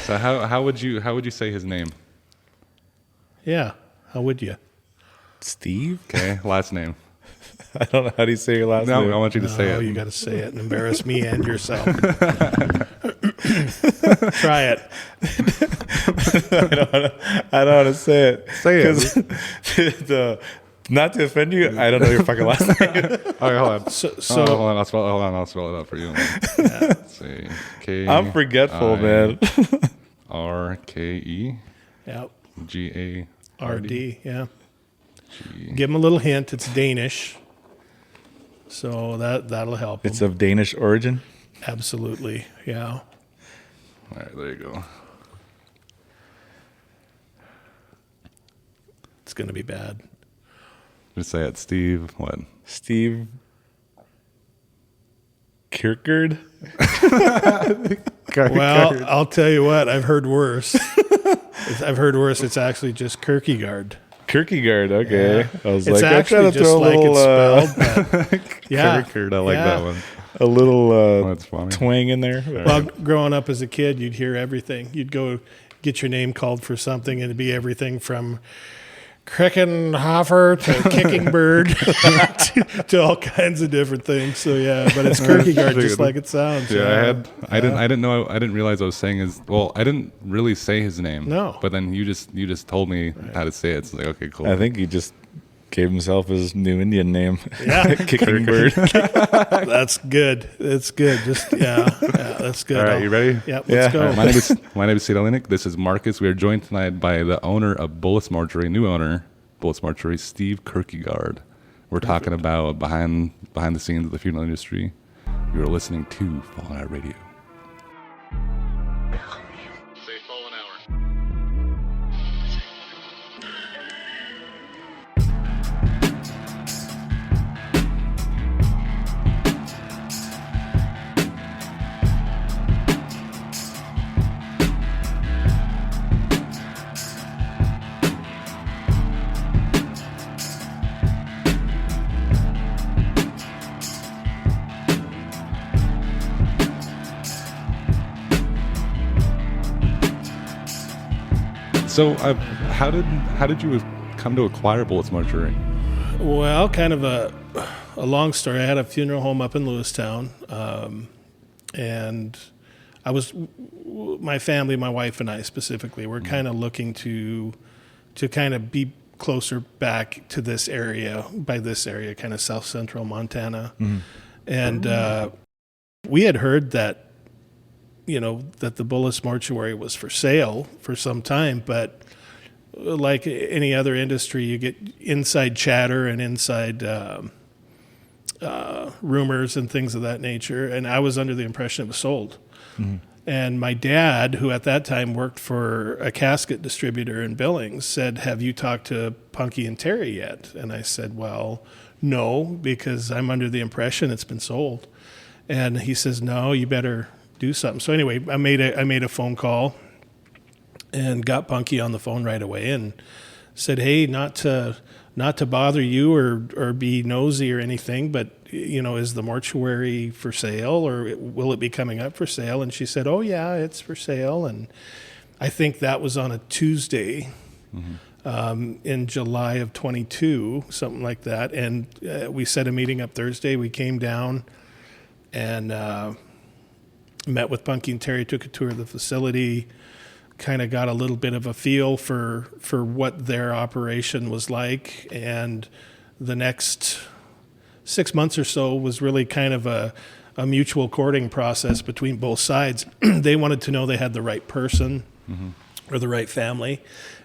So how would you say his name? Yeah. How would you? Steve? Okay, last name. I don't know. How do you say your last name? No, I want you to say Oh, it. you got to say it and embarrass me and yourself. Try it. I don't want to say it. Say it. 'Cause not to offend you, I don't know your fucking last name. All right, hold on. So hold on. I'll spell it out for you. Let's see. I'm forgetful, man. RKE yeah, GARD. RD. Yeah. Give him a little hint. It's Danish, so that'll help. It's him. of Danish origin. Absolutely. Yeah. All right, there you go. It's gonna be bad. Just say it, Steve. What? Steve Kirkegard. Well, I'll tell you what. I've heard worse. It's actually just Kirkegard. Kirkegard. Okay. Yeah. I was It's like, I try actually to just throw a like little, it's spelled. But yeah. Kirkegard, I like that one. a little That's funny. twang in there. Well, growing up as a kid, you'd hear everything. You'd go get your name called for something, and it'd be everything from Krickenhofer to Kicking Bird to all kinds of different things. So yeah, but it's Kirkegard, just like it sounds. Yeah, I didn't realize I was saying his. Well, I didn't really say his name. No. But then you just told me how to say it. It's like, okay, cool. I think he just gave himself his new Indian name. Yeah. Kicking Bird. That's good. That's good. Just that's good. All right, you ready? Yeah, let's go. All right, my name is Sid Olenek. This is Marcus. We are joined tonight by the owner of Bullis Mortuary, new owner, Bullis Mortuary, Steve Kirkegard. We're talking about behind the scenes of the funeral industry. You are listening to Fallen Out Radio. Say Fallen Hour. So, how did you come to acquire Bullis Mortuary? Well, kind of a long story. I had a funeral home up in Lewistown, and I was my family, my wife and I specifically, were kind of looking to kind of be closer back to this area, by this area, kind of south central Montana, and we had heard that that the Bullis Mortuary was for sale for some time, but like any other industry, you get inside chatter and inside rumors and things of that nature. And I was under the impression it was sold. Mm-hmm. And my dad, who at that time worked for a casket distributor in Billings, said, "Have you talked to Punky and Terry yet?" And I said, "Well, no, because I'm under the impression it's been sold." And he says, "No, you better do something." So anyway, I made a phone call and got Punky on the phone right away and said, "Hey, not to bother you or be nosy or anything, but is the mortuary for sale, or will it be coming up for sale?" And she said, "Oh yeah, it's for sale." And I think that was on a Tuesday in July of 22, something like that. And we set a meeting up Thursday. We came down and met with Punky and Terry, took a tour of the facility, kind of got a little bit of a feel for what their operation was like. And the next 6 months or so was really kind of a mutual courting process between both sides. They wanted to know they had the right person or the right family.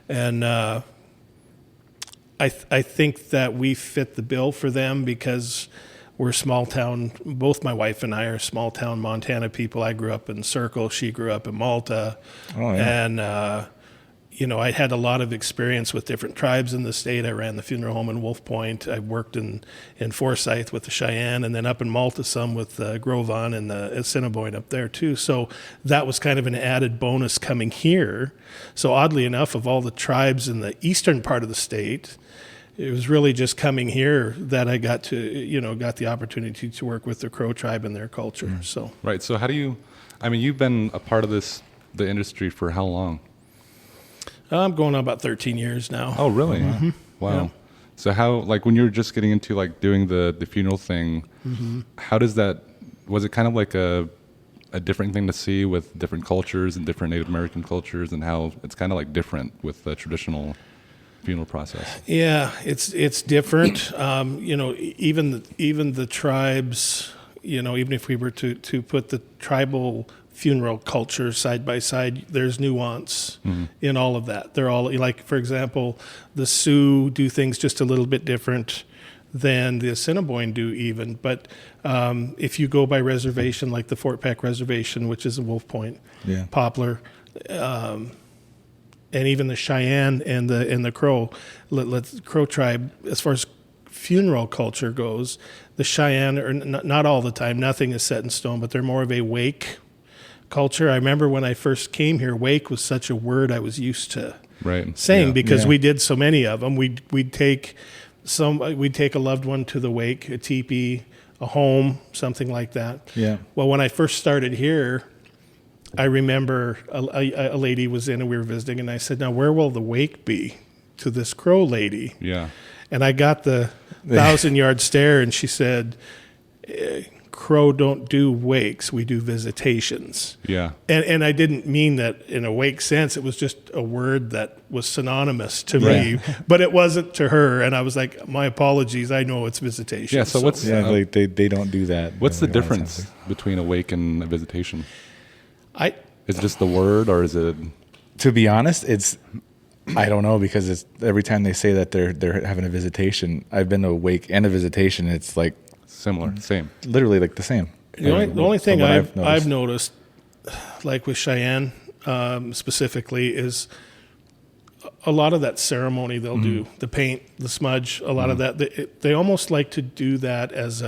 And I think that we fit the bill for them because we're small town. Both my wife and I are small town Montana people. I grew up in Circle. She grew up in Malta. Oh, yeah. And, I had a lot of experience with different tribes in the state. I ran the funeral home in Wolf Point. I worked in Forsyth with the Cheyenne, and then up in Malta some with Grovon and the Assiniboine up there too. So that was kind of an added bonus coming here. So oddly enough, of all the tribes in the eastern part of the state, it was really just coming here that I got the opportunity to work with the Crow tribe and their culture. So right. So how do you? I mean, you've been a part of this the industry for how long? I'm going on about 13 years now. Oh, really? Wow. Yeah. So how, like, when you were just getting into like doing the funeral thing, how does that? Was it kind of like a different thing to see with different cultures and different Native American cultures, and how it's kind of like different with the traditional funeral process? Yeah, it's different. Even the tribes, even if we were to put the tribal funeral culture side by side, there's nuance in all of that. They're all, like, for example, the Sioux do things just a little bit different than the Assiniboine do even. But if you go by reservation, like the Fort Peck Reservation, which is a Wolf Point, Poplar, and even the Cheyenne and the Crow, Crow tribe, as far as funeral culture goes, the Cheyenne are not all the time. Nothing is set in stone, but they're more of a wake culture. I remember when I first came here, wake was such a word I was used to saying because we did so many of them. We'd take a loved one to the wake, a teepee, a home, something like that. Yeah. Well, when I first started here, I remember a lady was in and we were visiting, and I said, "Now, where will the wake be to this Crow lady?" Yeah. And I got the 1,000-yard stare, and she said, "Crow don't do wakes, we do visitations." Yeah. And I didn't mean that in a wake sense. It was just a word that was synonymous to me, but it wasn't to her. And I was like, "My apologies, I know it's visitation." Yeah, so what's... like they don't do that. What's the difference between a wake and a visitation? Is it just the word, or is it... To be honest, I don't know, because it's every time they say that they're having a visitation, I've been to a wake and a visitation, it's like similar, same. Literally like the same. The only thing I've noticed, like with Cheyenne specifically, is a lot of that ceremony they'll do, the paint, the smudge, a lot of that. They almost like to do that as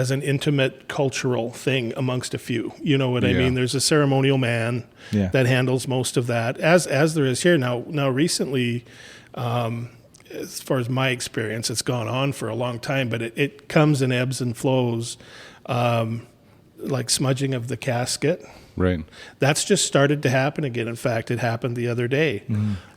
an intimate cultural thing amongst a few. You know what I mean? There's a ceremonial man that handles most of that, as there is here. Now recently, as far as my experience, it's gone on for a long time, but it comes in ebbs and flows, like smudging of the casket. Right. That's just started to happen again. In fact, it happened the other day.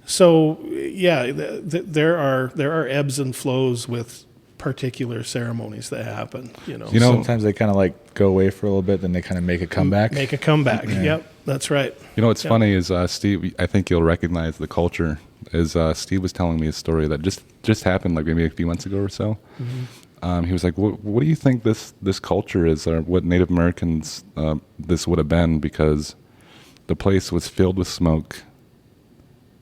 So yeah, there are ebbs and flows with particular ceremonies that happen. Sometimes they kind of like go away for a little bit, then they kind of make a comeback. Yep, that's right. What's funny is Steve, I think you'll recognize the culture, is Steve was telling me a story that just happened like maybe a few months ago or so. He was like, what do you think this culture is, or what Native Americans this would have been? Because the place was filled with smoke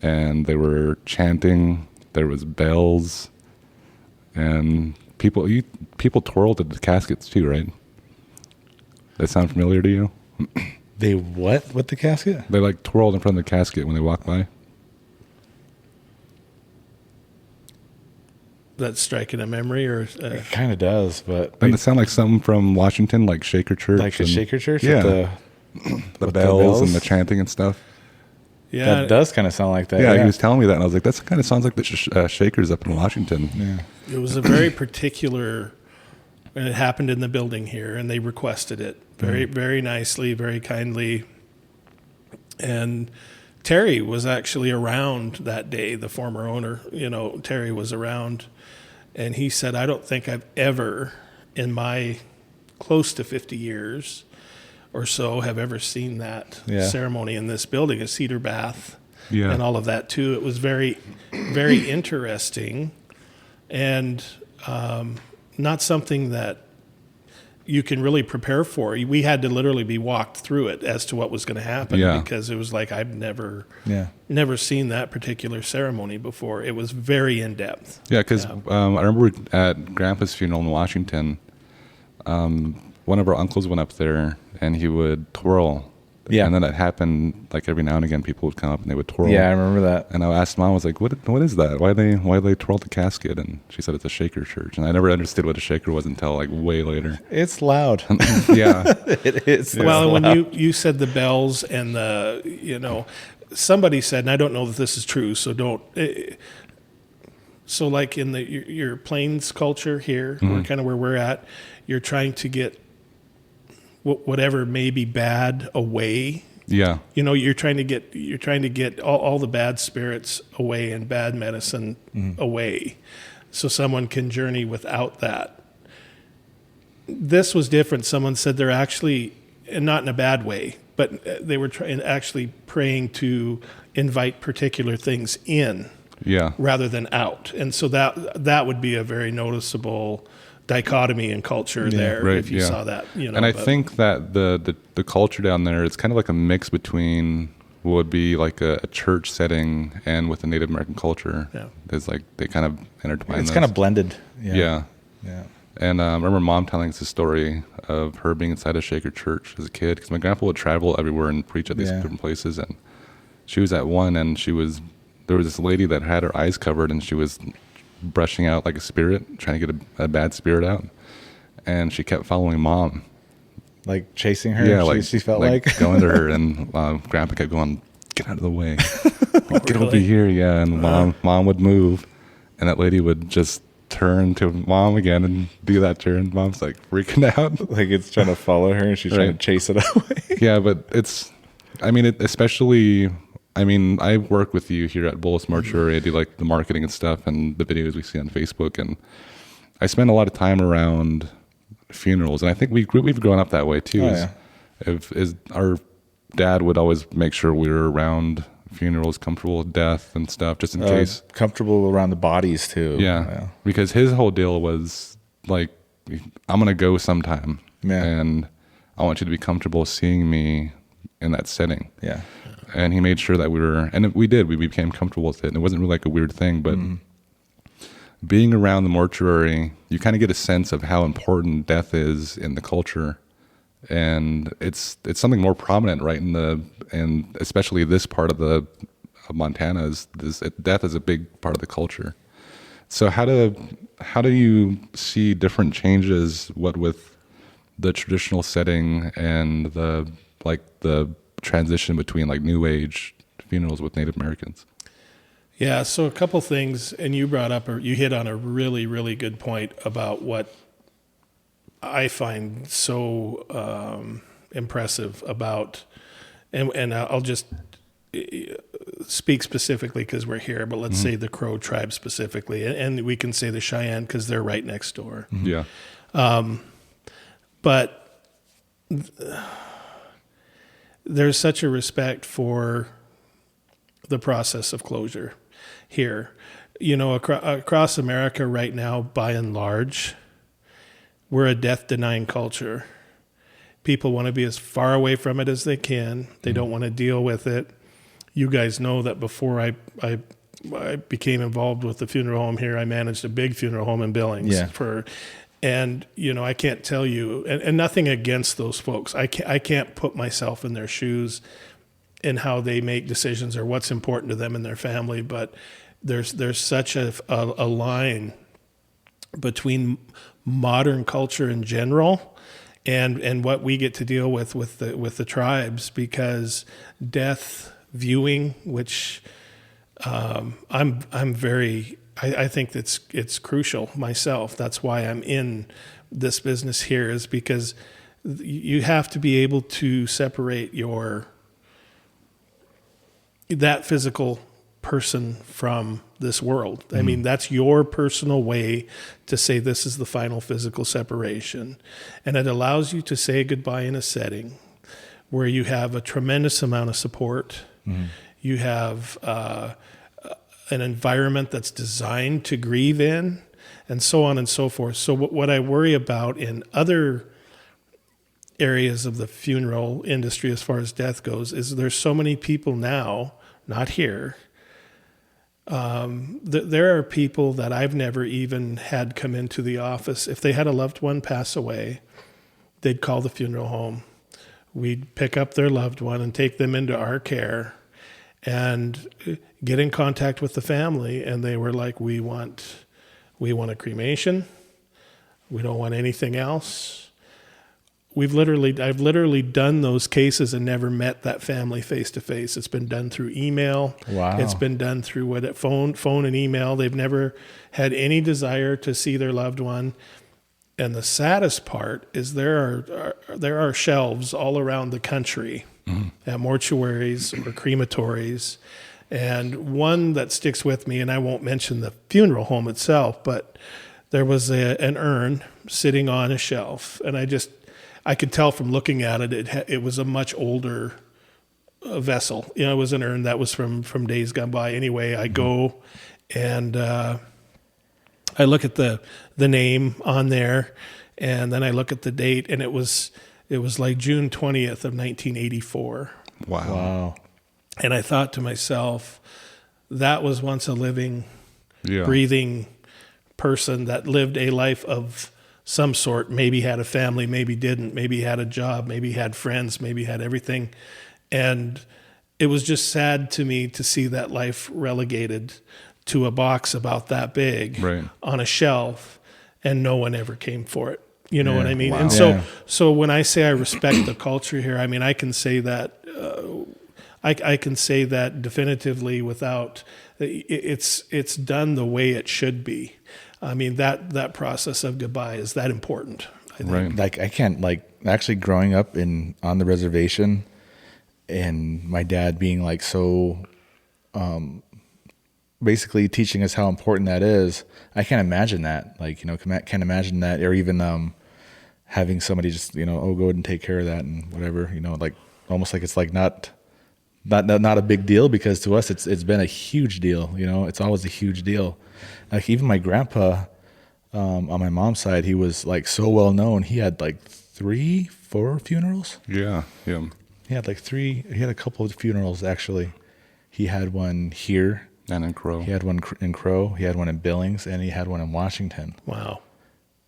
and they were chanting, there was bells, and people twirled at the caskets too, right? That sound familiar to you? They what with the casket? They like twirled in front of the casket when they walked by. That's striking a memory, or it kind of does, but doesn't it sound like something from Washington, like Shaker Church? Like a Shaker Church, yeah. With the bells and the chanting and stuff. Yeah, that does kind of sound like that. Yeah, he was telling me that, and I was like, "That kind of sounds like the Shakers up in Washington." Yeah, it was a very particular, and it happened in the building here, and they requested it very, very nicely, very kindly. And Terry was actually around that day. The former owner, Terry was around, and he said, "I don't think I've ever, in my close to 50 years." Or so, have ever seen that ceremony in this building, a cedar bath, and all of that too. It was very, very interesting, and not something that you can really prepare for. We had to literally be walked through it as to what was going to happen, because it was like I've never seen that particular ceremony before. It was very in depth. Yeah, because I remember at Grandpa's funeral in Washington, one of our uncles went up there and he would twirl. Yeah. And then it happened like every now and again, people would come up and they would twirl. Yeah, I remember that. And I asked Mom, I was like, what is that? Why they twirl the casket? And she said it's a Shaker church. And I never understood what a Shaker was until like way later. It's loud. Yeah. It is. Well, loud. when you said the bells and somebody said, and I don't know that this is true, so don't. So like in your Plains culture here, kind of where we're at, you're trying to get whatever may be bad away Yeah. You're trying to get all the bad spirits away and bad medicine away, so someone can journey without that. This was different. Someone said they're actually, and not in a bad way, but they were actually praying to invite particular things in, rather than out. And so that would be a very noticeable dichotomy in culture there, if you saw that. And I think that the culture down there is kind of like a mix between what would be like a church setting and with the Native American culture. Yeah, there's like they kind of intertwine. It's kind of blended. Yeah. And I remember Mom telling us a story of her being inside a Shaker church as a kid, because my grandpa would travel everywhere and preach at these different places. And she was at one, and there was this lady that had her eyes covered, and she was brushing out like a spirit, trying to get a bad spirit out. And she kept following Mom. Like chasing her? Yeah, she felt like going to her, and Grandpa kept going, "Get out of the way. Get over here." Yeah, and Mom would move, and that lady would just turn to Mom again and do that to her, and Mom's like freaking out. Like it's trying to follow her, and she's trying to chase it away. Yeah, but especially, I work with you here at Bullis Mortuary. I do like the marketing and stuff and the videos we see on Facebook, and I spend a lot of time around funerals, and I think we've grown up that way too. Is our dad would always make sure we were around funerals, comfortable with death and stuff, just in case. Comfortable around the bodies too. Yeah, because his whole deal was like, I'm gonna go sometime, and I want you to be comfortable seeing me in that setting. Yeah. And he made sure that we became comfortable with it, and it wasn't really like a weird thing, but being around the mortuary, you kind of get a sense of how important death is in the culture, and it's something more prominent, right? And especially this part of Montana death is a big part of the culture. So how do you see different changes? What with the traditional setting and the transition between like New Age funerals with Native Americans? Yeah, so a couple things, and you hit on a really, really good point about what I find so impressive about, and I'll just speak specifically because we're here, but let's say the Crow tribe specifically, and we can say the Cheyenne because they're right next door. Yeah. But there's such a respect for the process of closure here. Across America right now, by and large, we're a death-denying culture. People want to be as far away from it as they can. They don't want to deal with it. You guys know that before I became involved with the funeral home here, I managed a big funeral home in Billings and I can't tell you, and nothing against those folks. I can't put myself in their shoes in how they make decisions or what's important to them and their family. But there's such a line between modern culture in general and what we get to deal with the tribes, because death viewing, which I think it's crucial myself. That's why I'm in this business here, is because you have to be able to separate that physical person from this world. I mean, that's your personal way to say this is the final physical separation. And it allows you to say goodbye in a setting where you have a tremendous amount of support. You have an environment that's designed to grieve in, and so on and so forth. So what I worry about in other areas of the funeral industry as far as death goes is there's so many people now, not here. There are people that I've never even had come into the office. If they had a loved one pass away, they'd call the funeral home. We'd pick up their loved one and take them into our care and get in contact with the family. And they were like, we want a cremation. We don't want anything else. I've literally done those cases and never met that family face to face. It's been done through email. Wow. It's been done through phone and email. They've never had any desire to see their loved one. And the saddest part is there are shelves all around the country at mortuaries or crematories. And one that sticks with me, and I won't mention the funeral home itself, but there was an urn sitting on a shelf, and I could tell from looking at it, it was a much older vessel. You know, it was an urn that was from days gone by. Anyway, I go and I look at the name on there, and then I look at the date, and it was like June 20th of 1984. Wow. And I thought to myself, that was once a living, Yeah. breathing person that lived a life of some sort, maybe had a family, maybe didn't, maybe had a job, maybe had friends, maybe had everything. And it was just sad to me to see that life relegated to a box about that big Right. on a shelf, and no one ever came for it. You know what I mean? Wow. And Yeah. so when I say I respect the culture here, I mean, I can say that, I can say that definitively without, it's done the way it should be. I mean, that process of goodbye is that important, I think. Right. Like I can't, like, actually growing up on the reservation and my dad being like so basically teaching us how important that is. I can't imagine that. Like, you know, can't imagine that, or even having somebody just, you know, oh, go ahead and take care of that and whatever, you know, like almost like it's like not a big deal, because to us it's been a huge deal. You know, it's always a huge deal. Like even my grandpa on my mom's side, he was like so well known. He had like 3-4 funerals. Yeah. Yeah. He had like 3. He had a couple of funerals actually. He had one here. And in Crow. He had one in Crow. He had one in Billings, and he had one in Washington. Wow.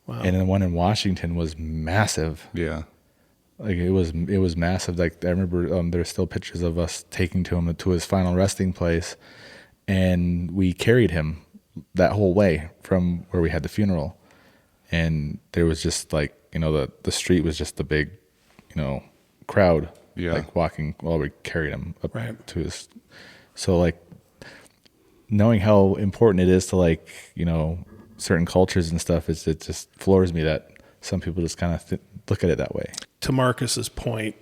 And the one in Washington was massive. Yeah. Like it was massive. Like I remember there's still pictures of us taking him to his final resting place, and we carried him that whole way from where we had the funeral. And there was just like, you know, the street was just a big, you know, crowd, like walking while we carried him up to his. So like knowing how important it is to, like, you know, certain cultures and stuff, it just floors me that some people just kind of look at it that way. To Marcus's point,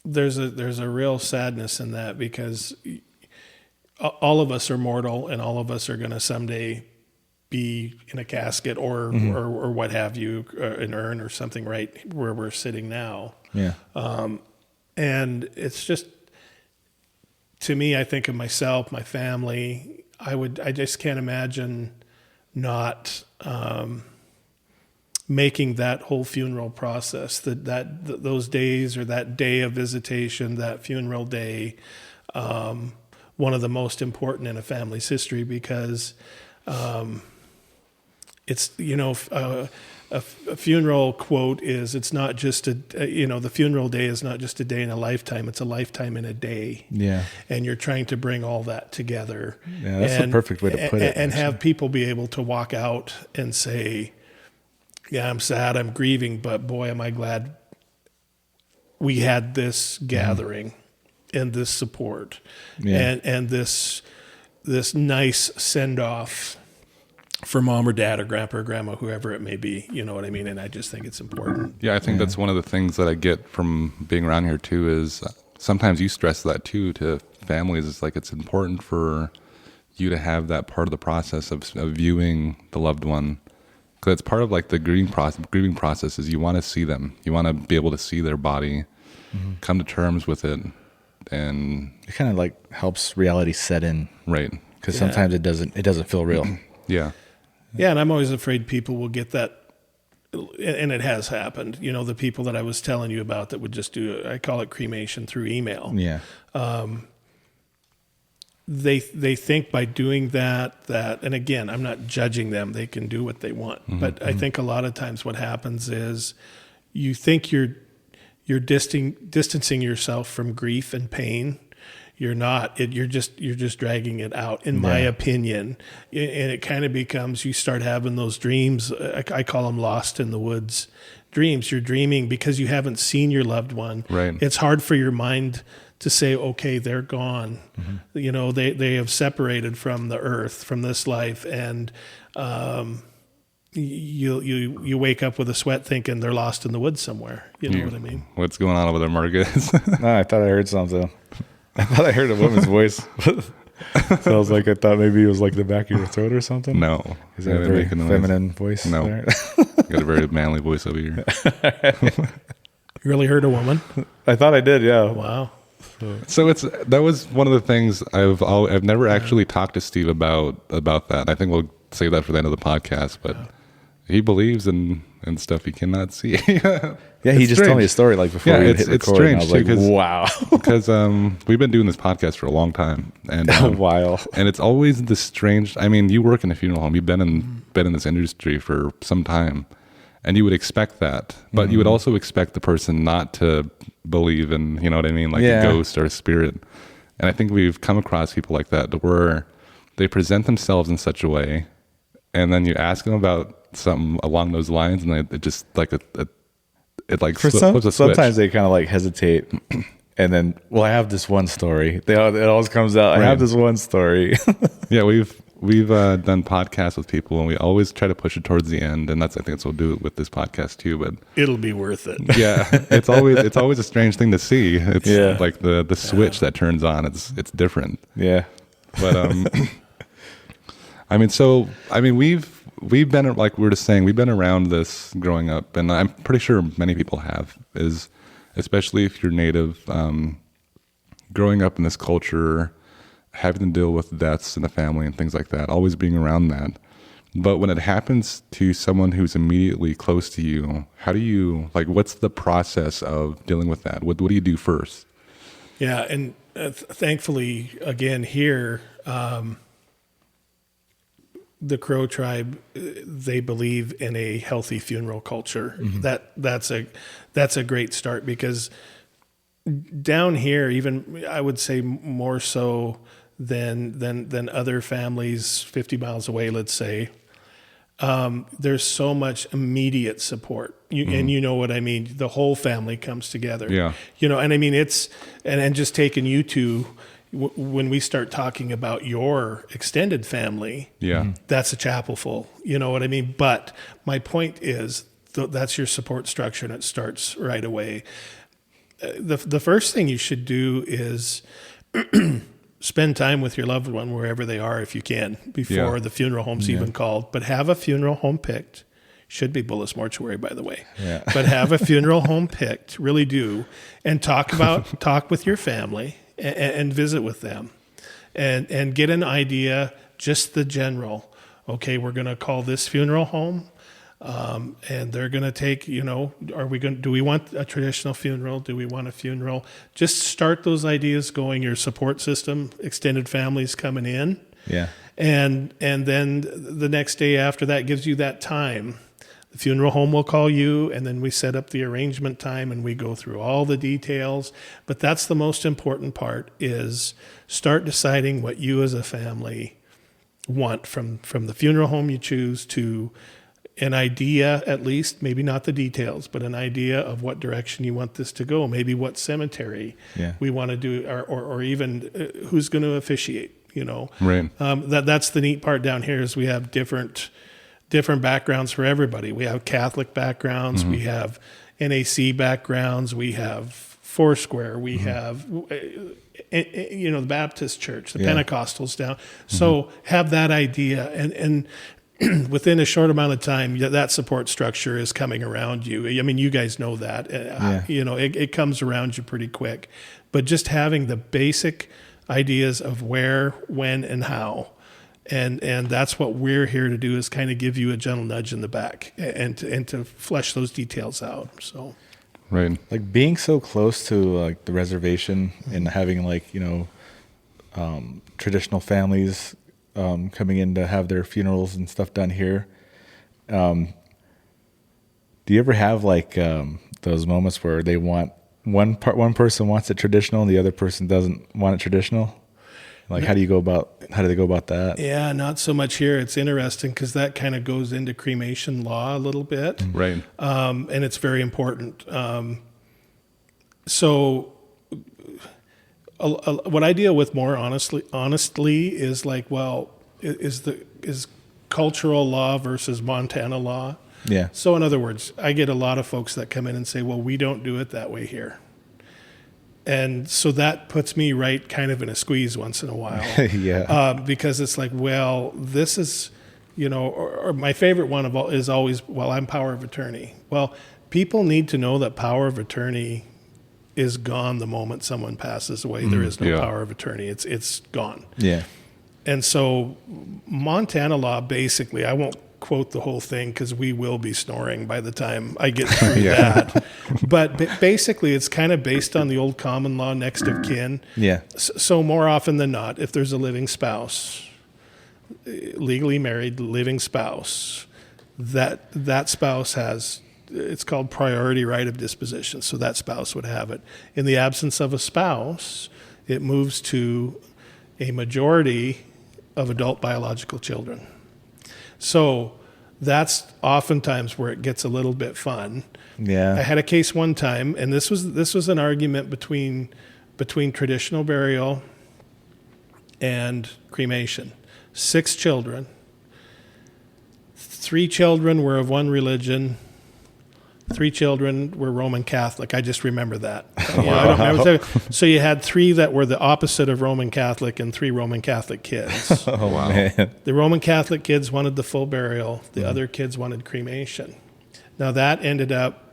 there's a real sadness in that, because all of us are mortal, and all of us are going to someday be in a casket or what have you, an urn or something, right where we're sitting now. Yeah. And it's just, to me, I think of myself, my family. I just can't imagine not making that whole funeral process, those days, or that day of visitation, that funeral day, one of the most important in a family's history, because it's, you know, a funeral quote is, it's not just the funeral day is not just a day in a lifetime, it's a lifetime in a day. Yeah. And you're trying to bring all that together. Yeah, that's the perfect way to put it. And have people be able to walk out and say, yeah, I'm sad, I'm grieving, but boy, am I glad we had this gathering and this support and this nice send off for mom or dad or grandpa or grandma, whoever it may be. You know what I mean? And I just think it's important. Yeah, I think that's one of the things that I get from being around here too, is sometimes you stress that too to families. It's like, it's important for you to have that part of the process of viewing the loved one. Because it's part of like the grieving process is you want to see them. You want to be able to see their body, come to terms with it. And it kind of like helps reality set in. Right. Because sometimes it doesn't feel real. Yeah. Yeah, and I'm always afraid people will get that, and it has happened. You know, the people that I was telling you about that would just do, I call it cremation through email. Yeah. They think by doing that, and again, I'm not judging them. They can do what they want. But I think a lot of times what happens is you think you're distancing yourself from grief and pain. You're not. You're just dragging it out, in my opinion. And it kind of becomes, you start having those dreams. I call them lost in the woods dreams. You're dreaming because you haven't seen your loved one. Right. It's hard for your mind to say, okay, they're gone. You know, they have separated from the earth, from this life, and you wake up with a sweat thinking they're lost in the woods somewhere. You know what I mean? What's going on over there, Marcus? No, I thought I heard something. I thought I heard a woman's voice. So I was like, I thought maybe it was like the back of your throat or something. No. Is that a very feminine voice? No. There? Got a very manly voice over here. You really heard a woman? I thought I did, yeah. Wow. So that was one of the things I've never actually talked to Steve about that. I think we'll save that for the end of the podcast, but he believes in stuff he cannot see. Yeah, he just told me a story like before we hit record. It's strange, and I was like, too, wow. Because we've been doing this podcast for a long time, and A while. and it's always the strange. I mean, you work in a funeral home. You've been in this industry for some time, and you would expect that, but you would also expect the person not to believe in, you know what I mean, like a ghost or a spirit. And I think we've come across people like that where they present themselves in such a way, and then you ask them about something along those lines, and it just like it like For flips a switch. sometimes they kind of like hesitate, and then, well, I have this one story. It always comes out. Right. I have this one story. Yeah, we've done podcasts with people, and we always try to push it towards the end, and I think that's what we'll do with this podcast too. But It'll be worth it. yeah, it's always a strange thing to see. It's like the switch that turns on. It's different. Yeah. But I mean, we've been, like we were just saying, we've been around this growing up, and I'm pretty sure many people have, especially if you're Native, growing up in this culture, having to deal with deaths in the family and things like that, always being around that. But when it happens to someone who's immediately close to you, how do you, like, what's the process of dealing with that? What do you do first? Yeah, and thankfully, again, here, the Crow tribe, they believe in a healthy funeral culture. That's a great start, because down here, even I would say more so than other families 50 miles away, let's say, there's so much immediate support. And you know what I mean? The whole family comes together. Yeah. You know, and I mean, it's, and just taking you to, when we start talking about your extended family, that's a chapel full, you know what I mean? But my point is that's your support structure, and it starts right away. The first thing you should do is spend time with your loved one wherever they are, if you can, before the funeral home's even called. But have a funeral home picked. Should be Bullis Mortuary, by the way. Yeah. But have a funeral home picked, really do, and talk with your family and visit with them, and get an idea, just the general. Okay, we're going to call this funeral home. And they're going to take, do we want a traditional funeral? Do we want a funeral? Just start those ideas going, your support system, extended families coming in. Yeah. And then the next day after that gives you that time. The funeral home will call you, and then we set up the arrangement time, and we go through all the details. But that's the most important part, is start deciding what you as a family want from the funeral home you choose, to an idea, at least, maybe not the details, but an idea of what direction you want this to go. Maybe what cemetery we want to do, or even who's going to officiate, Right. That's the neat part down here, is we have different backgrounds for everybody. We have Catholic backgrounds, we have NAC backgrounds, we have Foursquare, we have, the Baptist church, the Pentecostals down. So have that idea, and within a short amount of time, that support structure is coming around you. I mean, you guys know that. It comes around you pretty quick. But just having the basic ideas of where, when, and how, and that's what we're here to do, is kind of give you a gentle nudge in the back and to flesh those details out. So, right, like being so close to like the reservation and having traditional families coming in to have their funerals and stuff done here. Do you ever have those moments where they want one person wants it traditional and the other person doesn't want it traditional? Like, how do they go about that? Yeah, not so much here. It's interesting because that kind of goes into cremation law a little bit. Right. And it's very important. So what I deal with more honestly is like, well, is cultural law versus Montana law. Yeah. So in other words, I get a lot of folks that come in and say, well, we don't do it that way here. And so that puts me right kind of in a squeeze once in a while. Yeah. Because it's like, well, this is, or my favorite one of all is always, well, I'm power of attorney. Well, people need to know that power of attorney is gone the moment someone passes away. There is no power of attorney. It's gone. Yeah. And so Montana law, basically, I won't quote the whole thing because we will be snoring by the time I get through that. But basically, it's kind of based on the old common law next of kin. Yeah. So more often than not, if there's a living spouse, legally married living spouse, that spouse has, it's called priority right of disposition. So that spouse would have it. In the absence of a spouse, it moves to a majority of adult biological children. So that's oftentimes where it gets a little bit fun. Yeah. I had a case one time, and this was an argument between traditional burial and cremation. 6 children. 3 children were of one religion. 3 children were Roman Catholic. I just remember that. I don't remember. So you had 3 that were the opposite of Roman Catholic and 3 Roman Catholic kids. Oh, wow. Man. The Roman Catholic kids wanted the full burial. The other kids wanted cremation. Now that ended up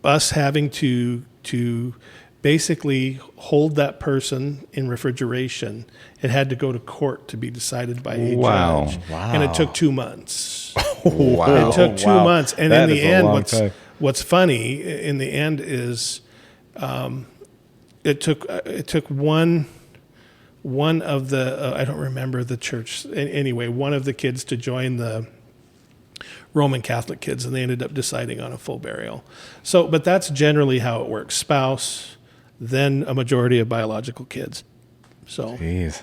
us having to basically hold that person in refrigeration. It had to go to court to be decided by a judge. Wow. And it took 2 months. Wow. It took 2 months. And That in the is a end, long time. what's funny in the end is it took one of the, I don't remember the church, anyway, one of the kids to join the Roman Catholic kids, and they ended up deciding on a full burial. So, but that's generally how it works. Spouse, then a majority of biological kids. So Jeez.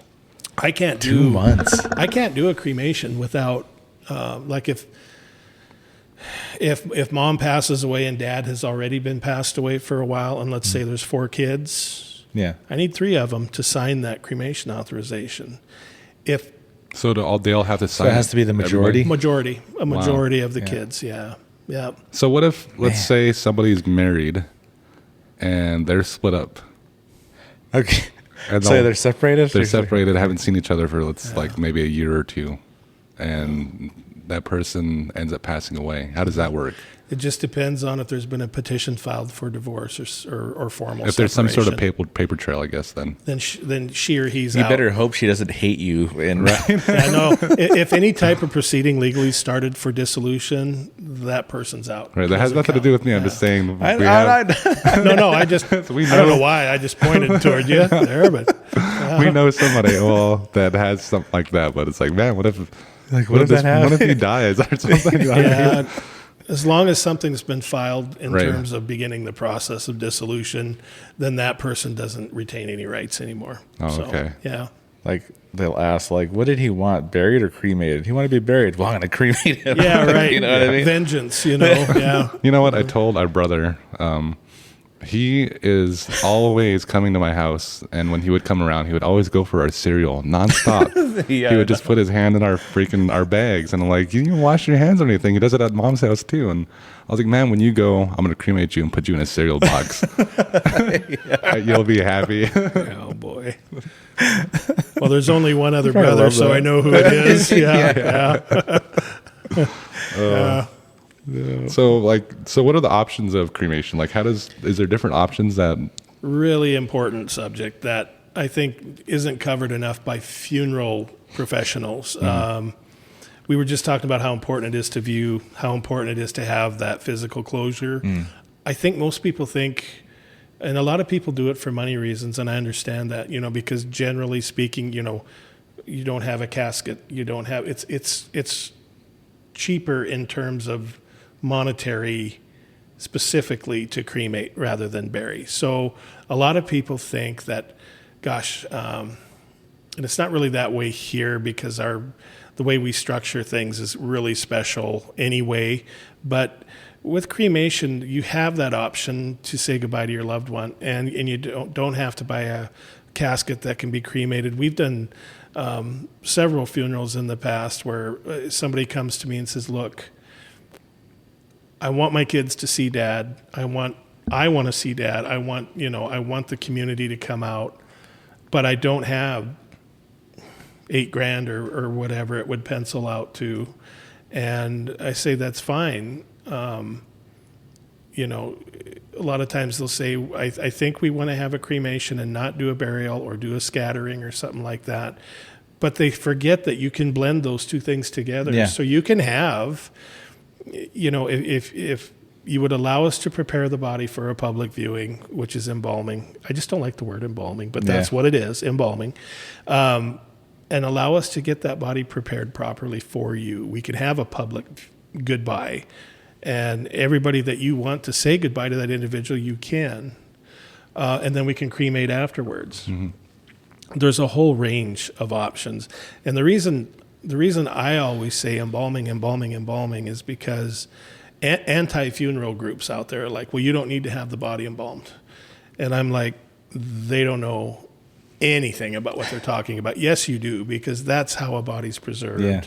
I can't 2 months. I can't do a cremation without, like if mom passes away and dad has already been passed away for a while, and let's say there's 4 kids, Yeah. I need 3 of them to sign that cremation authorization. So they all have to So sign it has to be the majority? A majority of the Yeah. kids, yeah. So what if, let's say somebody's married and they're split up. Okay. And So they're separated? They're separated, haven't seen each other for like maybe a year or 2. And that person ends up passing away. How does that work? It just depends on if there's been a petition filed for divorce or formal If there's some sort of separation. paper trail, I guess then. Then she or he's You out. better hope she doesn't hate you. And Yeah, no. If any type of proceeding legally started for dissolution, that person's out. Right. That has nothing to do with me. I'm just saying No, I don't know why. I just pointed toward you there, but we know somebody that has something like that, but it's like, man, what if that happens? what if he dies or something? yeah. As long as something's been filed in Right. terms of beginning the process of dissolution, then that person doesn't retain any rights anymore. Oh, So, okay. Yeah. like they'll ask, like, what did he want? Buried or cremated? He wanted to be buried. Well, I'm going to cremate him. Yeah, right. You know what I mean? Vengeance, yeah. You know what? I told our brother, he is always coming to my house, and when he would come around, he would always go for our cereal nonstop. Yeah, He would just put his hand in our bags, and I'm like, you didn't wash your hands or anything. He does it at mom's house too. And I was like, man, when you go, I'm going to cremate you and put you in a cereal box. You'll be happy. Oh, boy. Well, there's only one other I brother, love so that. I know who it is. Yeah. So what are the options of cremation? Like, is there different options that? Really important subject that I think isn't covered enough by funeral professionals. We were just talking about how important it is to view, how important it is to have that physical closure. I think most people think, and a lot of people do it for money reasons, and I understand that, because generally speaking, you don't have a casket, you don't have, it's cheaper in terms of monetary specifically to cremate rather than bury. So a lot of people think that, gosh, and it's not really that way here because the way we structure things is really special anyway. But with cremation, you have that option to say goodbye to your loved one, and you don't have to buy a casket that can be cremated. We've done several funerals in the past where somebody comes to me and says, look, I want my kids to see Dad. I want to see Dad. I want the community to come out, but I don't have $8,000 or whatever it would pencil out to. And I say, that's fine. A lot of times they'll say, I think we want to have a cremation and not do a burial or do a scattering or something like that. But they forget that you can blend those two things together. Yeah. So you can have, if you would allow us to prepare the body for a public viewing, which is embalming. I just don't like the word embalming, but that's what it is, embalming. And allow us to get that body prepared properly for you. We could have a public goodbye. And everybody that you want to say goodbye to that individual, you can. And then we can cremate afterwards. Mm-hmm. There's a whole range of options. And the reason I always say embalming is because anti-funeral groups out there are like, well, you don't need to have the body embalmed. And I'm like, they don't know anything about what they're talking about. Yes, you do, because that's how a body's preserved. Yeah.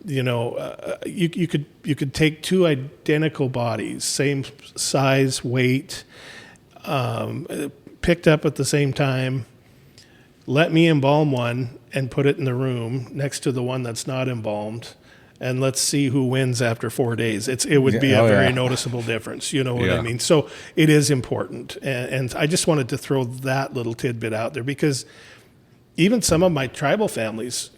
You could take two identical bodies, same size, weight, picked up at the same time. Let me embalm one and put it in the room next to the one that's not embalmed, and let's see who wins after 4 days. It would be a very noticeable difference. You know what I mean? So it is important, and I just wanted to throw that little tidbit out there because even some of my tribal families,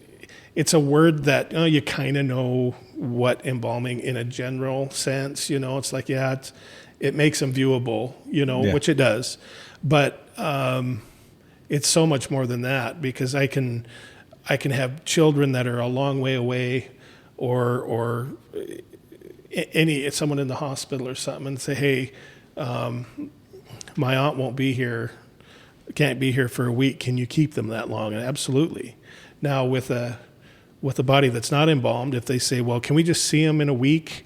it's a word that you kind of know what embalming in a general sense. It's like it makes them viewable. Which it does, but it's so much more than that because I can have children that are a long way away, or someone in the hospital or something, and say, hey, my aunt won't be here, can't be here for a week. Can you keep them that long? And absolutely. Now with a body that's not embalmed, if they say, well, can we just see them in a week?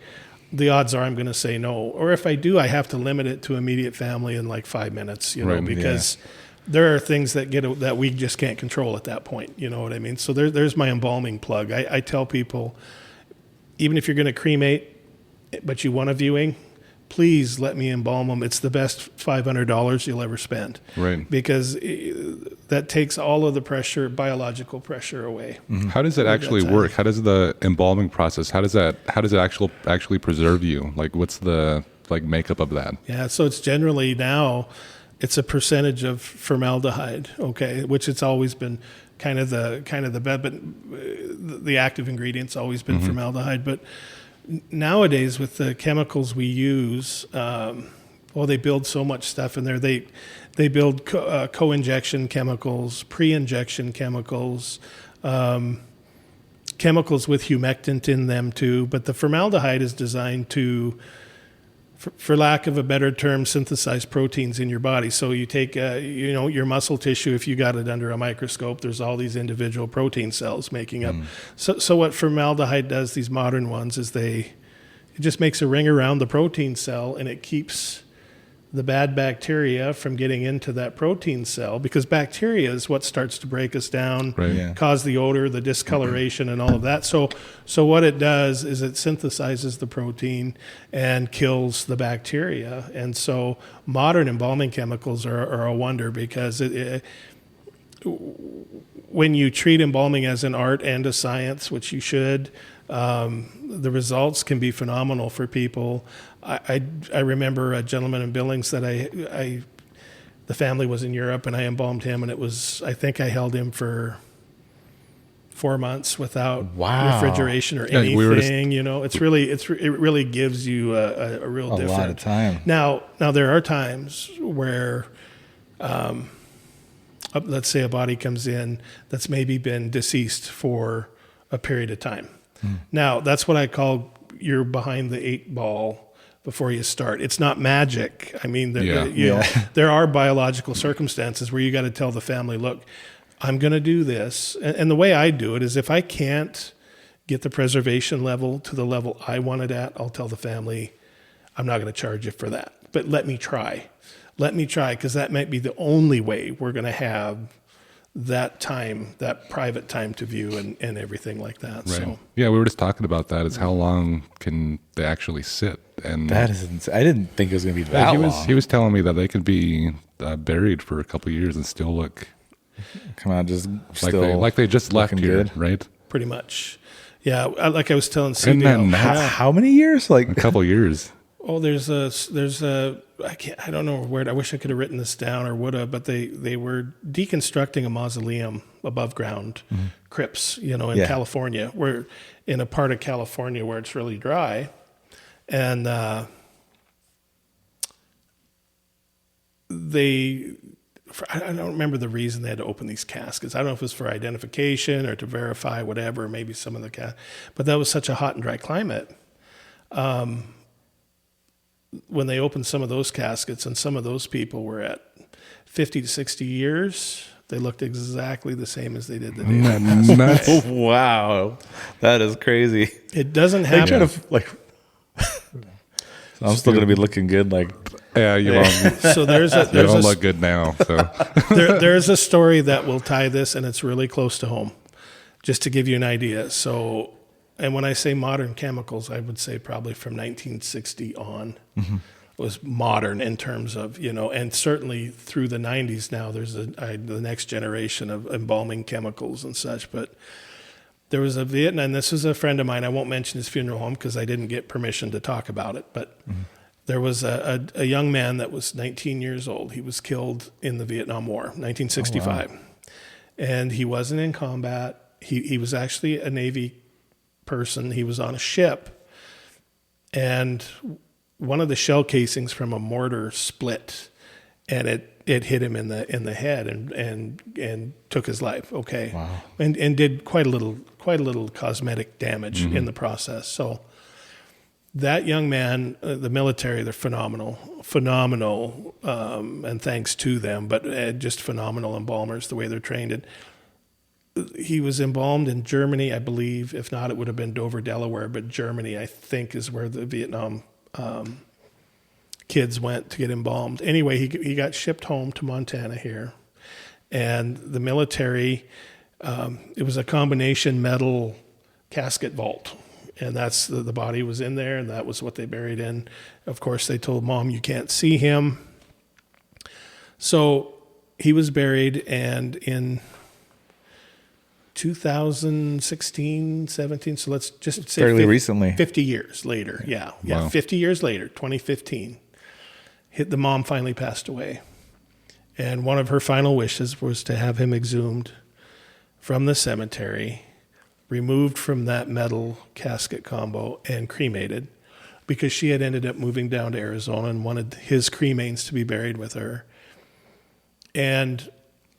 The odds are I'm going to say no. Or if I do, I have to limit it to immediate family in like 5 minutes, because there are things that we just can't control at that point. You know what I mean? So there's my embalming plug. I tell people, even if you're going to cremate, but you want a viewing, please let me embalm them. It's the best $500 you'll ever spend. Right. Because that takes all of the pressure, biological pressure away. Mm-hmm. How does it actually work? How does the embalming process, how does it actually preserve you? Like what's the makeup of that? Yeah, so it's generally now it's a percentage of formaldehyde, okay, which it's always been kind of the bed, but the active ingredient's always been formaldehyde, but nowadays, with the chemicals we use, they build so much stuff in there. They build co-injection chemicals, pre-injection chemicals, chemicals with humectant in them too. But the formaldehyde is designed to, for lack of a better term, synthesize proteins in your body. So you take, your muscle tissue, if you got it under a microscope, there's all these individual protein cells making up. So what formaldehyde does, these modern ones, is it just makes a ring around the protein cell, and it keeps the bad bacteria from getting into that protein cell, because bacteria is what starts to break us down, cause the odor, the discoloration, and all of that. So what it does is it synthesizes the protein and kills the bacteria. And so modern embalming chemicals are a wonder, because when you treat embalming as an art and a science, which you should, the results can be phenomenal for people. I remember a gentleman in Billings that the family was in Europe, and I embalmed him, and I think I held him for 4 months without refrigeration or anything. It really gives you a real different. A lot of time. Now there are times where, let's say a body comes in that's maybe been deceased for a period of time. Now that's what I call you're behind the 8 ball before you start. It's not magic. I mean, there are biological circumstances where you got to tell the family, look, I'm going to do this. And the way I do it is, if I can't get the preservation level to the level I want it at, I'll tell the family, I'm not going to charge you for that. But let me try. Because that might be the only way we're going to have that time, that private time to view and everything like that. Right. So Yeah, we were just talking about that. Is how long can they actually sit? And That is insane. I didn't think it was going to be that long. he was telling me that they could be buried for a couple of years and still look Come on, just like still they just left looking here, good. right? pretty much, yeah. Like I was telling Isn't that CDL, nuts? How many years? Like A couple of years. oh, there's a I don't know where. I wish I could have written this down or would have, but they were deconstructing a mausoleum above ground, crypts, in Yeah. California. We're in a part of California where it's really dry, and I don't remember the reason they had to open these caskets. I don't know if it was for identification or to verify whatever, maybe some of the but that was such a hot and dry climate. When they opened some of those caskets, and some of those people were at 50 to 60 years, they looked exactly the same as they did the day. Isn't that nuts? oh, wow, that is crazy. It doesn't They happen. try to like. I'm still going to be looking good. Like Yeah, you won't, So there's you a don't look good now. So there's a story that will tie this, and it's really close to home, just to give you an idea. So, and when I say modern chemicals, I would say probably from 1960 on was modern in terms of, and certainly through the 90s now, there's the next generation of embalming chemicals and such. But there was a Vietnam, this was a friend of mine. I won't mention his funeral home because I didn't get permission to talk about it, but there was a young man that was 19 years old. He was killed in the Vietnam War, 1965. And he wasn't in combat. He was actually a Navy person. He was on a ship. And one of the shell casings from a mortar split, and it hit him in the head and took his life. Okay. Wow. And did quite a little cosmetic damage in the process. So that young man, the military, they're phenomenal, and thanks to them, but just phenomenal embalmers, the way they're trained. And he was embalmed in Germany, I believe. If not, it would have been Dover, Delaware, but Germany, I think, is where the Vietnam kids went to get embalmed. Anyway, he got shipped home to Montana here, and the military, it was a combination metal casket vault. And that's the body was in there, and that was what they buried in. Of course, they told Mom, you can't see him. So he was buried, and in 2016, 17, so let's just say fairly recently. 50 years later. Yeah, Wow. 50 years later, 2015, the mom finally passed away. And one of her final wishes was to have him exhumed from the cemetery, removed from that metal casket combo, and cremated, because she had ended up moving down to Arizona and wanted his cremains to be buried with her. And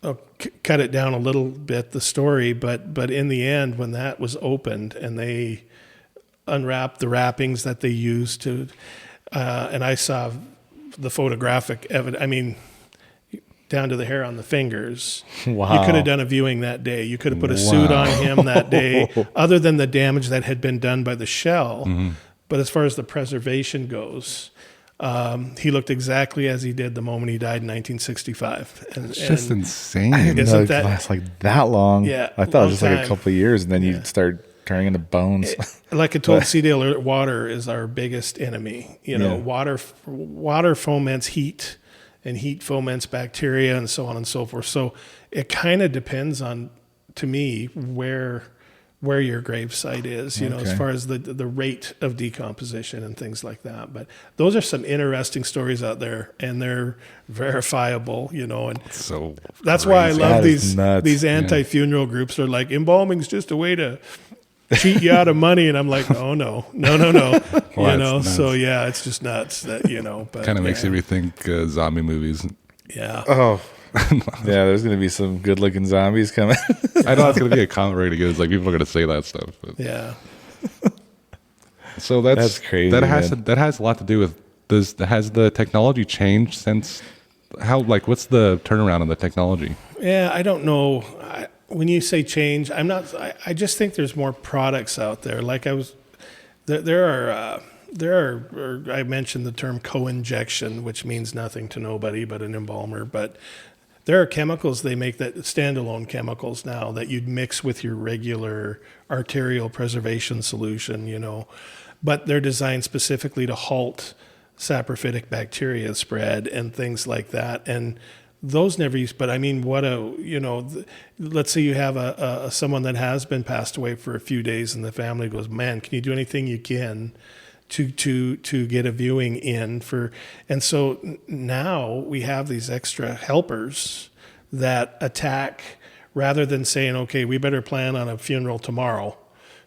I'll cut it down a little bit, the story, but in the end, when that was opened and they unwrapped the wrappings that they used to, and I saw the photographic evidence, I mean, down to the hair on the fingers. Wow. You could have done a viewing that day. You could have put a suit on him that day, other than the damage that had been done by the shell. But as far as the preservation goes, he looked exactly as he did the moment he died in 1965. it's just insane. I didn't Isn't know it that- lasts like that long. Yeah, I thought it long was just like time. a couple of years, and then you start turning into bones. Like I told CDL earlier, water is our biggest enemy. Yeah. Water foments heat, and heat foments bacteria, and so on and so forth. So it kind of depends on, to me, where your gravesite is, as Okay. far as the rate of decomposition and things like that. But those are some interesting stories out there, and they're verifiable, and So that's why I crazy. love That is nuts. these anti-funeral groups. They're like, embalming's just a way to cheat you out of money, and I'm like, oh no. Well, that's So nuts. yeah, it's just nuts that but kind of makes yeah. you rethink zombie movies. Yeah. Oh, yeah. There's gonna be some good-looking zombies coming. I know it's going to be a comment we're going to get. It's like people are going to say that stuff. But. Yeah. So That's crazy, That has man. that has a lot to do with has the technology changed since how? Like, what's the turnaround in the technology? Yeah, I don't know. When you say change, I just think there's more products out there. Like there are, I mentioned the term co-injection, which means nothing to nobody but an embalmer. But there are chemicals they make, that standalone chemicals now, that you'd mix with your regular arterial preservation solution, but they're designed specifically to halt saprophytic bacteria spread and things like that. And those never used, but I mean, let's say you have someone that has been passed away for a few days, and the family goes, man, can you do anything you can to get a viewing in for? And so now we have these extra helpers that attack, rather than saying, okay, we better plan on a funeral tomorrow,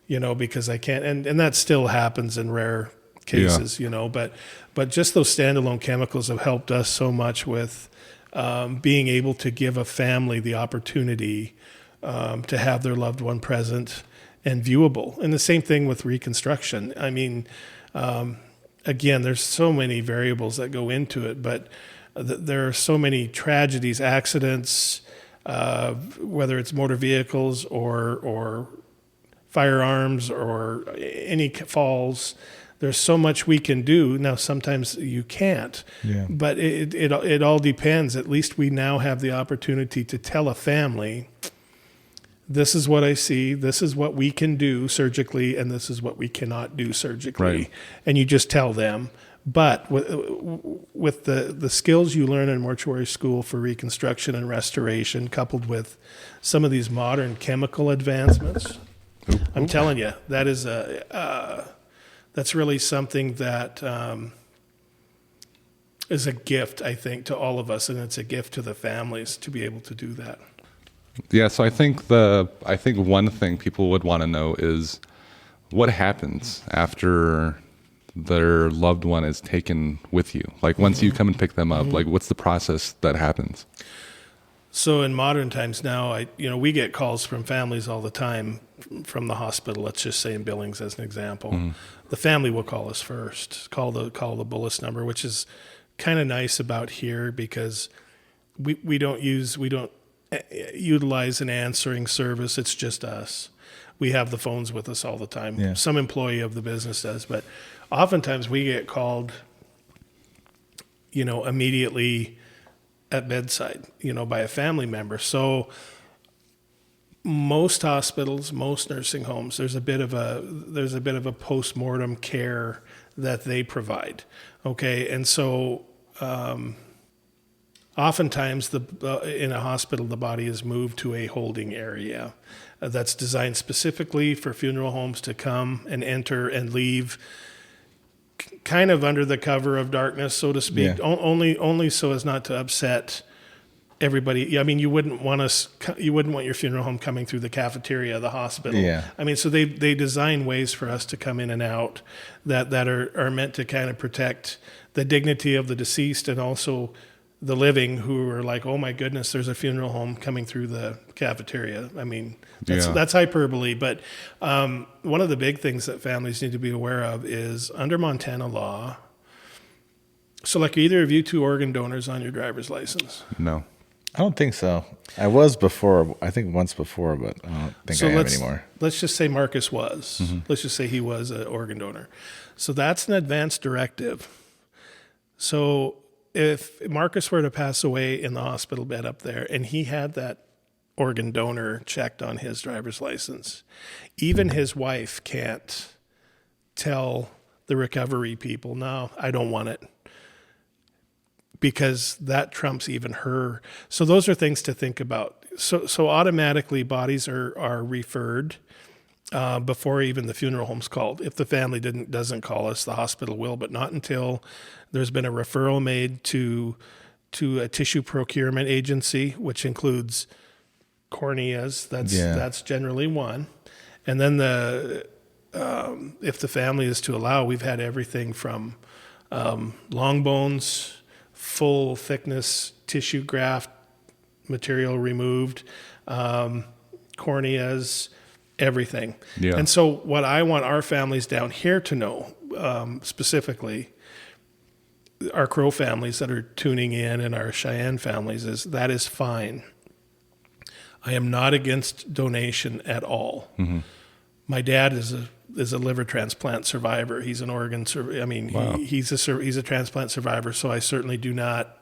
because I can't, and that still happens in rare cases, but just those standalone chemicals have helped us so much with being able to give a family the opportunity to have their loved one present and viewable. And the same thing with reconstruction. I mean, again, there's so many variables that go into it, but there are so many tragedies, accidents, whether it's motor vehicles or firearms or any falls. There's so much we can do. Now, sometimes you can't, but it all depends. At least we now have the opportunity to tell a family, this is what I see, this is what we can do surgically, and this is what we cannot do surgically. Right. And you just tell them. But with the skills you learn in mortuary school for reconstruction and restoration, coupled with some of these modern chemical advancements, I'm telling you, that is that's really something that is a gift, I think, to all of us, and it's a gift to the families to be able to do that. Yeah, so I think one thing people would want to know is what happens after their loved one is taken with you. Like once you come and pick them up, like what's the process that happens? So in modern times now, we get calls from families all the time from the hospital. Let's just say in Billings as an example, the family will call us first, call the Bullis number, which is kind of nice about here because we don't utilize an answering service. It's just us. We have the phones with us all the time. Yeah. Some employee of the business does, but oftentimes we get called, immediately at bedside, by a family member. So most hospitals, most nursing homes, there's a bit of a post-mortem care that they provide. Okay. And so, oftentimes in a hospital, the body is moved to a holding area that's designed specifically for funeral homes to come and enter and leave kind of under the cover of darkness, so to speak, only so as not to upset everybody. I mean, you wouldn't want your funeral home coming through the cafeteria of the hospital. Yeah. I mean, so they design ways for us to come in and out that are meant to kind of protect the dignity of the deceased and also the living, who are like, oh my goodness, there's a funeral home coming through the cafeteria. I mean, that's hyperbole, but one of the big things that families need to be aware of is under Montana law. So, like, either of you two organ donors on your driver's license? No, I don't think so. I was before. I think once before, but I don't think I am anymore. Let's just say Marcus was. Mm-hmm. Let's just say he was an organ donor. So that's an advance directive. So if Marcus were to pass away in the hospital bed up there and he had that organ donor checked on his driver's license, even his wife can't tell the recovery people, no, I don't want it, because that trumps even her. So those are things to think about. So automatically bodies are referred before even the funeral home's called. If the family doesn't call us, the hospital will, but not until there's been a referral made to a tissue procurement agency, which includes corneas. That's generally one. And then if the family is to allow, we've had everything from long bones, full thickness tissue graft material removed, corneas, everything. Yeah. And so what I want our families down here to know, specifically our Crow families that are tuning in and our Cheyenne families, is that is fine. I am not against donation at all. Mm-hmm. My dad is a liver transplant survivor. He's an organ. Wow. He's a transplant survivor. So I certainly do not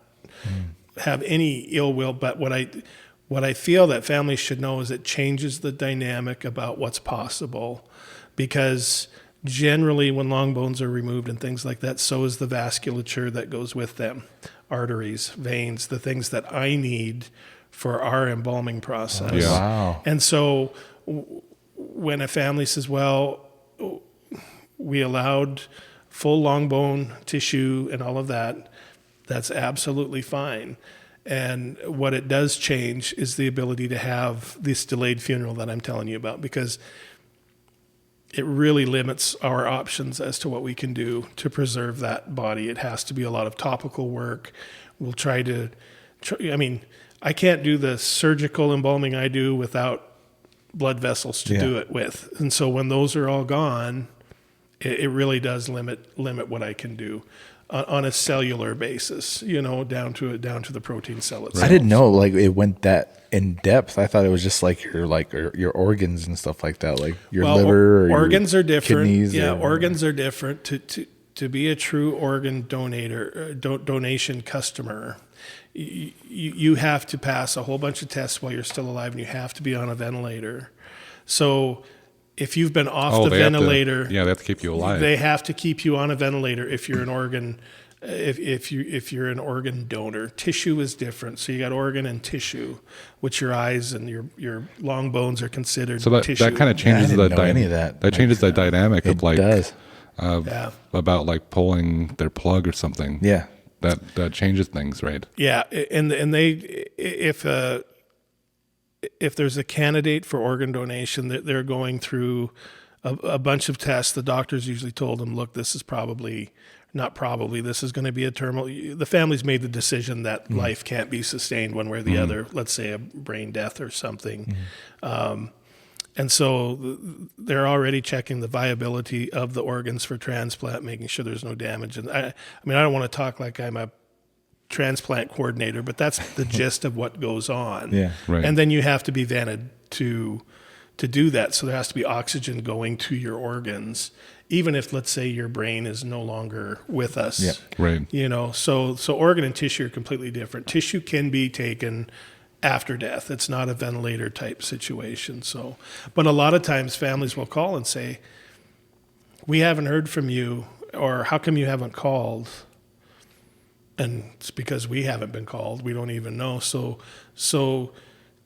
have any ill will, but what I feel that families should know is it changes the dynamic about what's possible, because generally when long bones are removed and things like that, so is the vasculature that goes with them, arteries, veins, the things that I need for our embalming process. Yeah. Wow. And so when a family says, well, we allowed full long bone tissue and all of that, that's absolutely fine. And what it does change is the ability to have this delayed funeral that I'm telling you about, because it really limits our options as to what we can do to preserve that body. It has to be a lot of topical work. We'll try to, I can't do the surgical embalming I do without blood vessels to do it with. And so when those are all gone, it really does limit what I can do on a cellular basis, down to the protein cell itself. I didn't know like it went that in depth. I thought it was just like your organs and stuff like that, like your liver. Or organs are different. Kidneys. Yeah, organs are different. To be a true organ donation customer, you have to pass a whole bunch of tests while you're still alive, and you have to be on a ventilator. So if you've been off the ventilator, they have to keep you alive. They have to keep you on a ventilator if you're an organ. If you're an organ donor, tissue is different. So you got organ and tissue, which your eyes and your long bones are considered. So tissue. that kind of changes any of that. That changes the dynamic of like does. About like pulling their plug or something. Yeah, that changes things, right? Yeah, and they if there's a candidate for organ donation, they're going through a bunch of tests. The doctors usually told them, look, this is this is going to be a terminal. The family's made the decision that life can't be sustained one way or the other, let's say a brain death or something. And so they're already checking the viability of the organs for transplant, making sure there's no damage. And I don't want to talk like I'm a transplant coordinator, but that's the gist of what goes on. Yeah, right. And then you have to be vented to do that. So there has to be oxygen going to your organs, even if, let's say, your brain is no longer with us. Yeah, right. So organ and tissue are completely different. Tissue can be taken after death. It's not a ventilator type situation. So, but a lot of times families will call and say, we haven't heard from you, or how come you haven't called? And it's because we haven't been called. We don't even know. So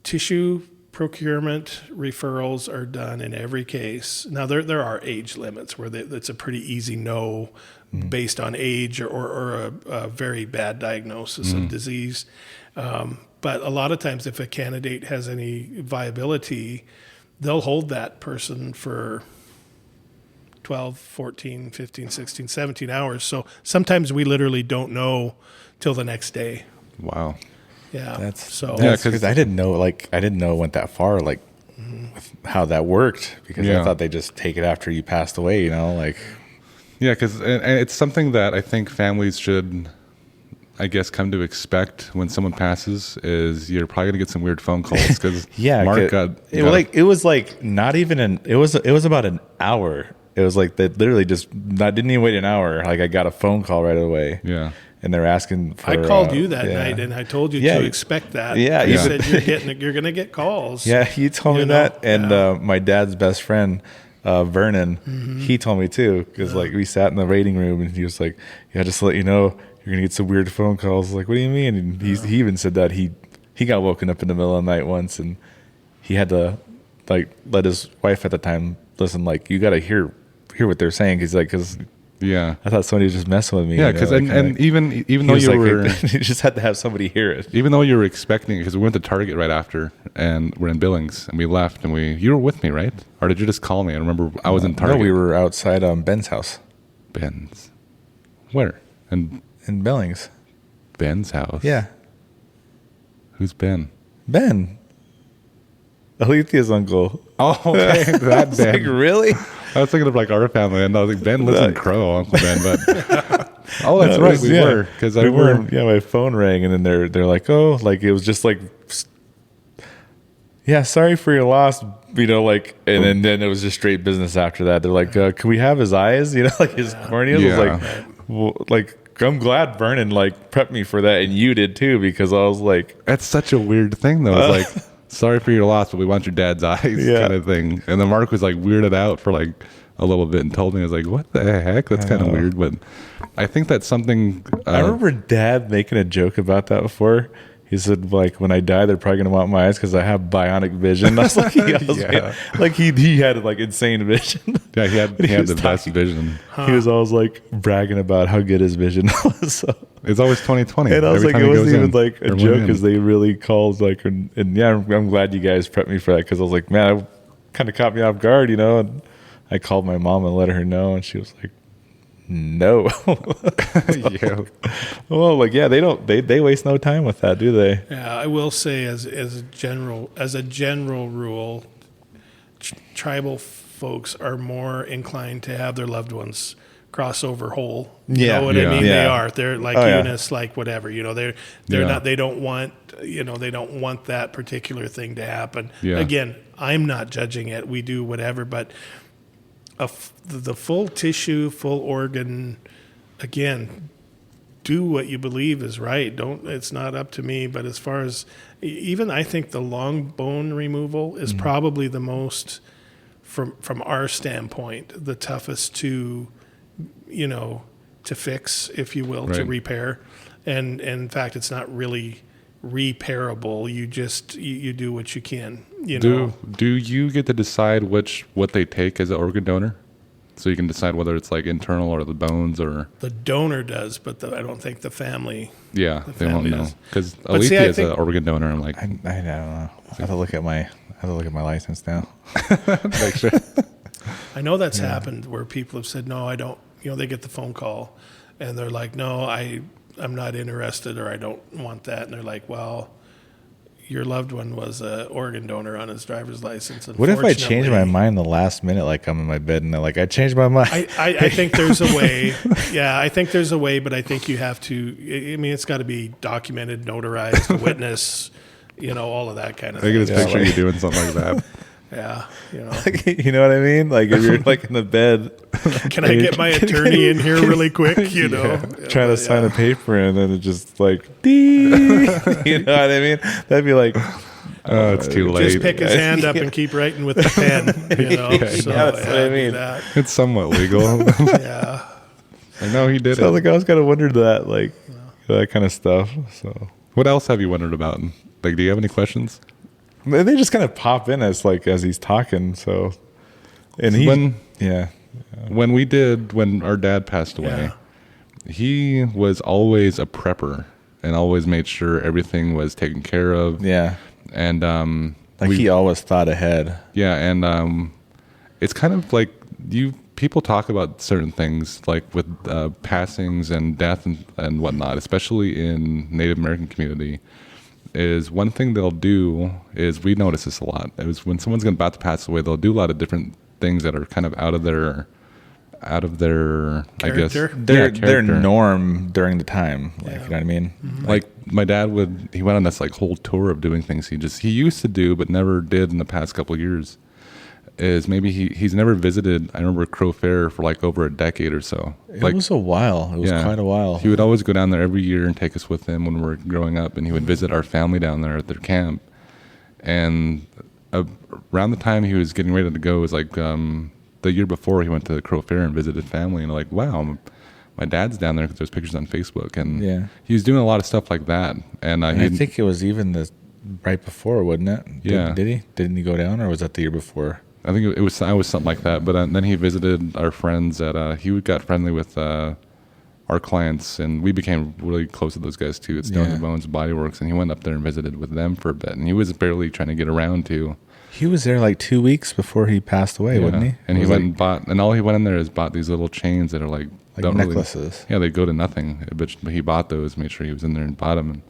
tissue procurement referrals are done in every case. Now there are age limits where it's a pretty easy no based on age or a very bad diagnosis of disease. But a lot of times if a candidate has any viability, they'll hold that person for 12, 14, 15, 16, 17 hours. So sometimes we literally don't know till the next day. Wow. Yeah. That's Yeah, because I didn't know it went that far, like with how that worked, because I thought they just take it after you passed away, Yeah, because and it's something that I think families should, I guess, come to expect when someone passes. Is you're probably gonna get some weird phone calls because Mark got it was like not even it was about an hour. It was like they literally I didn't even wait an hour. Like I got a phone call right away. Yeah. And they're asking for. I called you that night, and I told you to expect that. Yeah, you said you're going to get calls. Yeah, he told me that, and my dad's best friend, Vernon, he told me too, because like we sat in the waiting room, and he was like, "Yeah, just to let you know, you're gonna get some weird phone calls." Like, what do you mean? And he even said that he got woken up in the middle of the night once, and he had to like let his wife at the time listen. Like, you got to hear what they're saying. He's like, because. Yeah, I thought somebody was just messing with me. Yeah, because even though you were, you just had to have somebody hear it. Even though you were expecting it, because we went to Target right after, and we're in Billings, and we left, and you were with me, right? Or did you just call me? I remember I was in Target. No, we were outside Ben's house. Ben's, where? In Billings. Ben's house. Yeah. Who's Ben? Ben. Alethea's uncle. Oh, okay. That Ben. Like, really? I was thinking of like our family, and I was like, Ben lives in Crow, Uncle Ben. But that's right, we were, because I were. Yeah, my phone rang, and then they're like, oh, like it was just like, yeah, sorry for your loss, and then it was just straight business after that. They're like, can we have his eyes? Like his corneas. Yeah. I was like, well, like I'm glad Vernon like prepped me for that, and you did too, because I was like, That's such a weird thing, though. It's like, sorry for your loss, but we want your dad's eyes, kind of thing. And then Mark was like weirded out for like a little bit and told me, I was like, what the heck? That's kind of weird. But I think that's something. I remember Dad making a joke about that before. He said, like, when I die, they're probably going to want my eyes because I have bionic vision. I was like, like he had like insane vision. Yeah, he had the best vision. He was always like bragging about how good his vision was. So. It's always 20/20. And I was like, it wasn't even like a joke because they they really called like, and yeah, I'm glad you guys prepped me for that because I was like, man, it kind of caught me off guard, you know. And I called my mom and let her know, and she was like, no. Yeah. Well, like, yeah, they waste no time with that, do they? Yeah, I will say as a general rule, tribal folks are more inclined to have their loved ones cross over whole. You know what I mean? Yeah. They are. They're like Eunice, like whatever. You know, they're not. They don't want. You know, they don't want that particular thing to happen. Yeah. Again, I'm not judging it. We do whatever, but the full tissue, full organ, again, do what you believe is right. It's not up to me. But as far as even, I think the long bone removal is probably the most, from our standpoint, the toughest to fix, if you will, to repair. And in fact, it's not really repairable. You just you do what you can. Do you get to decide what they take as an organ donor? So you can decide whether it's like internal or the bones or the donor does, but I don't think the family. Yeah, they won't know because But see, Alethea is an organ donor. I'm like, I don't know. I have to look at my license now. make sure. I know that's happened where people have said, no, I don't. They get the phone call and they're like, no, I'm not interested, or I don't want that. And they're like, well, your loved one was an organ donor on his driver's license. What if I change my mind the last minute, like I'm in my bed and I changed my mind? I think there's a way. Yeah, I think there's a way, but I think you have to. I mean, it's got to be documented, notarized, witness, all of that kind of I thing. can just picture you doing something like that. Yeah, you know what I mean? Like if you're like in the bed, can I get my attorney in here really quick? Trying to sign a paper and then it just like, you know what I mean? That'd be like, oh, it's too late. Just pick his hand up and keep writing with the pen. So, that's what I mean. It's somewhat legal. Yeah, I know he did so it. like I was kind of wondered that, like that kind of stuff. So what else have you wondered about? Like, do you have any questions? They just kind of pop in as he's talking. So, and when our dad passed away, he was always a prepper and always made sure everything was taken care of. Yeah, and he always thought ahead. Yeah, and it's kind of like people talk about certain things like with passings and death and whatnot, especially in Native American community. Is one thing they'll do is we notice this a lot. It was when someone's about to pass away, they'll do a lot of different things that are kind of out of their character? I guess their norm during the time. Like, you know what I mean? Mm-hmm. Like my dad he went on this like whole tour of doing things he used to do but never did in the past couple of years. Is maybe he's never visited, I remember, Crow Fair for like over a decade or so. It was a while. It was quite a while. He would always go down there every year and take us with him when we were growing up, and he would visit our family down there at their camp. And around the time he was getting ready to go, it was like the year before he went to the Crow Fair and visited family, and like, wow, my dad's down there because there's pictures on Facebook. And he was doing a lot of stuff like that. And I think it was even right before, wasn't it? Yeah. Did he? Didn't he go down, or was that the year before? I think it was something like that. But then he visited our friends he got friendly with our clients, and we became really close to those guys too. At Stone and Bones Body Works, and he went up there and visited with them for a bit. And he was barely trying to get around to. He was there like 2 weeks before he passed away, wasn't he? And he went and bought, and all he went in there is bought these little chains that are like necklaces. They go to nothing. But he bought those, made sure he was in there and bought them.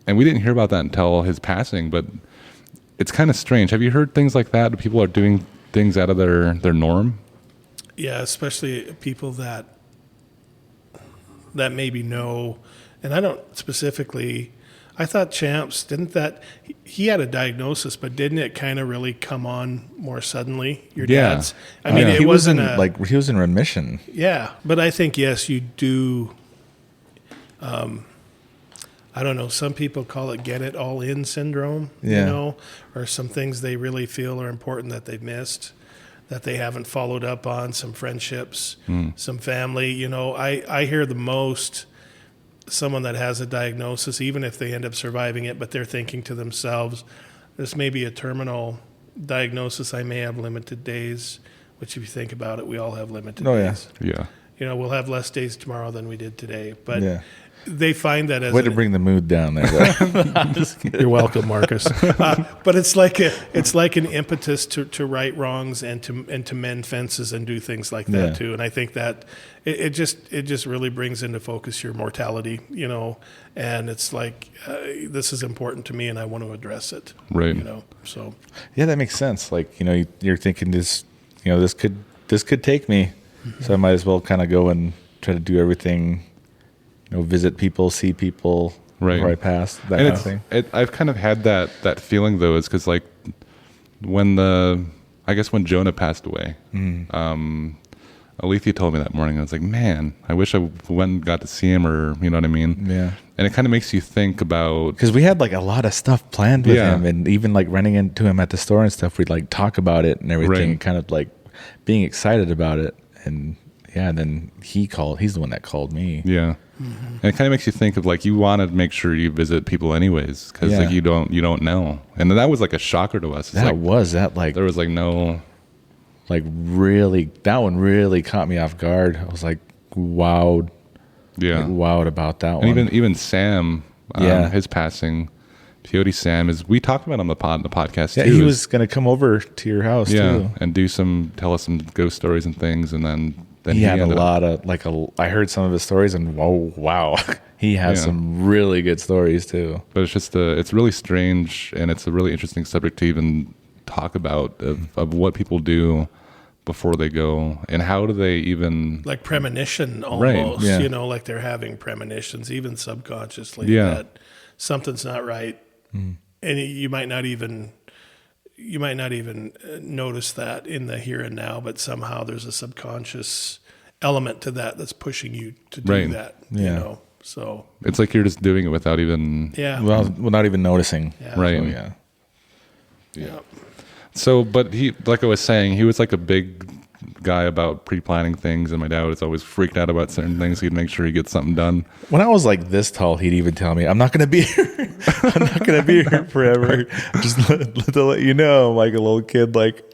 And we didn't hear about that until his passing, but. It's kind of strange. Have you heard things like that? People are doing things out of their norm? Yeah, especially people that maybe know. And I don't specifically. I thought Champs, didn't that. He had a diagnosis, but didn't it kind of really come on more suddenly? Your dad's? I mean, it he wasn't he was in remission. Yeah, but I think, yes, you do I don't know, some people call it get it all in syndrome, Yeah. you know, or some things they really feel are important that they've missed, that they haven't followed up on, some friendships, some family. You know, I hear the most someone that has a diagnosis, even if they end up surviving it, but they're thinking to themselves, this may be a terminal diagnosis. I may have limited days, which if you think about it, we all have limited days. Yeah. You know, we'll have less days tomorrow than we did today. But Yeah. they find that as Way to bring the mood down there. I'm just kidding. You're welcome, Marcus. But it's like an impetus to right wrongs and to mend fences and do things like that Yeah. too. And I think that it just really brings into focus your mortality, you know. And it's like this is important to me, and I want to address it. Right. You know. So Yeah, that makes sense. Like, you know, you're thinking this could take me, so I might as well kind of go and try to do everything. You know, visit people, see people before I pass, that kind of thing. I've kind of had that feeling though, is because like when Jonah passed away, Alethea told me that morning, I was like, man, I wish I went and got to see him, or you know what I mean? Yeah. And it kind of makes you think about, Because we had like a lot of stuff planned with Yeah. him, and even like running into him at the store and stuff, we'd like talk about it and everything, Right. and kind of like being excited about it. And yeah, then he's the one that called me. yeah. And it kind of makes you think of like, you want to make sure you visit people anyways, because Yeah. like you don't know. And that was like a shocker to us. It's That like, like there was like no, like really, that one really caught me off guard. I was like wowed, yeah. like, wowed about that And one. even Sam, Yeah. his passing, Peyote Sam, we talked about on the podcast Yeah, too. he is- was gonna come over to your house too. and tell us some ghost stories and things, and then He had a ended up- lot of I heard some of his stories, and wow, he has Yeah. some really good stories too. But it's just it's really strange, and it's a really interesting subject to even talk about of what people do before they go, and how do they even like premonition Right, almost, yeah. you know, like they're having premonitions, even subconsciously, Yeah. that something's not right. And you might not even notice that in the here and now, but somehow there's a subconscious element to that that's pushing you to do Right. that, you Yeah. know? So, it's like you're just doing it without even yeah. Well, not even noticing. Yeah. Right. So, yeah. Yeah. So, but he, like I was saying, he was like a big guy about pre-planning things, and my dad was always freaked out about certain things. He'd make sure he gets something done. When I was like this tall, he'd even tell me, "I'm not going to be here. I'm not going to be here forever. Just to let you know." I'm like a little kid, like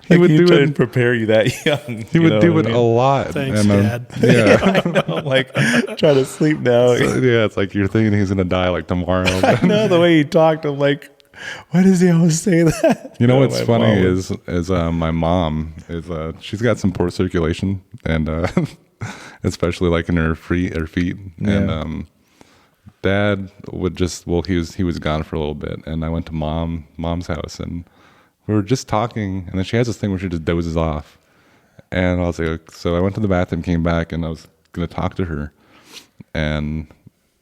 He would do try it. to prepare you that young. He would do it a lot. Thanks, and, Dad. Yeah, I'm like, try to sleep now. yeah. It's like you're thinking he's gonna die like tomorrow. I know the way he talked. I'm like, why does he always say that? You know what's my funny mom is my mom is she's got some poor circulation, and especially like in her feet. Yeah. And Dad would just he was gone for a little bit, and I went to mom's house, and we were just talking, and then she has this thing where she just dozes off, and I was like, so I went to the bathroom, came back, and I was gonna talk to her, and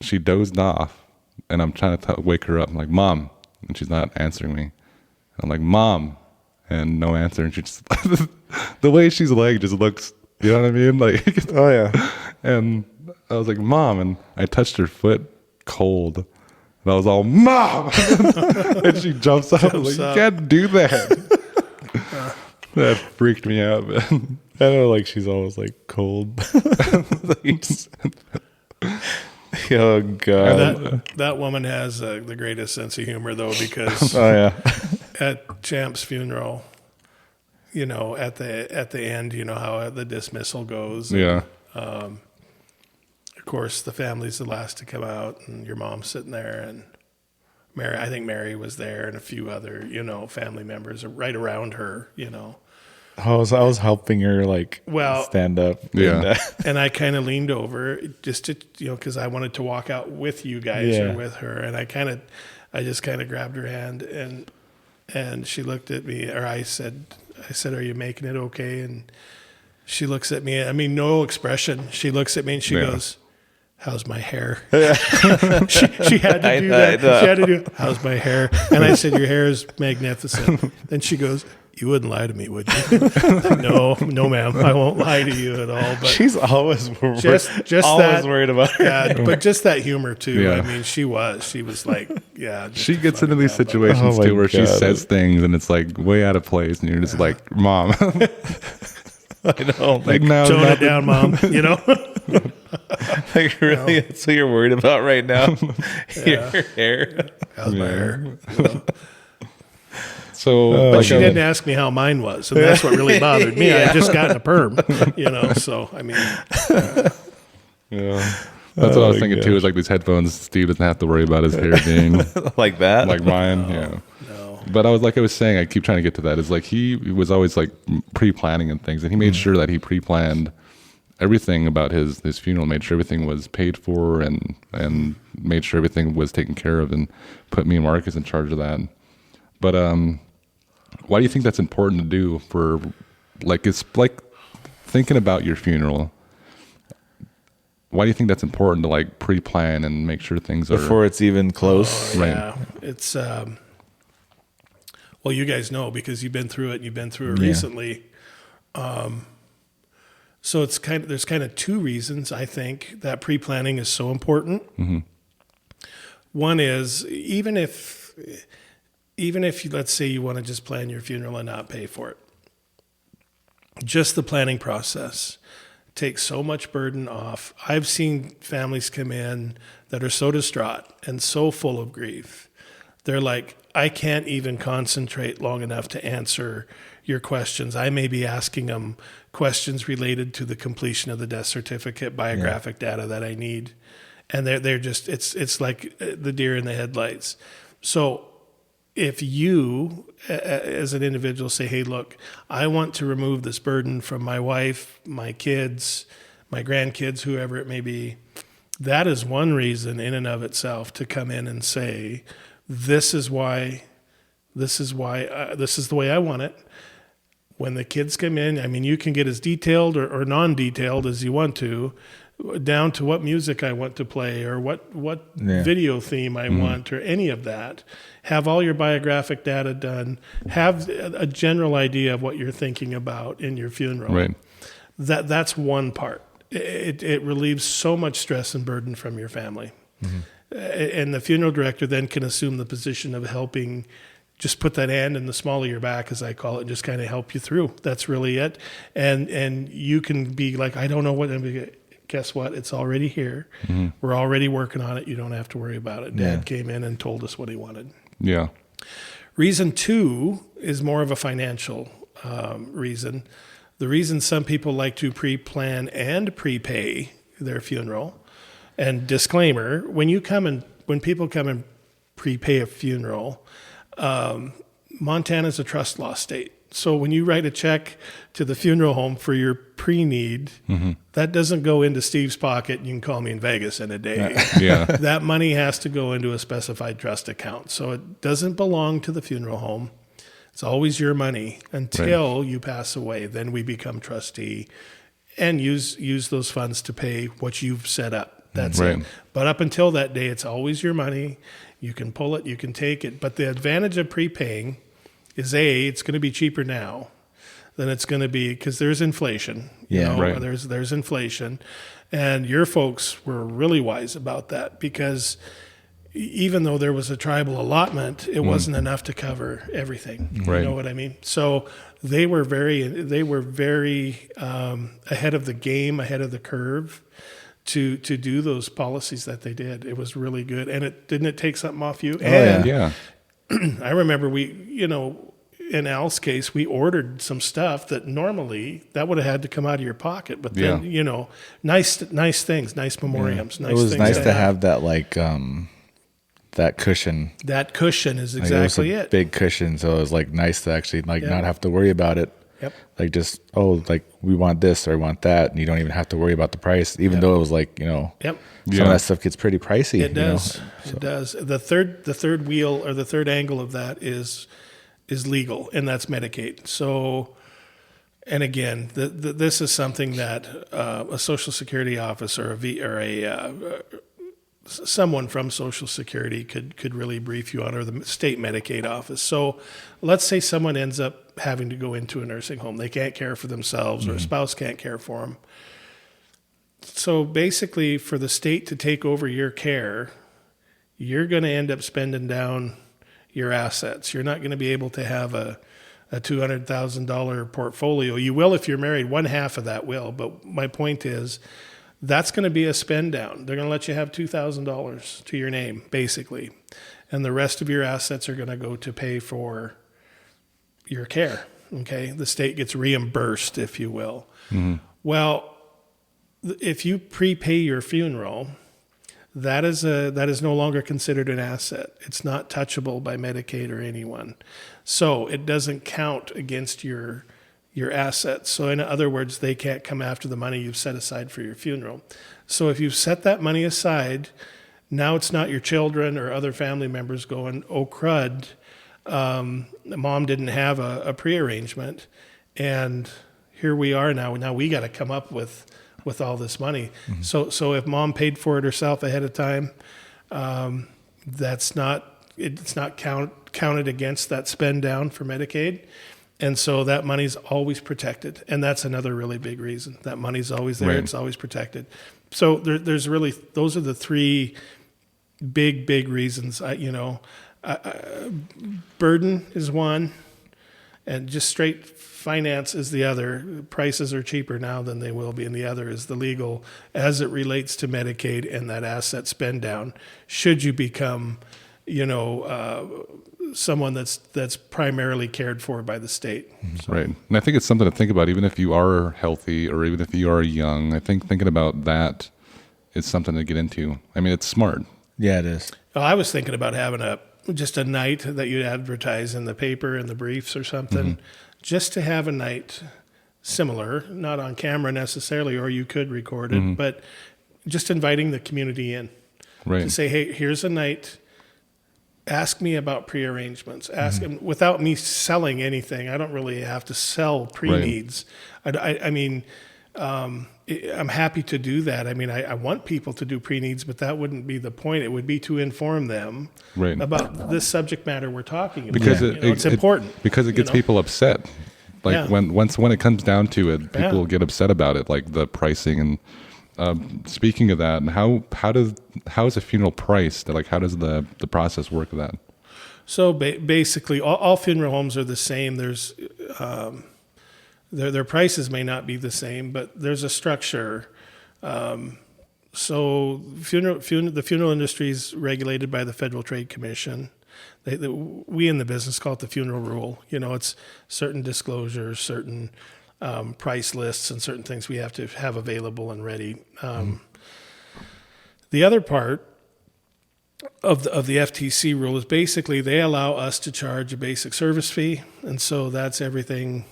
she dozed off, and I'm trying to wake her up. I'm like, Mom, and she's not answering me. I'm like, Mom, and no answer. And she just, the way she's like, just looks, you know what I mean? Like, Oh yeah. and I was like, Mom, and I touched her foot cold. And I was all, Mom! And she jumps up. I'm like, you up. can't do that. That freaked me out, man. I know, like she's always like cold. Oh god. That woman has the greatest sense of humor, though, because Oh yeah. at Champ's funeral, you know, at the end, you know how the dismissal goes. Yeah. Of course, the family's the last to come out, and your mom's sitting there, and I think Mary was there, and a few other, you know, family members are right around her, you know. I was helping her like stand up. Yeah. And I kind of leaned over just to, you know, because I wanted to walk out with you guys Yeah. or with her, and I just kind of grabbed her hand, and she looked at me, or I said, "Are you making it okay?" And she looks at me. I mean, no expression. She looks at me and she goes, "How's my hair?" she had to do that. She had to do, "How's my hair?" And I said, "Your hair is magnificent." Then she goes, You wouldn't lie to me, would you? No, ma'am. I won't lie to you at all. But She's always just always worried about her. yeah, but just that humor too. Yeah. I mean, she was like, yeah. just She a gets funny into these gal, but- situations Oh my too where she God. says things and it's like way out of place, and you're just like, Mom, I know. like no, Tone not it down, Mom. You know. Like really, that's what you're worried about right now. Your hair. How's my hair? So, Oh, But like, she didn't ask me how mine was, and that's what really bothered me. I just got in a perm, So I mean, yeah. That's what I was Oh, thinking gosh. too. Is like these headphones, Steve doesn't have to worry about his hair being Like that. like mine. Yeah. no. But I was saying, I keep trying to get to that. Is like he was always like pre-planning and things, and he made sure that he pre-planned everything about his funeral, made sure everything was paid for, and made sure everything was taken care of, and put me and Marcus in charge of that. But why do you think that's important to do for, like, it's like thinking about your funeral? Why do you think that's important to like pre-plan and make sure things are Before it's even close. Right. Yeah, it's well, you guys know because you've been through it. And you've been through it Yeah. recently. So there's kind of two reasons I think that pre-planning is so important. Mm-hmm. One is even if you, let's say you want to just plan your funeral and not pay for it, just the planning process takes so much burden off. I've seen families come in that are so distraught and so full of grief. They're like, I can't even concentrate long enough to answer your questions. I may be asking them questions related to the completion of the death certificate, biographic data that I need. And they're just, it's like the deer in the headlights. So if you, as an individual, say, hey, look, I want to remove this burden from my wife, my kids, my grandkids, whoever it may be, that is one reason in and of itself to come in and say, this is the way I want it. When the kids come in, I mean, you can get as detailed or non-detailed as you want to, down to what music I want to play or what video theme I want or any of that. Have all your biographic data done. Have a general idea of what you're thinking about in your funeral. right? That's one part. It relieves so much stress and burden from your family. And the funeral director then can assume the position of helping just put that hand in the small of your back, as I call it, and just kind of help you through. That's really it. And you can be like, I don't know what. Guess what? It's already here. We're already working on it. You don't have to worry about it. Dad came in and told us what he wanted. Yeah. Reason two is more of a financial reason. The reason some people like to pre-plan and prepay their funeral, and disclaimer, when people come and prepay a funeral, Montana's a trust law state. So when you write a check to the funeral home for your pre-need, that doesn't go into Steve's pocket. You can call me in Vegas in a day. Yeah. That money has to go into a specified trust account. So it doesn't belong to the funeral home. It's always your money until you pass away. Then we become trustee and use those funds to pay what you've set up. That's Right. it. But up until that day, it's always your money. You can pull it, you can take it. But the advantage of prepaying is it's going to be cheaper now than it's going to be because there's inflation. Right. There's inflation. And your folks were really wise about that because even though there was a tribal allotment, it wasn't enough to cover everything. Right. You know what I mean? So they were very ahead of the game, ahead of the curve to do those policies that they did. It was really good. And didn't it take something off you? And Yeah. I remember in Al's case, we ordered some stuff that normally that would have had to come out of your pocket. But then, nice things, nice memoriams. Nice It was things nice to have that, like, that cushion. That cushion is Like, exactly it was a it. big cushion, so it was like nice to actually not have to worry about it. Yep. Like just we want this or we want that, and you don't even have to worry about the price, even though it was like Yep. some of that stuff gets pretty pricey. It does. It does. The third wheel or the third angle of that is legal, and that's Medicaid. So, and again, this is something that a Social Security office or someone from Social Security could really brief you on, or the state Medicaid office. So let's say someone ends up having to go into a nursing home. They can't care for themselves, or a spouse can't care for them. So basically, for the state to take over your care, you're going to end up spending down your assets. You're not going to be able to have a $200,000 portfolio. You will if you're married. One half of that will. But my point is, that's going to be a spend down. They're going to let you have $2,000 to your name, basically. And the rest of your assets are going to go to pay for your care. Okay? The state gets reimbursed, if you will. Mm-hmm. Well, if you prepay your funeral, that is no longer considered an asset. It's not touchable by Medicaid or anyone. So it doesn't count against your assets. So in other words, they can't come after the money you've set aside for your funeral. So if you've set that money aside, now it's not your children or other family members going, oh crud, mom didn't have a prearrangement, and here we are now. Now we got to come up with all this money. Mm-hmm. So if mom paid for it herself ahead of time, it's not counted against that spend down for Medicaid. And so that money's always protected. And that's another really big reason. That money's always there. Right. It's always protected. So there's really, those are the three big reasons. Burden is one, and just straight finance is the other. Prices are cheaper now than they will be. And the other is the legal as it relates to Medicaid and that asset spend down. Should you become, someone that's primarily cared for by the state. So. Right. And I think it's something to think about, even if you are healthy or even if you are young. I think thinking about that is something to get into. I mean, it's smart. Yeah, it is. Well, I was thinking about having just a night that you'd advertise in the paper and the briefs or something, just to have a night similar, not on camera necessarily, or you could record it, but just inviting the community in. Right. To say, hey, here's a night. Ask me about prearrangements. Ask them without me selling anything. I don't really have to sell pre-needs. Right. I'm happy to do that. I mean, I want people to do pre-needs, but that wouldn't be the point. It would be to inform them about this subject matter we're talking about. Because it's important. Because it gets people upset. Like when it comes down to it, people get upset about it, like the pricing. And speaking of that, how is a funeral priced? Like, how does the process work with that? So basically, all funeral homes are the same. There's their prices may not be the same, but there's a structure. So the funeral industry is regulated by the Federal Trade Commission. We in the business call it the funeral rule. It's certain disclosures, certain price lists, and certain things we have to have available and ready. The other part of the FTC rule is basically they allow us to charge a basic service fee, and so that's everything.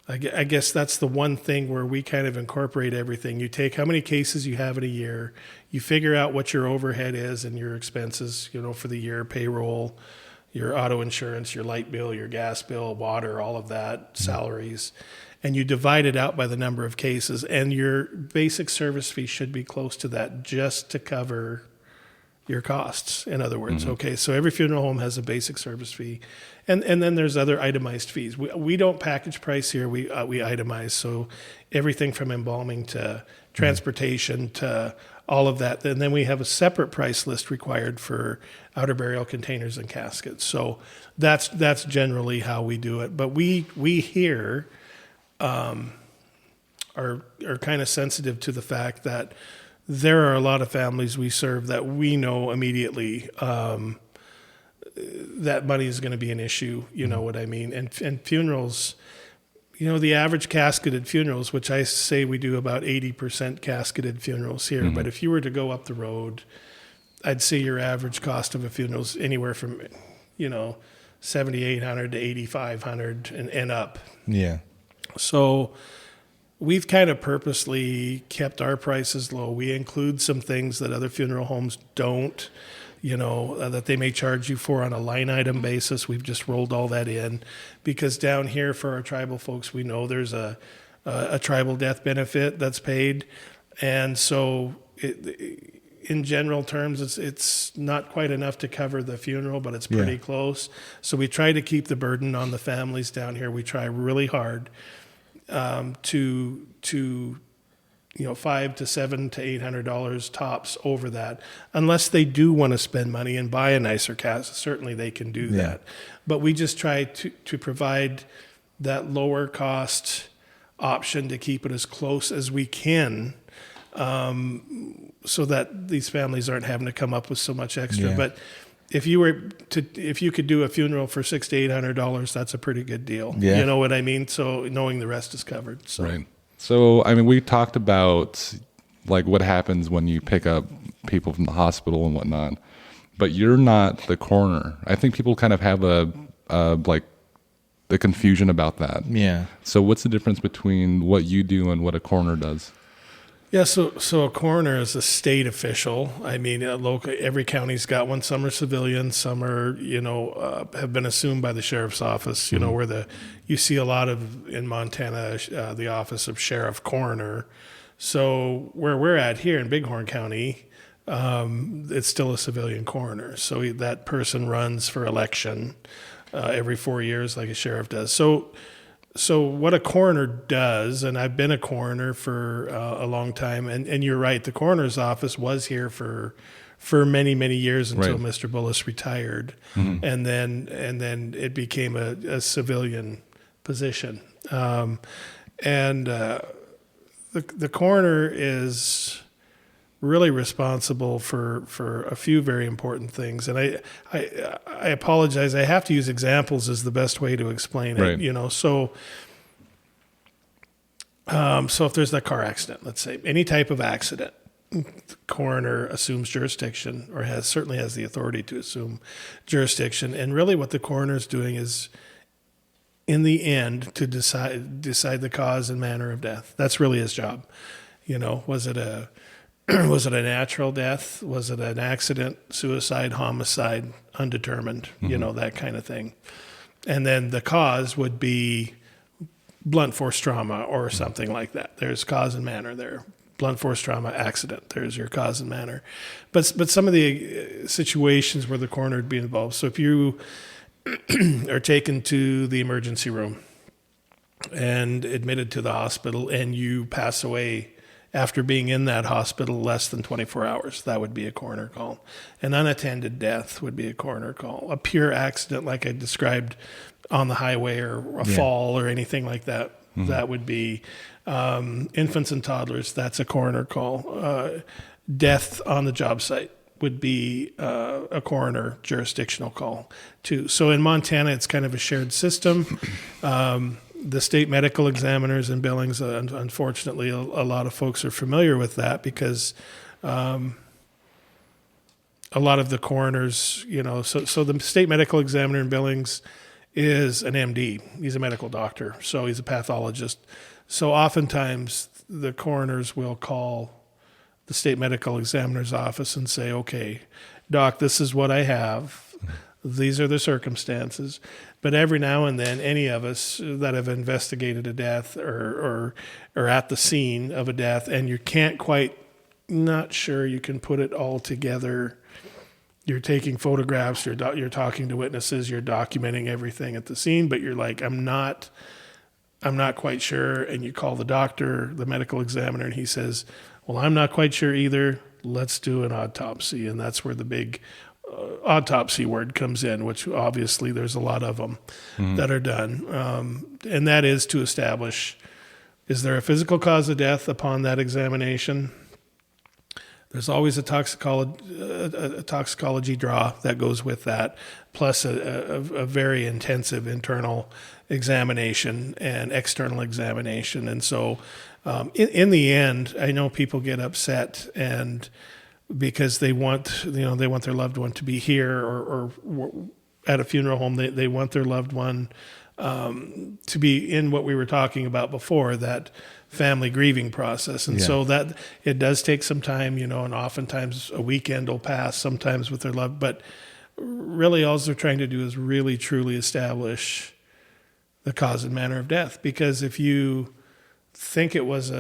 I guess that's the one thing where we kind of incorporate everything. You take how many cases you have in a year, you figure out what your overhead is and your expenses, for the year, payroll, your auto insurance, your light bill, your gas bill, water, all of that, salaries, and you divide it out by the number of cases, and your basic service fee should be close to that just to cover your costs, in other words. Okay, so every funeral home has a basic service fee, and then there's other itemized fees. We don't package price here, we itemize, so everything from embalming to transportation to all of that. And then we have a separate price list required for outer burial containers and caskets. So that's generally how we do it. But we here are kind of sensitive to the fact that there are a lot of families we serve that we know immediately that money is going to be an issue. You know what I mean? And funerals, the average casketed funerals, which I say we do about 80% casketed funerals here. But if you were to go up the road, I'd say your average cost of a funeral is anywhere from, $7,800 to $8,500 and up. Yeah. So we've kind of purposely kept our prices low. We include some things that other funeral homes don't, that they may charge you for on a line item basis. We've just rolled all that in because down here for our tribal folks, we know there's a tribal death benefit that's paid. And so in general terms, it's not quite enough to cover the funeral, but it's pretty close. So we try to keep the burden on the families down here. We try really hard to $500 to $700 to $800 tops over that, unless they do want to spend money and buy a nicer casket. Certainly they can do that, but we just try to provide that lower cost option to keep it as close as we can, so that these families aren't having to come up with so much extra. But if you could do a funeral for $600 to $800, that's a pretty good deal. You know what I mean? So knowing the rest is covered. So. Right. So, I mean, we talked about like what happens when you pick up people from the hospital and whatnot, but you're not the coroner. I think people kind of have like the confusion about that. Yeah. So what's the difference between what you do and what a coroner does? Yeah, so a coroner is a state official. I mean, every county's got one. Some are civilian, some are, have been assumed by the sheriff's office. Where you see a lot of in Montana, the office of sheriff coroner. So where we're at here in Bighorn County, it's still a civilian coroner. So that person runs for election every 4 years, like a sheriff does. So what a coroner does, and I've been a coroner for a long time, and you're right, the coroner's office was here for many, many years until Mr. Bullis retired, and then it became a civilian position. The coroner is really responsible for a few very important things, and I apologize. I have to use examples as the best way to explain it. So if there's a car accident, let's say any type of accident, the coroner assumes jurisdiction, or certainly has the authority to assume jurisdiction. And really, what the coroner is doing is, in the end, to decide the cause and manner of death. That's really his job. Was it a natural death? Was it an accident, suicide, homicide, undetermined, that kind of thing. And then the cause would be blunt force trauma or something like that. There's cause and manner there. Blunt force trauma, accident. There's your cause and manner. But some of the situations where the coroner would be involved. So if you are taken to the emergency room and admitted to the hospital and you pass away after being in that hospital less than 24 hours, that would be a coroner call. An unattended death would be a coroner call. A pure accident, like I described on the highway, or a fall or anything like that, that would be infants and toddlers. That's a coroner call. Death on the job site would be a coroner jurisdictional call too. So in Montana, it's kind of a shared system. The state medical examiners in Billings, unfortunately, a lot of folks are familiar with that because a lot of the coroners, so the state medical examiner in Billings is an MD. He's a medical doctor, so he's a pathologist. So oftentimes the coroners will call the state medical examiner's office and say, okay, doc, this is what I have. These are the circumstances. But every now and then, any of us that have investigated a death or at the scene of a death, and you can't quite, not sure you can put it all together. You're taking photographs, you're talking to witnesses, you're documenting everything at the scene, but you're like, I'm not quite sure. And you call the doctor, the medical examiner, and he says, well, I'm not quite sure either. Let's do an autopsy. And that's where the big autopsy word comes in, which obviously there's a lot of them that are done. And that is to establish, is there a physical cause of death upon that examination? There's always a toxicology draw that goes with that, plus a very intensive internal examination and external examination. And so in the end, I know people get upset and because they want their loved one to be here or at a funeral home, they want their loved one to be in what we were talking about before, that family grieving process. And so that it does take some time, and oftentimes a weekend will pass sometimes with their loved, but really all they're trying to do is really truly establish the cause and manner of death. Because if you think it was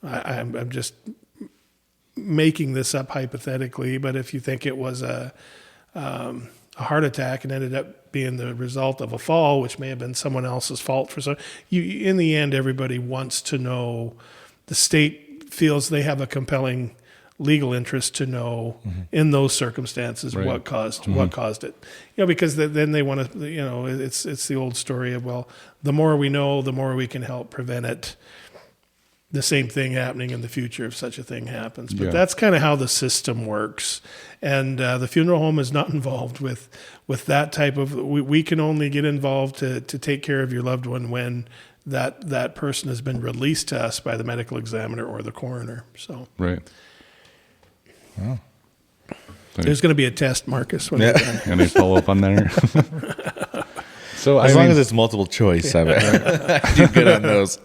I'm just making this up hypothetically, but if you think it was a heart attack and ended up being the result of a fall, which may have been someone else's fault for some, in the end, everybody wants to know. The state feels they have a compelling legal interest to know in those circumstances what caused it. Because then they want to. It's the old story of, well, the more we know, the more we can help prevent it. The same thing happening in the future if such a thing happens. But that's kind of how the system works. And the funeral home is not involved with that type of. We can only get involved to take care of your loved one when that person has been released to us by the medical examiner or the coroner. So right. Wow. There's going to be a test, Marcus. When we're done. Any follow up on there? So as long as it's multiple choice, I do good on those.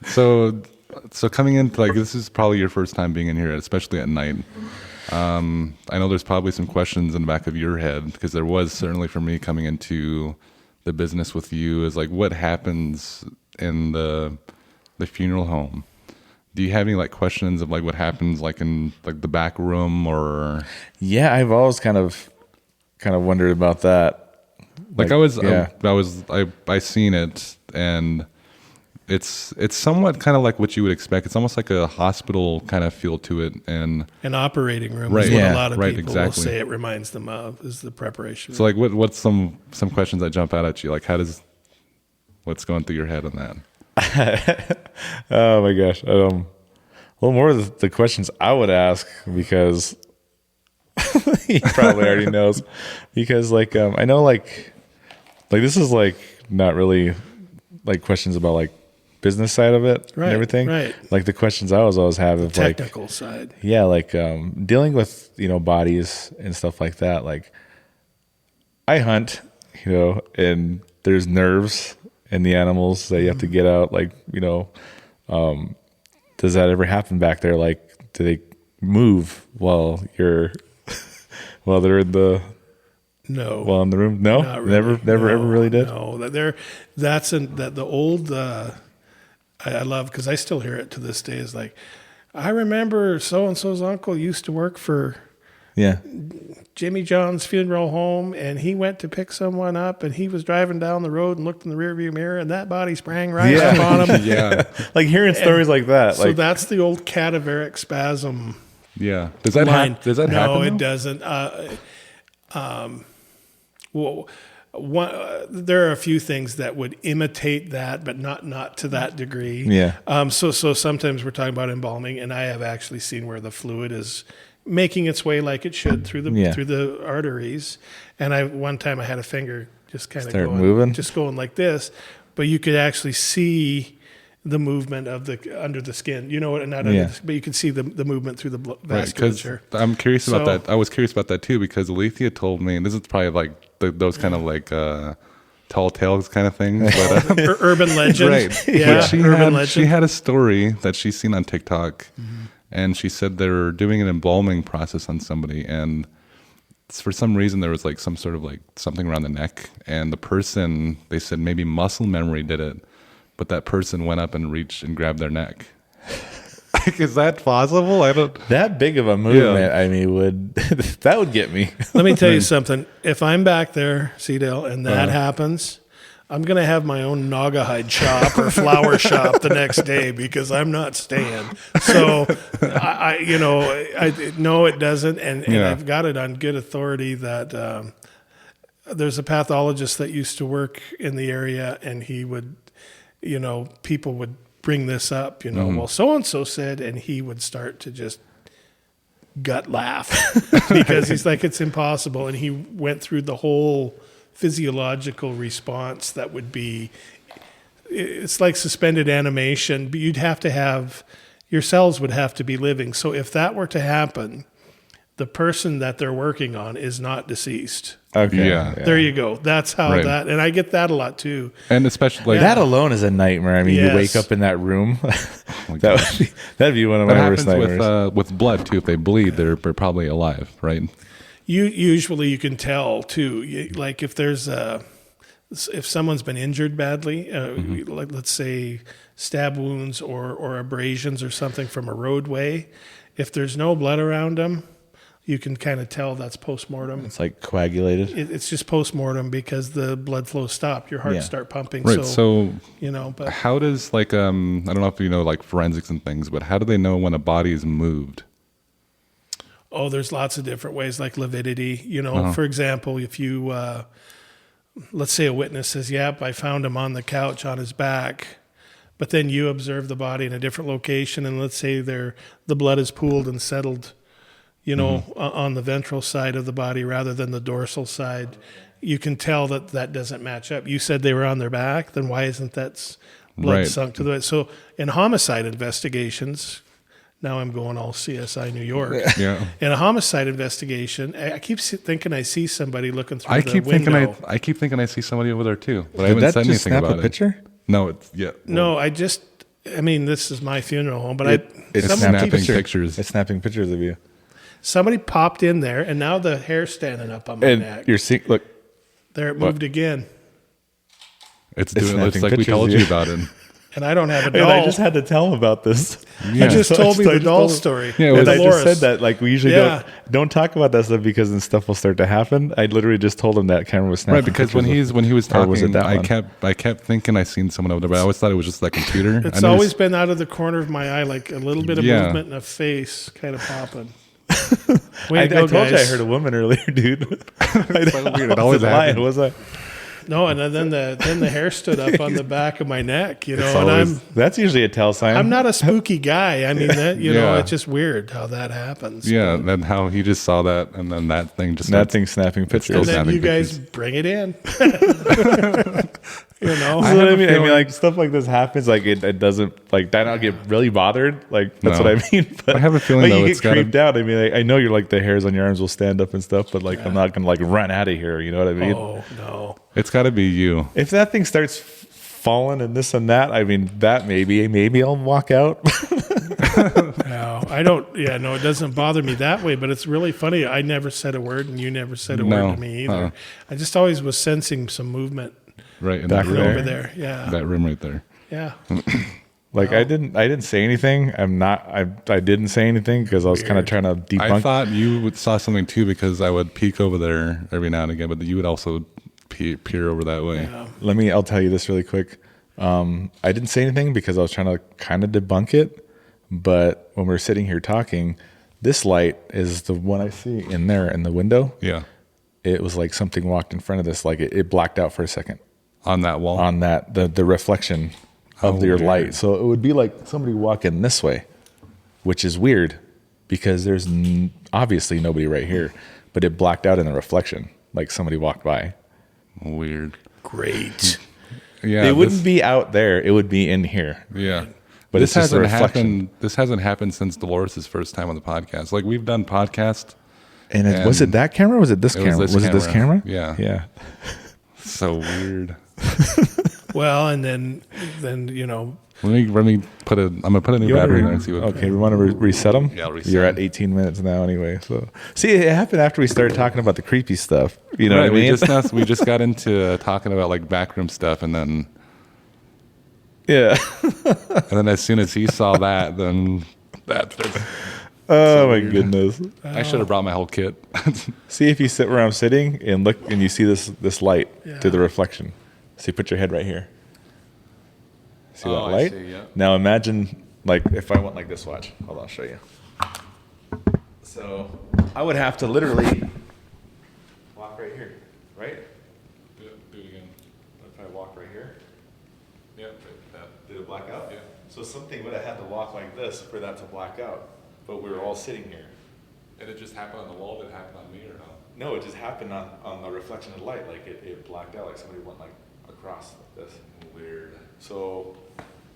So coming into, like, this is probably your first time being in here, especially at night. I know there's probably some questions in the back of your head, because there was certainly for me coming into the business with you, is like, what happens in the funeral home? Do you have any like questions of like what happens like in like the back room or? Yeah, I've always kind of wondered about that. Like I seen it, and it's somewhat kind of like what you would expect. It's almost like a hospital kind of feel to it, and an operating room right, is what a lot of people exactly. will say it reminds them of, is the preparation room. So like what's some questions that jump out at you? Like what's going through your head on that? Oh my gosh. Well, more of the questions I would ask, because he probably already knows, because like, I know like this is like not really like questions about like business side of it and everything. Right. Like the questions I always have of like technical side. Yeah. Like, dealing with, bodies and stuff like that. Like I hunt, and there's nerves in the animals that you have to get out. Like, does that ever happen back there? Like, do they move while they're in the in the room? No, really. Never ever really did. No, the old. I love, because I still hear it to this day. Is like, I remember so and so's uncle used to work for Jimmy John's funeral home, and he went to pick someone up, and he was driving down the road and looked in the rearview mirror, and that body sprang right up on him. Yeah, like hearing stories like that. So that's the old cadaveric spasm. Yeah, does that happen? No, it doesn't. There are a few things that would imitate that, but not to that degree. Yeah. So sometimes we're talking about embalming, and I have actually seen where the fluid is making its way like it should through the arteries. And one time I had a finger just kind of going like this, but you could actually see the movement of the under the skin. But you can see the movement through the vasculature. Right, I'm curious about that. I was curious about that too, because Alethea told me, and this is probably like those kind of like tall tales kind of things, but urban legend. Right. Yeah, urban legend. She had a story that she's seen on TikTok. And she said they were doing an embalming process on somebody, and for some reason there was like some sort of like something around the neck, and the person, they said maybe muscle memory did it, but that person went up and reached and grabbed their neck. Like, is that possible? That big of a movement. I mean, that would get me. Let me tell you something. If I'm back there, Cedale, and that happens, I'm going to have my own Naugahyde shop or flower shop the next day, because I'm not staying. So, no, it doesn't. And I've got it on good authority that there's a pathologist that used to work in the area, and he would, people would bring this up, well, so-and-so said, and he would start to just gut laugh because he's like, it's impossible. And he went through the whole physiological response that would be, it's like suspended animation, but you'd have to have, your cells would have to be living. So if that were to happen, the person that they're working on is not deceased. Okay. Yeah. There you go. That's how that, and I get that a lot too. And especially that alone is a nightmare. I mean, you wake up in that room. That'd be one of my worst nightmares. With blood too. If they bleed, they're probably alive, right? Usually you can tell too. Like if there's if someone's been injured badly, like let's say stab wounds or abrasions or something from a roadway, if there's no blood around them, you can kind of tell that's postmortem. It's like coagulated. It's just postmortem because the blood flow stopped. Your heart start pumping. Right. So but how does I don't know if you know like forensics and things, but how do they know when a body is moved? oh, there's lots of different ways, like lividity. For example, if you let's say a witness says, "Yep, I found him on the couch on his back," but then you observe the body in a different location, and let's say the blood is pooled and settled, on the ventral side of the body rather than the dorsal side. You can tell that doesn't match up. You said they were on their back, then why isn't that blood sunk to the? So in homicide investigations, now I'm going all CSI New York. Yeah. In a homicide investigation, I keep thinking I see somebody looking through the window. I keep thinking I see somebody over there too, but I haven't said anything snap about a picture? No, it's No, this is my funeral home, but It's snapping pictures. It's snapping pictures of you. somebody popped in there, and now the hair's standing up on my neck. You're seeing, look. There it moved again. It looks like we told you about it. And I don't have a doll. And I just had to tell him about this. Yeah. I just told me I the just doll told him. story. Yeah, And I Dolores. just said that, like, we usually don't talk about that stuff because then stuff will start to happen. I literally just told him that camera was snapping. Right, because when pictures he was or talking, was it that I one? kept thinking I seen someone over there, but I always thought it was just that computer. It's always been out of the corner of my eye, like a little bit of Yeah. movement and a face kind of popping. I Way to go, told you I guys. heard a woman earlier, dude. so weird. It I always wasn't lying, happens. was I? No, and then the hair stood up on the back of my neck, It's and always- that's usually a tell sign. I'm not a spooky guy. I mean, that Yeah. it's just weird how that happens. Yeah, then how he just saw that, and then that thing just that thing snapping And pictures. Still then you snapping guys pictures. bring it in. That's have what a I mean. feeling- Like stuff like this happens. Like it doesn't like that. I'll get really bothered. Like that's No. what I mean. But I have a feeling, like, though, you it's get gotta- creeped out. I mean, I know you're like the hairs on your arms will stand up and stuff, but like I'm not gonna like run out of here. You know what I mean? Oh no! It's got to be you. If that thing starts falling and this and that, I mean, that maybe I'll walk out. No, I don't. Yeah, no, it doesn't bother me that way. But it's really funny. I never said a word, and you never said a No. word to me either. Uh-uh. I just always was sensing some movement Right in Back that there. room. over there. Yeah, That room right there. yeah. Like I didn't say anything. I didn't say anything because I was kind of trying to I debunk. thought you saw something too because I would peek over there every now and again, but you would also peer over that way. I'll tell you this really quick. I didn't say anything because I was trying to kind of debunk it. But when we were sitting here talking, this light is the one I see in there in the window. Yeah, It was like something walked in front of this. Like it blacked out for a second on that wall. on that, the reflection of your weird. light. So it would be like somebody walking this way, which is weird because there's obviously nobody right here, but it blacked out in the reflection. Like somebody walked by. Weird. Great. Yeah, It wouldn't be out there. It would be in here. Yeah. But this it's just a hasn't reflection. happened. This hasn't happened since Dolores' first time on the podcast. Like we've done podcasts. And was it that camera or was it this It was camera? this Was it this camera. camera? Yeah. Yeah. So weird. Well, and then Let me put I'm gonna put a new battery in there and see what. Okay, we want to reset them? Yeah, I'll reset You're at them. 18 minutes now anyway. So see, it happened after we started talking about the creepy stuff. You know Right, what I mean? we just got into talking about like backroom stuff, and then Yeah. as soon as he saw that, then that. Oh my goodness. I should have brought my whole kit. See if you sit where I'm sitting and look and you see this light through the reflection. So you put your head right here. See that Oh, I light? see, yeah. Now imagine like if I went like this, watch. Hold on, I'll show you. So I would have to literally walk right here, right? Do it again. If I walk right here, Yeah. did it black out? Yeah. So something would have had to walk like this for that to black out. But we were all sitting here. And it just happened on the wall. Did it happen on me or no? No, it just happened on the reflection of light. Like it blacked out, like somebody went like across like this. Weird. So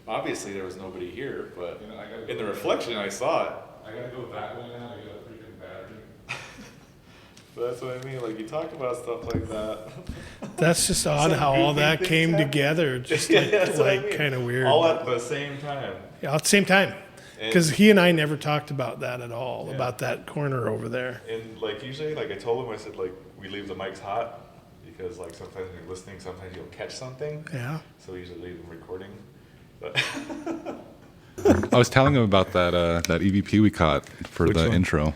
obviously there was nobody here, but You know, I gotta in go- the reflection I saw it. I gotta go that way now. I got a freaking battery. But that's what I mean. Like you talk about stuff like that. that's just odd Some how all goofy that things came happen. together. Just Yeah, that's what I mean. kind of weird. All at the same time. Yeah, at the same time. Because he and I never talked about that at all, Yeah. about that corner over there. And like usually, like I told him, I said like we leave the mics hot because like sometimes when you're listening, sometimes you'll catch something. Yeah. So we usually leave them recording. But I was telling him about that EVP we caught for Which the one? intro.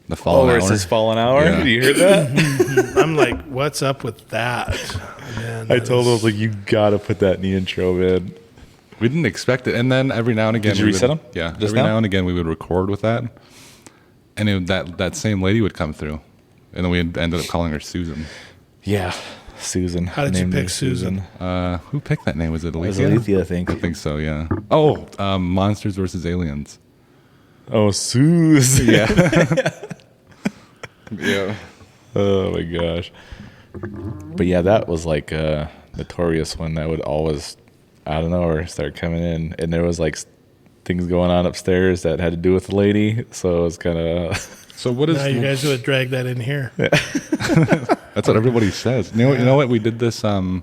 The fallen where hour. it says fallen hour. Yeah. You heard that? I'm like, what's up with that? Man, I told him, I was like, you gotta put that in the intro, man. We didn't expect it, and then every now and again, Did you we reset would, them? Yeah, Just every now? now and again we would record with that, and that same lady would come through, and then we ended up calling her Susan. Yeah, Susan. How did you Named pick her Susan? Who picked that name? Was it It was Alicia? Alethea, I think. I think so. Yeah. Oh, Monsters versus Aliens. Oh, Susan. Yeah. Yeah. Oh my gosh. But yeah, that was like a notorious one that would always out of nowhere start coming in, and there was like things going on upstairs that had to do with the lady, so it was kind of. So what is? Now you guys would drag that in here. That's what everybody says. You know what? We did this. So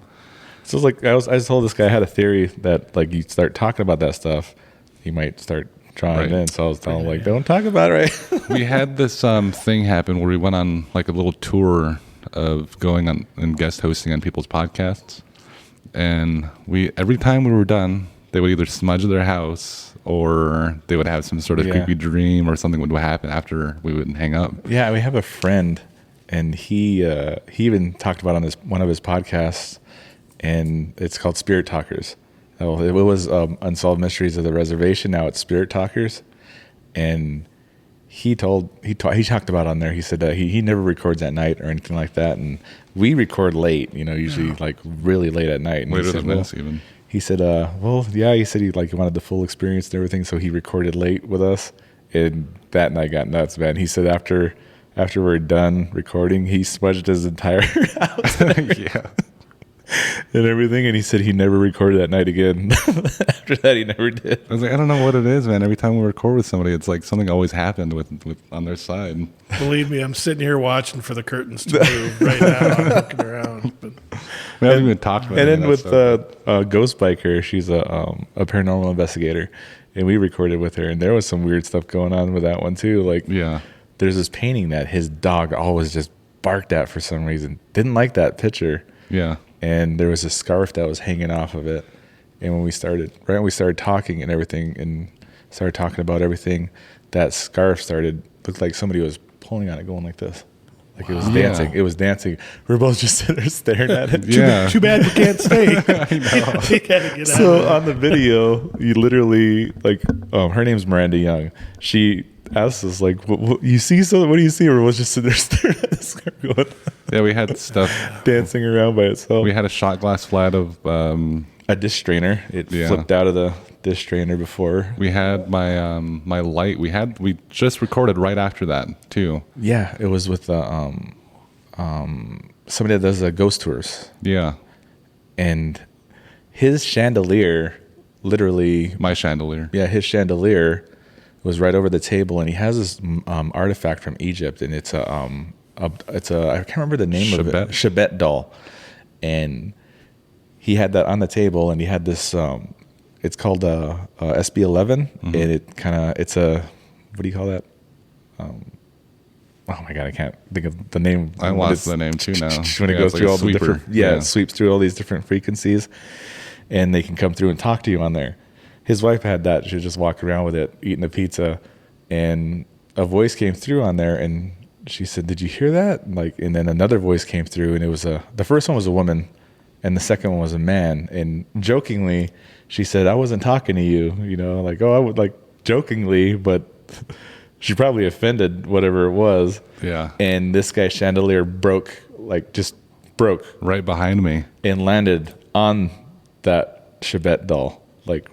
it's like I just told this guy I had a theory that like you start talking about that stuff, he might start drawing Right. in. So I was telling him like, don't talk about it, right? We had this thing happen where we went on like a little tour of going on and guest hosting on people's podcasts, and every time we were done, they would either smudge their house or they would have some sort of Yeah. creepy dream or something would happen after we would hang up. Yeah, we have a friend, and he even talked about on one of his podcasts, and it's called Spirit Talkers. Oh, it was Unsolved Mysteries of the Reservation. Now it's Spirit Talkers, and he talked about on there. He said he never records at night or anything like that, and we record late. Usually like really late at night. And he Later said, than this, even. He said, well, yeah. He said he wanted the full experience and everything, so he recorded late with us. And that night got nuts, man. He said after we're done recording, he smudged his entire house Yeah. and everything. And he said he never recorded that night again. After that, he never did. I was like, I don't know what it is, man. Every time we record with somebody, it's like something always happened with on their side. Believe me, I'm sitting here watching for the curtains to move right now. I'm looking around. But We haven't even talked about And any then of that with stuff. Ghost Biker, she's a paranormal investigator, and we recorded with her, and there was some weird stuff going on with that one too. Like, Yeah. there's this painting that his dog always just barked at for some reason. Didn't like that picture, Yeah. and there was a scarf that was hanging off of it. And when we started talking and everything, and started talking about everything, that scarf looked like somebody was pulling on it, going like this. Like it was dancing. Yeah. It was dancing. We were both just sitting there staring at it. Yeah. too bad we can't stay. I know. You gotta get So out. on the video, you literally her name's Miranda Young. She asked us like, what you see something? What do you see? Or was just sitting there staring at this scarf going, Yeah, we had stuff. dancing around by itself. We had a shot glass flat of. A dish strainer. It Yeah. flipped out of the dish strainer before. We had my my light. We just recorded right after that too. Yeah, it was with somebody that does ghost tours, Yeah, and his chandelier, literally, my chandelier. his chandelier was right over the table, and he has this artifact from Egypt, and it's a I can't remember the name of it, Chebet doll, and he had that on the table, and he had this. It's called SB11, and it's a what do you call that? Oh my god, I can't think of the name. I lost the name too now. When it Yeah, goes it's like through a all sweeper. the different, it sweeps through all these different frequencies, and they can come through and talk to you on there. His wife had that; she would just walk around with it, eating the pizza, and a voice came through on there, and she said, "Did you hear that?" And then another voice came through, and it was the first one was a woman, and the second one was a man. And jokingly, she said, "I wasn't talking to you," I would jokingly, but she probably offended whatever it was. Yeah, And this guy's chandelier broke right behind me. and landed on that Chebet doll,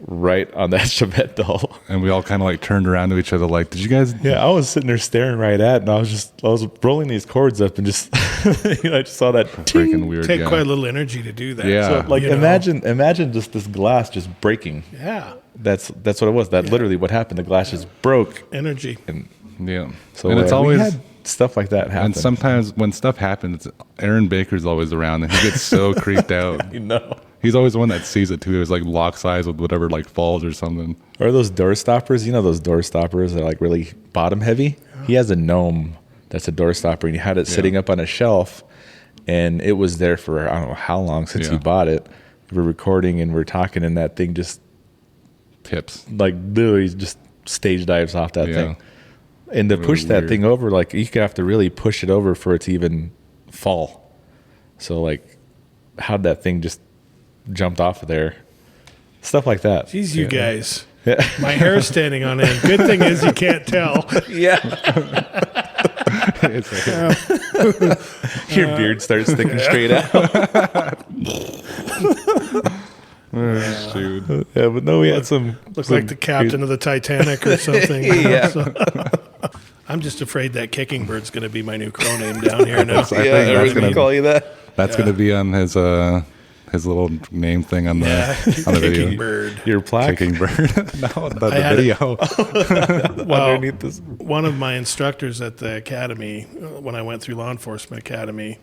right on that Chebet doll. And we all kind of turned around to each other like, did you guys? Yeah, I was sitting there staring right at it, and I was rolling these cords up and just, I just saw that. Freaking weird. Take Yeah. quite a little energy to do that. Yeah. So, You know? imagine just this glass just breaking. Yeah. That's what it was. That literally what happened. The glass just broke. Energy. And Yeah. so and it's we always. had stuff like that happen. And sometimes when stuff happens, Aaron Baker's always around, and he gets so creeped out. He's always the one that sees it too. It was like locks eyes with whatever falls or something. Or those door stoppers, those door stoppers that are really bottom heavy. He has a gnome that's a door stopper, and he had it sitting up on a shelf, and it was there for I don't know how long since he bought it. We're recording and we're talking, and that thing just tips, like literally just stage dives off that thing. And to push that thing over, like you have to really push it over for it to even fall. So like, how'd that thing just jumped off of there? Stuff like that. Jeez, you guys. Yeah. My hair's standing on end. Good thing is you can't tell. Yeah. Your beard starts sticking straight out. Shoot. Yeah, but no, we had some. Looks like the captain of the Titanic or something. Yeah. So, I'm just afraid that Kicking Bird's going to be my new crow name down here now. I think that's gonna call you that. That's gonna be on his little name thing on the on the video. Kicking Bird. Your plaque. Kicking Bird. No, the video. Well, Underneath this. one of my instructors at the academy, when I went through law enforcement academy,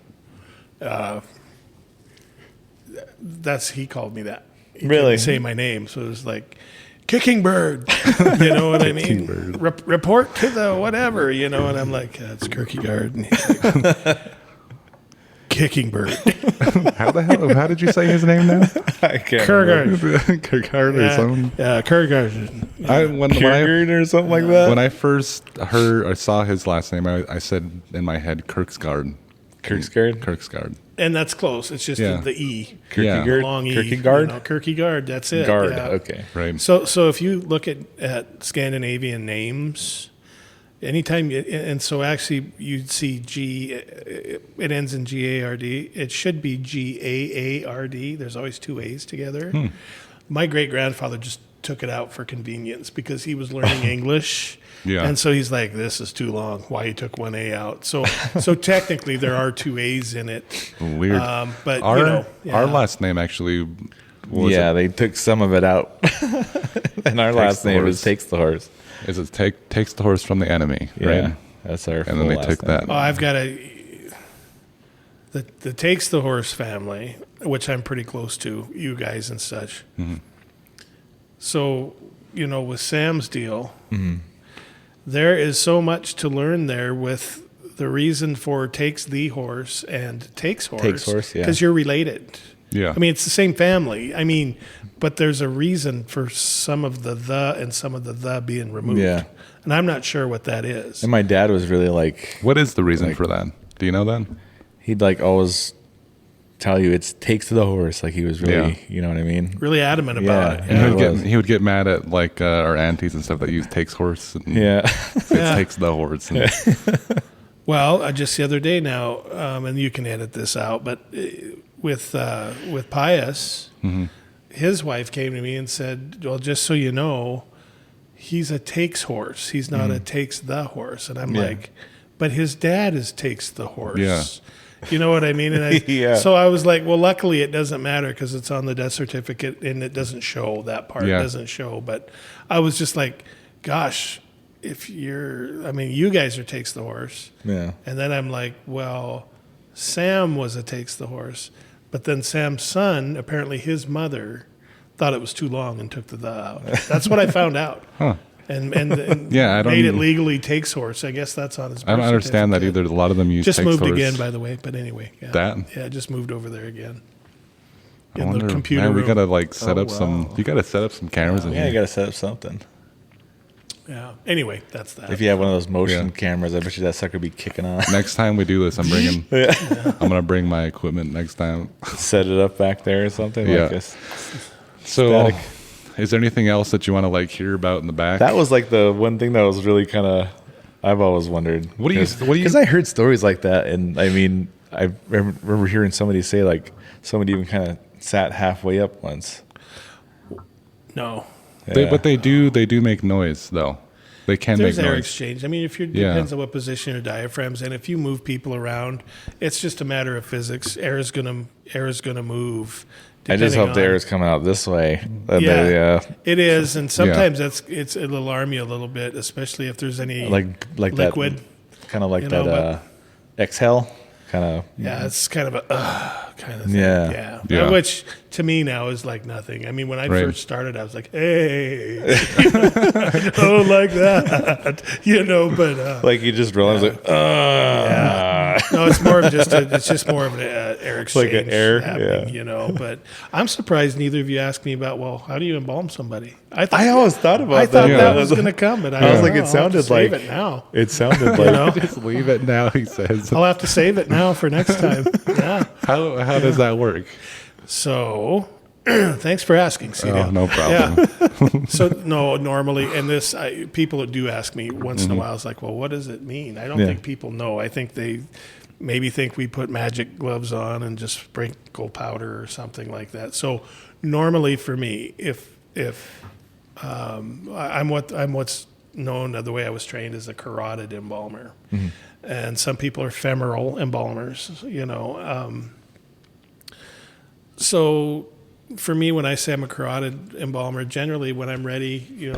he called me that. He Really? couldn't say my name, so it was like Kicking Bird. You know what I mean? Report to the whatever. You know, and I'm like, it's Kirkegard. And he's like, Kicking Bird. How the hell? How did you say his name now? I can't Kirkegard. Kirkegard or something. Yeah, Kirkegard. Kirkegard or something like that. When I first heard or saw his last name, I said in my head Kirkegard. Kirkegard. And that's close. It's just the E. Kirkegard. Long E. Kirkegard. You know, Kirkegard. That's it. Guard. Yeah. Okay. Right. So if you look at Scandinavian names, anytime, and so actually you'd see G, it ends in G-A-R-D. It should be G-A-A-R-D. There's always two A's together. My great-grandfather just took it out for convenience because he was learning English. Yeah. And so he's like, this is too long. Why he took one A out? So technically there are two A's in it. Weird. But our last name actually was they took some of it out. And our last name is Takes the Horse. Is it takes the horse from the enemy, Yeah, right? that's our. And then they took that. Oh, I've got the Takes the Horse family, which I'm pretty close to, you guys and such. So, with Sam's deal, there is so much to learn there with the reason for Takes the Horse and Takes Horse. Takes Horse, yeah. Because you're related. Yeah. I mean, it's the same family. I mean, but there's a reason for some of the and some of the being removed. Yeah. And I'm not sure what that is. And my dad was really like, What is the reason for that? Do you know that? he'd like always tell you it's Takes to the Horse. Like he was really, you know what I mean? Really adamant about it. And he would get mad at like our aunties and stuff that use Takes Horse. And it takes the horse. And Well, just the other day now, and you can edit this out, but with Pius, his wife came to me and said, well, just so you know, he's a Takes Horse. He's not a Takes the Horse. And I'm like, but his dad is Takes the Horse. Yeah. You know what I mean? And so I was like, well, luckily it doesn't matter because it's on the death certificate and it doesn't show that part. Yeah. It doesn't show. But I was just like, gosh, you guys are Takes the Horse. Yeah. And then I'm like, well, Sam was a Takes the Horse. But then Sam's son, apparently his mother, thought it was too long and took the out. That's what I found out. Huh. And Yeah, I don't- made it legally Takes Horse. I guess that's on his birth I don't understand that certificate. either. A lot of them use Just Takes moved Horse. again, by the way. But anyway, yeah. That? Yeah, just moved over there again. I In wonder, the computer man, we room. gotta like set up some. You gotta set up some cameras in Yeah, you here. got to set up something. Yeah. Anyway, that's that. If you have one of those motion Yeah. cameras, I bet you that sucker be kicking on. Next time we do this, I'm bringing. I'm gonna bring my equipment next time. Set it up back there or something. Yeah. Like this. So, Static. is there anything else that you want to like hear about in the back? That was like the one thing that was really kind of. I've always wondered. What do you? Because I heard stories like that, and I mean, I remember hearing somebody say like somebody even kind of sat halfway up once. No. But they do make noise though. They can There's make air noise. exchange. I mean, depends on what position your diaphragm's in. If you move people around, it's just a matter of physics. Air is gonna move. I just hope the air is coming out this way. It is, and sometimes it'll alarm you a little bit, especially if there's any like liquid. that, kind of like that exhale, kind of. Yeah, it's kind of a kind of thing. Yeah. Yeah. Which to me now is like nothing. I mean, when I first started, I was like, "Hey, oh, like that," but like you just realize, like, yeah. No, it's more of just more of an air exchange, Like an air, happening, yeah. But I'm surprised neither of you asked me about, well, how do you embalm somebody? I always thought about I that. thought Yeah. that was going to come, but I was like, don't it know. I'll have to sounded like save it now. It sounded You like know? Just leave it now, he says. I'll have to save it now for next time. Yeah. How does that work? So, thanks for asking, Celia. Oh, no problem. Yeah. So no, normally, and people do ask me once in a while. It's like, well, what does it mean? I don't Yeah. think people know. I think they maybe think we put magic gloves on and just sprinkle powder or something like that. So normally for me, if I'm what's known the way I was trained as a carotid embalmer, and some people are femoral embalmers. So for me, when I say I'm a carotid embalmer, generally when I'm ready,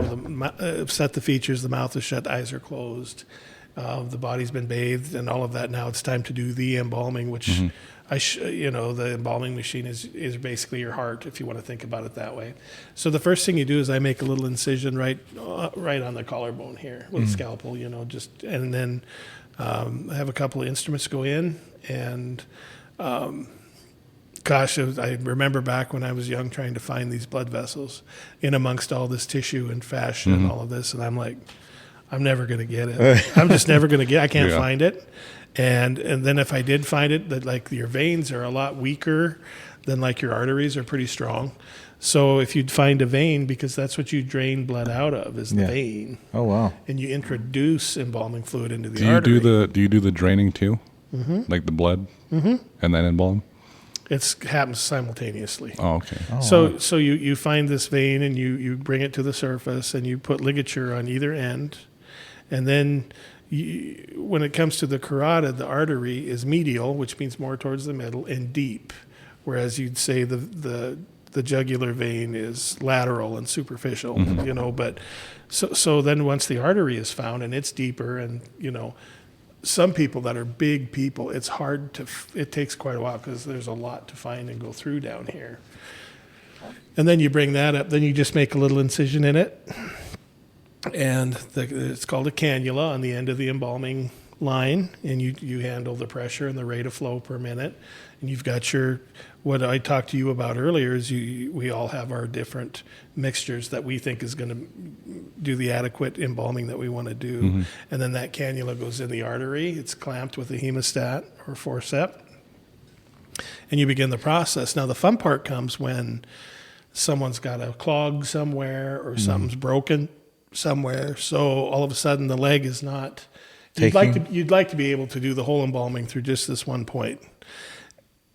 set the features, the mouth is shut, the eyes are closed, the body's been bathed, and all of that. Now it's time to do the embalming, which the embalming machine is basically your heart, if you want to think about it that way. So the first thing you do is I make a little incision right on the collarbone here with a scalpel, and then I have a couple of instruments go in and. Gosh, I remember back when I was young trying to find these blood vessels in amongst all this tissue and fascia and all of this. And I'm like, I'm never going to get it. I'm just never going to get it. I can't find it. And then if I did find it, that like your veins are a lot weaker than like your arteries are pretty strong. So if you'd find a vein, because that's what you drain blood out of is the vein. Oh, wow. And you introduce embalming fluid into the artery. Do you do the draining too? Like the blood? And then embalm? It happens simultaneously. Oh, okay. So you find this vein and you bring it to the surface and you put ligature on either end, and then when it comes to the carotid, the artery is medial, which means more towards the middle, and deep, whereas you'd say the jugular vein is lateral and superficial. But so then once the artery is found and it's deeper, and some people that are big people, it's hard it takes quite a while because there's a lot to find and go through down here. And then you bring that up, then you just make a little incision in it. And it's called a cannula on the end of the embalming line. And you handle the pressure and the rate of flow per minute. And you've got what I talked to you about earlier is we all have our different mixtures that we think is going to do the adequate embalming that we want to do. And then that cannula goes in the artery. It's clamped with a hemostat or forceps. And you begin the process. Now, the fun part comes when someone's got a clog somewhere or something's broken somewhere. So all of a sudden the leg is not... You'd like to be able to do the whole embalming through just this one point.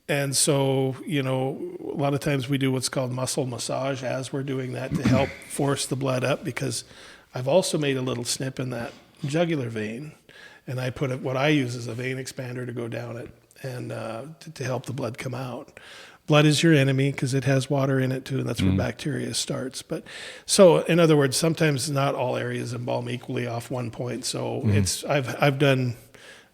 And so, a lot of times we do what's called muscle massage as we're doing that to help force the blood up, because I've also made a little snip in that jugular vein, and I put what I use is a vein expander to go down it and to help the blood come out. Blood is your enemy because it has water in it too, and that's where bacteria starts. But so, in other words, sometimes not all areas embalm equally off one point. So I've done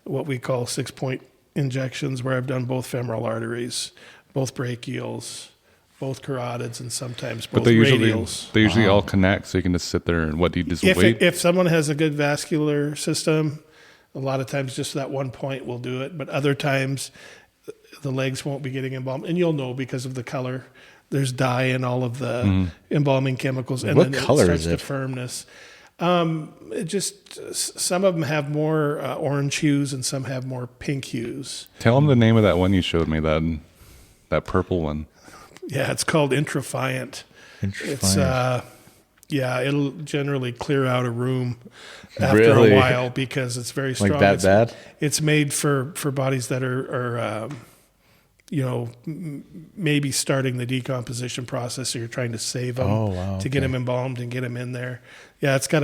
what we call 6-point injections, where I've done both femoral arteries, both brachials, both carotids, and sometimes both radials. They usually all connect, so you can just sit there and what do you just wait? If someone has a good vascular system, a lot of times just that one point will do it. But other times the legs won't be getting embalmed, and you'll know because of the color. There's dye in all of the embalming chemicals, and what then color it starts is it? to firmness. It just some of them have more orange hues, and some have more pink hues. Tell them the name of that one you showed me, that purple one. Yeah, it's called Intrafiant. It's it'll generally clear out a room after a while because it's very strong. Like that bad? It's made for bodies that are maybe starting the decomposition process, so you're trying to save them to get them embalmed and get them in there. Yeah, it's got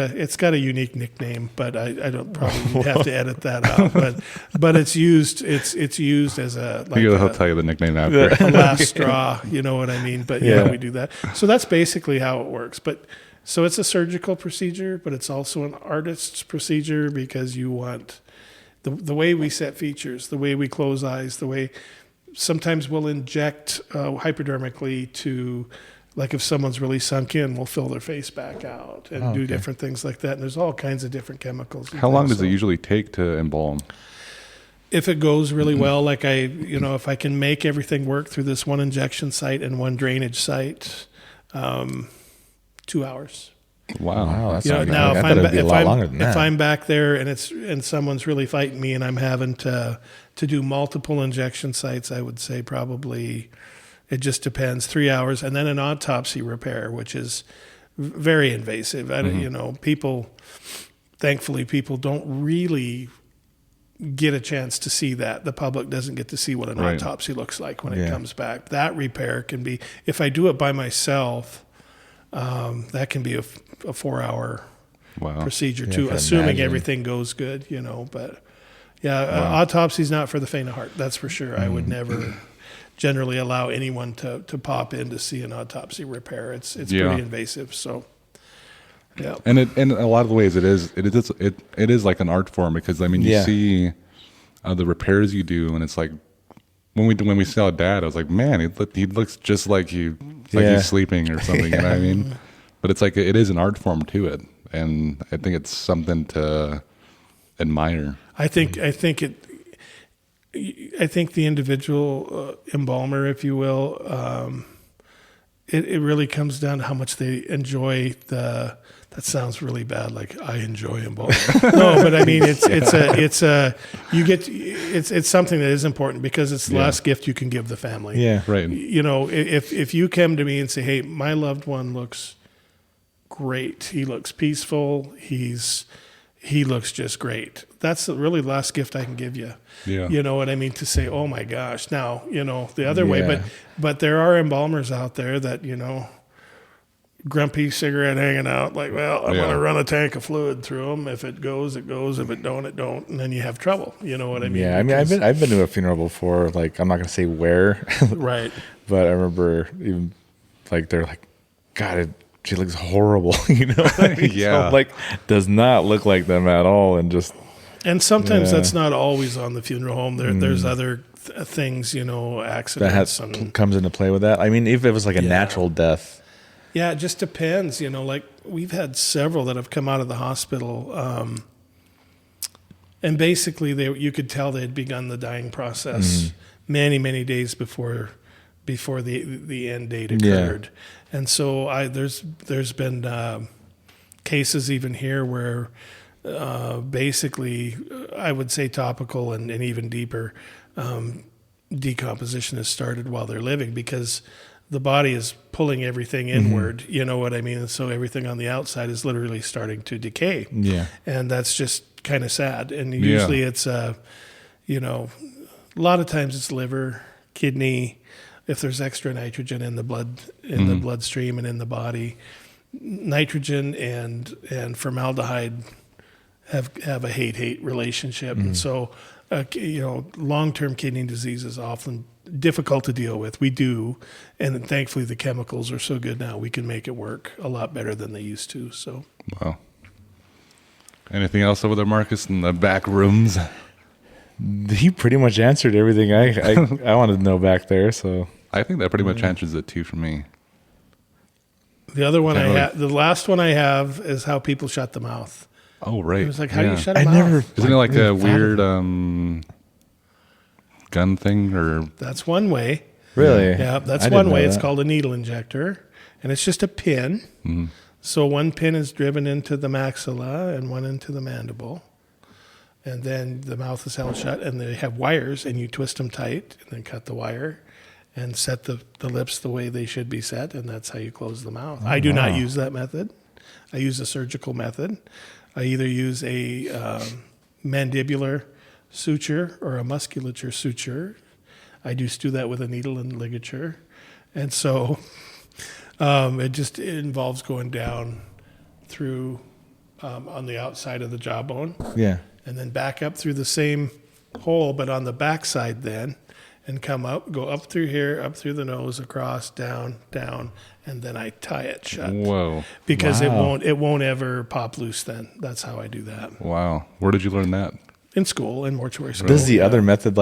a unique nickname, but I don't probably have to edit that out. But it's used as He'll tell you the nickname after. a last straw, you know what I mean? But yeah, we do that. So that's basically how it works. But so it's a surgical procedure, but it's also an artist's procedure, because you want the way we set features, the way we close eyes, the way sometimes we'll inject hypodermically to, like if someone's really sunk in, we'll fill their face back out and do different things like that. And there's all kinds of different chemicals. How long does it usually take to embalm? if it goes really well, like if I can make everything work through this one injection site and one drainage site, 2 hours. Wow. That's Now I thought it'd be a lot longer than that. if I'm back there and someone's really fighting me and I'm having to do multiple injection sites, I would say probably, it just depends, 3 hours, and then an autopsy repair, which is very invasive. Thankfully people don't really get a chance to see that. The public doesn't get to see what an autopsy looks like when it comes back. That repair can be, if I do it by myself, that can be a 4-hour procedure too, assuming everything goes good, but autopsy is not for the faint of heart. That's for sure. I would never generally allow anyone to pop in to see an autopsy repair. It's pretty invasive. So, yeah. And in a lot of ways it is like an art form, because you see the repairs you do, and it's like when we saw Dad, I was like, man, he looks just like he's sleeping or something. You know what I mean? But it's like it is an art form to it, and I think it's something to admire. I think the individual embalmer, if you will, it really comes down to how much they enjoy that sounds really bad, like I enjoy embalming. No, but I mean it's something that is important, because it's the last gift you can give the family. Yeah, right. If you come to me and say, hey, my loved one looks great, he looks peaceful, he looks just great, that's really the last gift I can give you. Yeah. You know what I mean? To say, oh my gosh. Now, the other way, but there are embalmers out there that, grumpy cigarette hanging out, like, well, I'm going to run a tank of fluid through them. If it goes, it goes. If it don't, it don't. And then you have trouble. You know what I mean? Yeah, I've been to a funeral before. Like, I'm not going to say where. Right. But I remember even, like, they're like, God, she looks horrible. You know what I mean? Yeah. So, does not look like them at all. And sometimes that's not always on the funeral home. There's other things, accidents. That comes into play with that. I mean, if it was like a natural death. Yeah, it just depends. Like we've had several that have come out of the hospital, and basically you could tell they had begun the dying process many, many days before the end date occurred. And so there's been cases even here where basically I would say topical and even deeper decomposition has started while they're living, because the body is pulling everything inward, you know what I mean? And so everything on the outside is literally starting to decay. Yeah. And that's just kind of sad. And usually it's, a lot of times it's liver, kidney, if there's extra nitrogen in the blood, in the bloodstream and in the body. Nitrogen and formaldehyde have a hate-hate relationship. And so, long-term kidney disease is often difficult to deal with. We do, and thankfully the chemicals are so good now, we can make it work a lot better than they used to. So, wow. Anything else over there, Marcus, in the back rooms? He pretty much answered everything I wanted to know back there. So I think that pretty much answers it too for me. The other one the last one I have is how people shut the mouth. Oh, right. It was like, how do you shut a mouth? Isn't it like a weird gun thing? Or that's one way. Really? Yeah, that's one way. It's called a needle injector, and it's just a pin. Mm-hmm. So one pin is driven into the maxilla and one into the mandible, and then the mouth is held shut, and they have wires, and you twist them tight, and then cut the wire, and set the lips the way they should be set, and that's how you close the mouth. I do not use that method. I use a surgical method. I either use a mandibular suture or a musculature suture. I just do that with a needle and ligature. And so it involves going down through on the outside of the jawbone. Yeah. And then back up through the same hole, but on the backside then, and come up, go up through here, up through the nose, across, down, and then I tie it shut. Whoa. Because it won't ever pop loose then. That's how I do that. Wow. Where did you learn that? In school, in mortuary school. Does the other method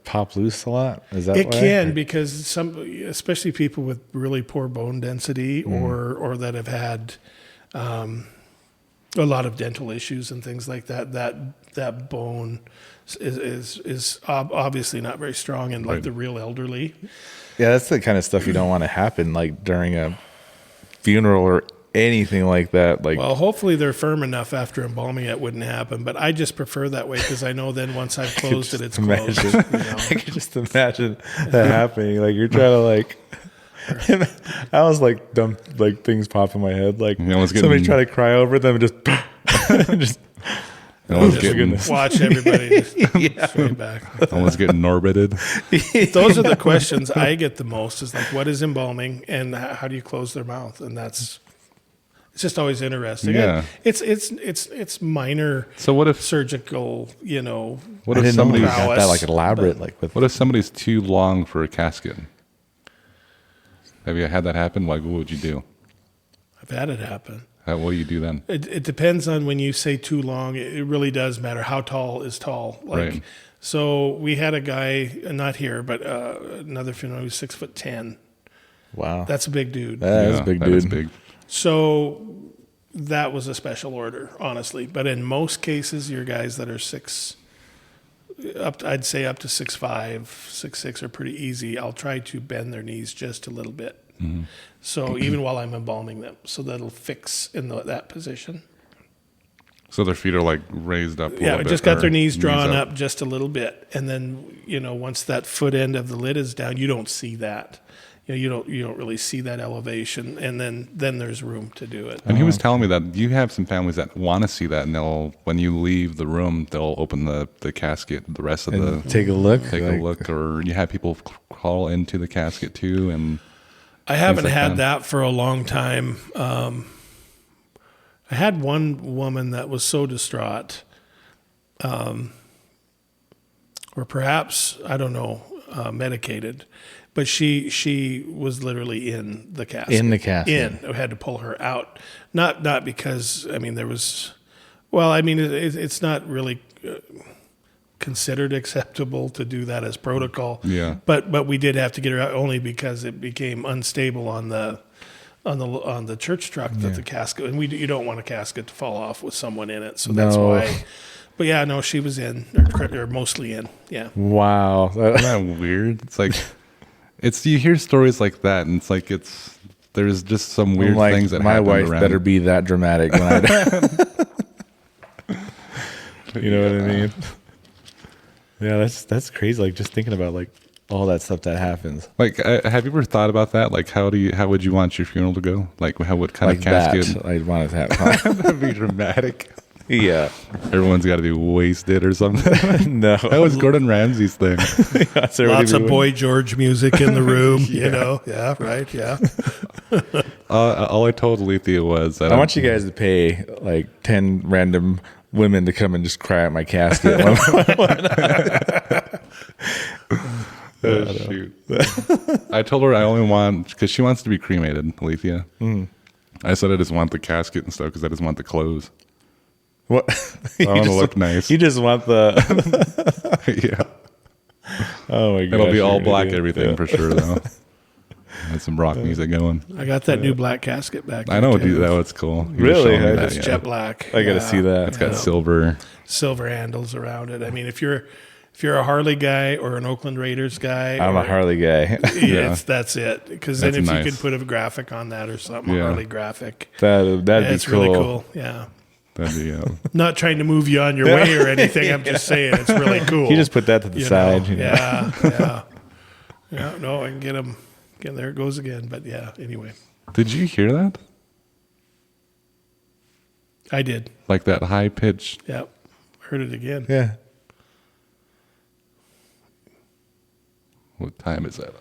pop loose a lot? Is that it can, because especially people with really poor bone density or that have had a lot of dental issues and things like that. That bone is obviously not very strong in like Right. the real elderly. Yeah, that's the kind of stuff you don't want to happen like during a funeral or anything like that. Like, Well, hopefully they're firm enough after embalming it wouldn't happen, but I just prefer that way because I know then once I've closed it, it's closed. You know? I could just imagine that happening. Like you're trying to like. I was like dumb, like things pop in my head. Like You almost somebody getting- try to cry over them and just, just Almost Just getting, watch everybody just straight back. almost getting orbited. Those are the questions I get the most is like, what is embalming and how do you close their mouth? And it's just always interesting. Yeah. It's minor So what if surgical, you know. what I if didn't know somebody's you got that prowess, like elaborate, like with what if somebody's too long for a casket? Have you had that happen? Like, what would you do? I've had it happen. What do you do then? It depends on when you say too long. It really does matter. How tall is tall? Like, Right. So we had a guy, not here, but another funeral. He was 6'10". wow. That's a big dude. That is a big that dude. is big. So that was a special order, honestly. But in most cases, your guys that are I'd say up to 6'5", 6'6" are pretty easy. I'll try to bend their knees just a little bit. Mm-hmm. So even while I'm embalming them, so that'll fix in that position. So their feet are like raised up. A Yeah, little bit, just got or their knees drawn up just a little bit, and then once that foot end of the lid is down, you don't see that. You don't really see that elevation, and then there's room to do it. And he was telling me that you have some families that want to see that, and when you leave the room, they'll open the casket, the rest of And the take a look. take a look, or you have people crawl into the casket too, and I haven't like had that. that for a long time. I had one woman that was so distraught, or perhaps, I don't know, medicated, but she was literally in the casket. In the casket. I had to pull her out. Not because, there was, it's not really considered acceptable to do that as protocol. Yeah. But we did have to get her out only because it became unstable on the church truck that the casket, and you don't want a casket to fall off with someone in it, so that's No. why. But yeah, no, she was in or mostly in. Yeah. Wow. isn't that weird? It's like you hear stories like that, and it's like there's just some weird Like, things that my happen wife around. better be that dramatic when I die. You know what I mean? Yeah, that's crazy. Like just thinking about like all that stuff that happens. Like, have you ever thought about that? Like, how would you want your funeral to go? Like, what kind Like of casket? that. I'd want it to happen. That'd be dramatic. Yeah. Everyone's got to be wasted or something. No. That was Gordon Ramsay's thing. Lots of Boy George music in the room, you know. Yeah, right. Yeah. All I told Alethea was that I want you guys to pay like 10 random women to come and just cry at my casket. Oh, shoot. I told her I only want, because she wants to be cremated, Alethea. I said I just want the casket and stuff because I just want the clothes. What? I want to look nice. You just want the. Yeah. Oh my god. It'll be all black everything for sure, though. Had some rock music going. I got that new black casket back. I know, there, dude. too. That was cool. You were Really? showing me that, It's yeah. jet black. I got to see that. It's got silver. silver handles around it. I mean, if you're a Harley guy or an Oakland Raiders guy, I'm a Harley guy. that's it. Because then That's if nice. you could put a graphic on that or something, Yeah. a Harley graphic, That'd be it's cool. really cool. Yeah. That'd be, Not trying to move you on your way or anything. I'm just saying it's really cool. You just put that to the You side. know? you know. Yeah. Yeah. No, I can get them. Again, there it goes again. But yeah, anyway. Did you hear that? I did. Like that high pitch. Yeah. Heard it again. Yeah. What time is that on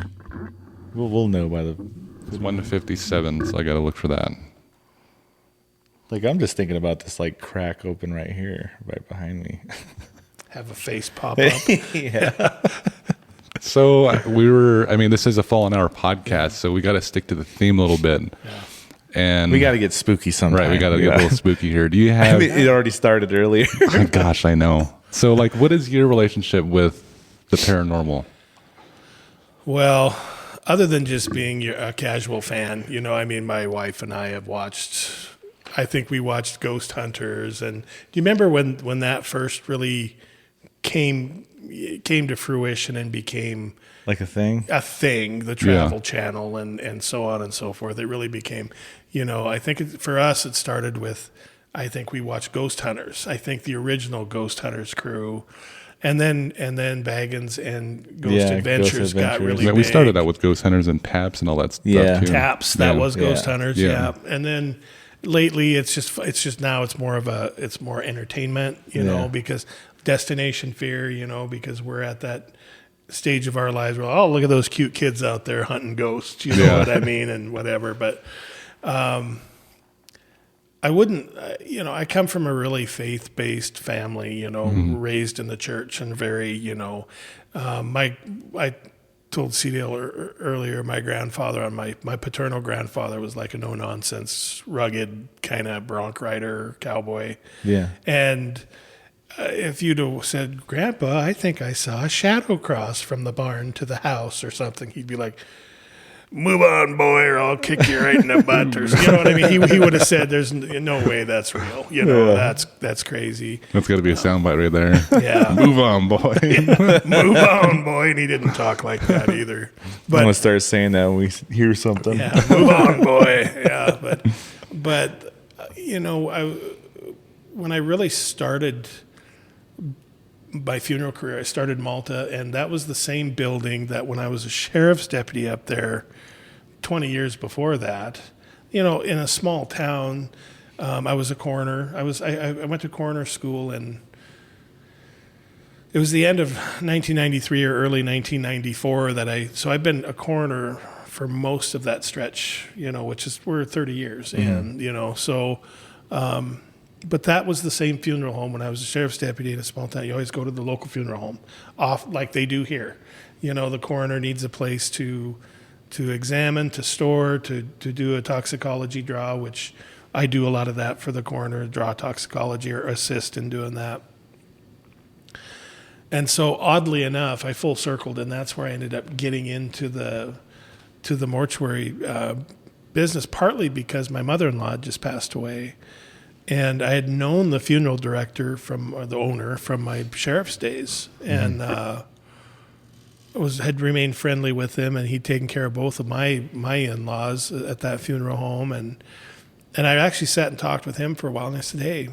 there? We'll know by the. It's 1:57, so I got to look for that. Like, I'm just thinking about this, like, crack open right here, right behind me. Have a face pop up. Yeah. So this is a Fallen Hour podcast, so we got to stick to the theme a little bit. Yeah. And We got to get spooky sometime. right, we got to get a little spooky here. Do you I have? mean, it already started earlier. Oh, gosh, I know. So, like, what is your relationship with the paranormal? Well, other than just being a casual fan, my wife and I have watched. I think we watched Ghost Hunters. And do you remember when that first really came to fruition and became Like a thing? the Travel Channel and so on and so forth? It really became, I think for us it started with, I think we watched Ghost Hunters. I think the original Ghost Hunters crew, and then Baggins and Ghost Adventures got really big. We started out with Ghost Hunters and Taps and all that stuff too. Taps, that was Ghost Hunters, Yeah. and then lately it's just now it's more entertainment, because destination fear, because we're at that stage of our lives where, oh, look at those cute kids out there hunting ghosts, you know what I mean, and whatever. But I wouldn't, I come from a really faith-based family, raised in the church and very, I told CDL earlier, my grandfather on my paternal grandfather was like a no-nonsense, rugged kind of bronc rider, cowboy. Yeah. And if you'd have said, Grandpa, I think I saw a shadow cross from the barn to the house or something, he'd be like, move on, boy, or I'll kick you right in the butt. Or, you know what I mean? He would have said, there's no way that's real. That's crazy. That's got to be a soundbite right there. Yeah. Move on, boy. Move on, boy. And he didn't talk like that either. I'm going to start saying that when we hear something. Yeah, move on, boy. Yeah, but when I really started my funeral career, I started Malta, and that was the same building that when I was a sheriff's deputy up there 20 years before that, in a small town, I was a coroner. I went to coroner school, and it was the end of 1993 or early 1994 so I've been a coroner for most of that stretch, which we're 30 years. And, but that was the same funeral home when I was a sheriff's deputy in a small town. You always go to the local funeral home, off like they do here. The coroner needs a place to examine, to store, to do a toxicology draw, which I do a lot of that for the coroner, draw toxicology or assist in doing that. And so oddly enough, I full circled, and that's where I ended up getting into the mortuary business, partly because my mother-in-law had just passed away. And I had known the funeral director or the owner from my sheriff's days, and had remained friendly with him, and he'd taken care of both of my in-laws at that funeral home, and I actually sat and talked with him for a while, and I said, hey,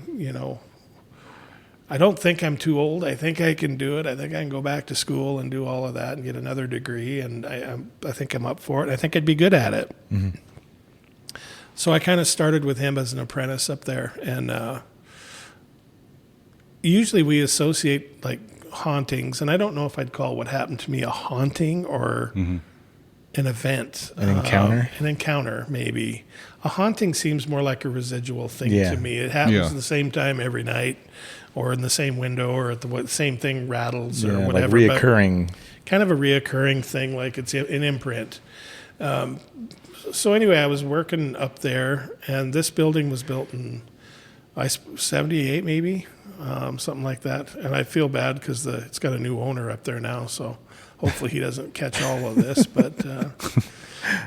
I don't think I'm too old. I think I can do it. I think I can go back to school and do all of that and get another degree, and I think I'm up for it. I think I'd be good at it. Mm-hmm. So I kind of started with him as an apprentice up there, and usually we associate like hauntings, and I don't know if I'd call what happened to me a haunting or an event. An encounter? An encounter, maybe. A haunting seems more like a residual thing to me. It happens at the same time every night, or in the same window, or at the same thing rattles or whatever. Like reoccurring. Kind of a reoccurring thing, like it's an imprint. So anyway, I was working up there, and this building was built in 78 maybe, something like that. And I feel bad because it's got a new owner up there now, so hopefully he doesn't catch all of this. But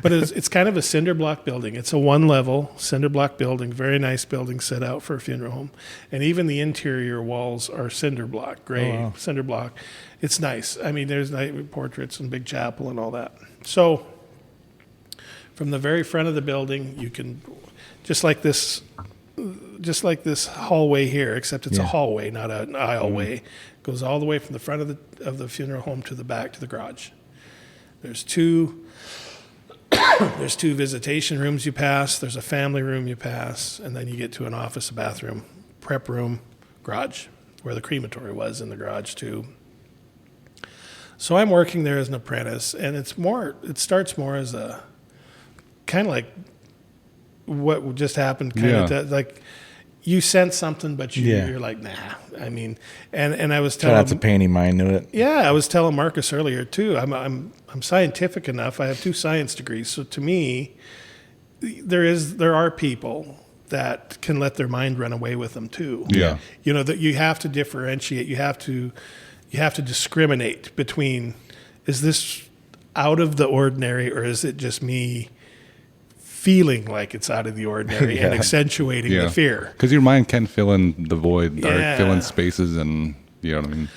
it's kind of a cinder block building. It's a one-level cinder block building, very nice building set out for a funeral home. And even the interior walls are cinder block, gray cinder block. It's nice. I mean, there's nice portraits and big chapel and all that. So from the very front of the building, you can, just like this hallway here, except it's a hallway, not an aisleway. Goes all the way from the front of the funeral home to the back to the garage. There's two visitation rooms you pass. There's a family room you pass, and then you get to an office, a bathroom, prep room, garage, where the crematory was in the garage too. So I'm working there as an apprentice, and it starts more as a kind of like what just happened, like you sense something, but you're like, nah. I mean, and I was telling, that's a pain in mind to it. Yeah, I was telling Marcus earlier too. I'm scientific enough. I have 2 science degrees, so to me, there are people that can let their mind run away with them too. Yeah, that you have to differentiate. You have to discriminate between, is this out of the ordinary or is it just me feeling like it's out of the ordinary and accentuating the fear. Because your mind can fill in the void, or fill in Yeah. spaces, and you know what I mean?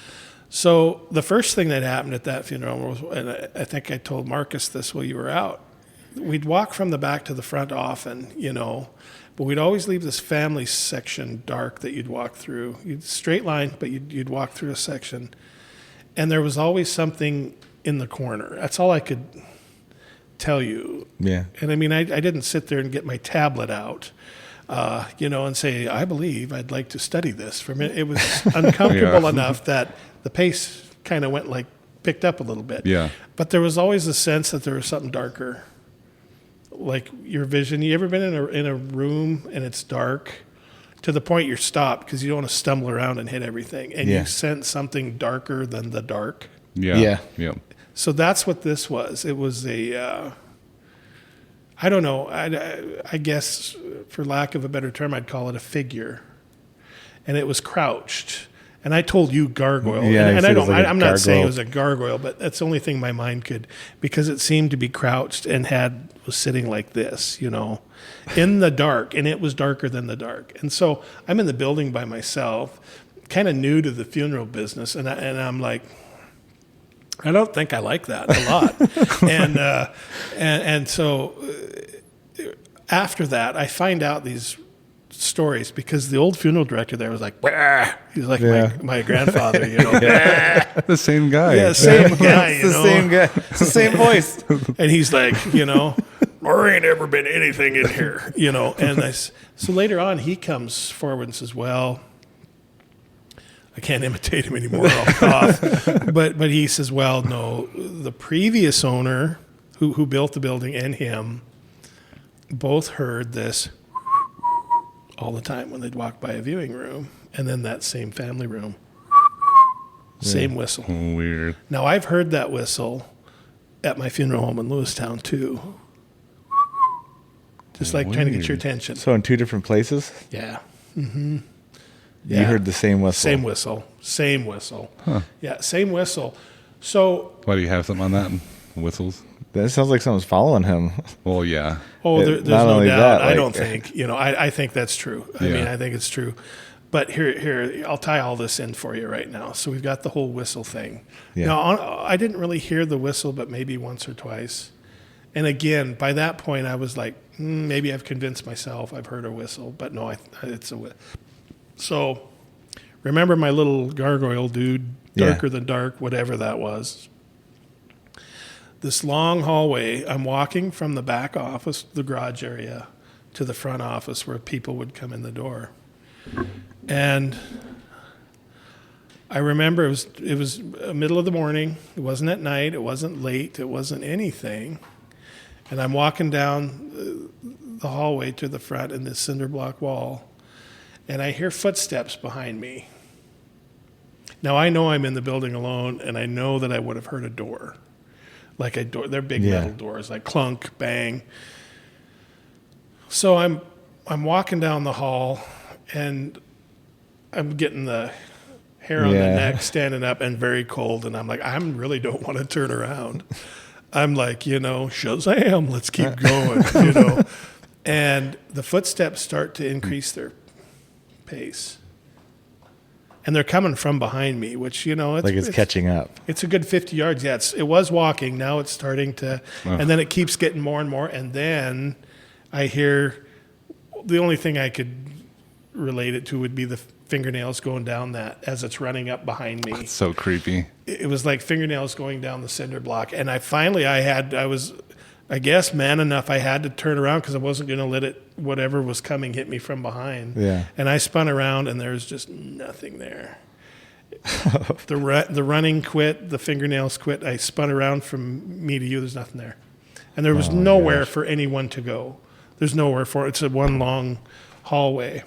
So the first thing that happened at that funeral was, and I think I told Marcus this while you were out, we'd walk from the back to the front often, you know, but we'd always leave this family section dark that you'd walk through. You'd straight line, but you'd walk through a section. And there was always something in the corner. That's all I could tell you. Yeah. And I mean, I didn't sit there and get my tablet out, you know, and say, I believe I'd like to study this for a minute. It was uncomfortable enough that the pace kind of picked up a little bit. Yeah. But there was always a sense that there was something darker. Like your vision. You ever been in a room and it's dark to the point you're stopped because you don't want to stumble around and hit everything, and you sense something darker than the dark? Yeah. So that's what this was. It was a, I don't know, I guess for lack of a better term, I'd call it a figure. And it was crouched. And I told you gargoyle. Yeah, and I'm not saying it gargoyle. was a gargoyle, but that's the only thing my mind could, because it seemed to be crouched and was sitting like this, you know, in the dark. And it was darker than the dark. And so I'm in the building by myself, kind of new to the funeral business. And I'm like, I don't think I like that a lot. and so after that, I find out these stories because the old funeral director there was like, "Bah." He was like my grandfather, you know. The same guy. Yeah, same guy, It's the same guy. It's the same voice. And he's like, you know, there ain't ever been anything in here, you know. And so later on, he comes forward and says, well, I can't imitate him anymore. I'll cough. But he says, well, no, the previous owner who built the building and him both heard this all the time when they'd walk by a viewing room, and then that same family room, same whistle. Weird. Now, I've heard that whistle at my funeral home in Lewistown, too. Just like trying to get your attention. So in two different places? Yeah. Mm-hmm. You heard the same whistle? Same whistle. Huh. Yeah, same whistle. So... Why do you have something on that? Whistles? That sounds like someone's following him. Well, yeah. Oh, there's Not no only doubt. that, I don't think, you know, I think that's true. I Yeah. mean, I think it's true. But here, I'll tie all this in for you right now. So we've got the whole whistle thing. Yeah. Now, I didn't really hear the whistle, but maybe once or twice. And again, by that point, I was like, maybe I've convinced myself I've heard a whistle. But no, it's a whistle. So remember my little gargoyle dude, darker than dark, whatever that was. This long hallway, I'm walking from the back office, the garage area, to the front office where people would come in the door. And I remember it was middle of the morning. It wasn't at night. It wasn't late. It wasn't anything. And I'm walking down the hallway to the front in this cinder block wall, and I hear footsteps behind me. Now, I know I'm in the building alone, and I know that I would have heard a door. Like a door, they're big metal doors, like clunk, bang. So I'm walking down the hall, and I'm getting the hair on the neck, standing up, and very cold. And I'm like, I really don't want to turn around. I'm like, you know, Shazam, let's keep going, you know. And the footsteps start to increase their pace. And they're coming from behind me, which, you know, it's catching up. It's a good 50 yards. Yeah, it was walking. Now it's starting to, and then it keeps getting more and more. And then I hear, the only thing I could relate it to would be the fingernails going down that as it's running up behind me. It's so creepy. It was like fingernails going down the cinder block. And I was, I guess, man enough, I had to turn around because I wasn't going to let whatever was coming hit me from behind. Yeah. And I spun around, and there was just nothing there. The running quit, the fingernails quit. I spun around from me to you. There's nothing there. And there was nowhere for anyone to go. There's nowhere for it. It's a one long hallway.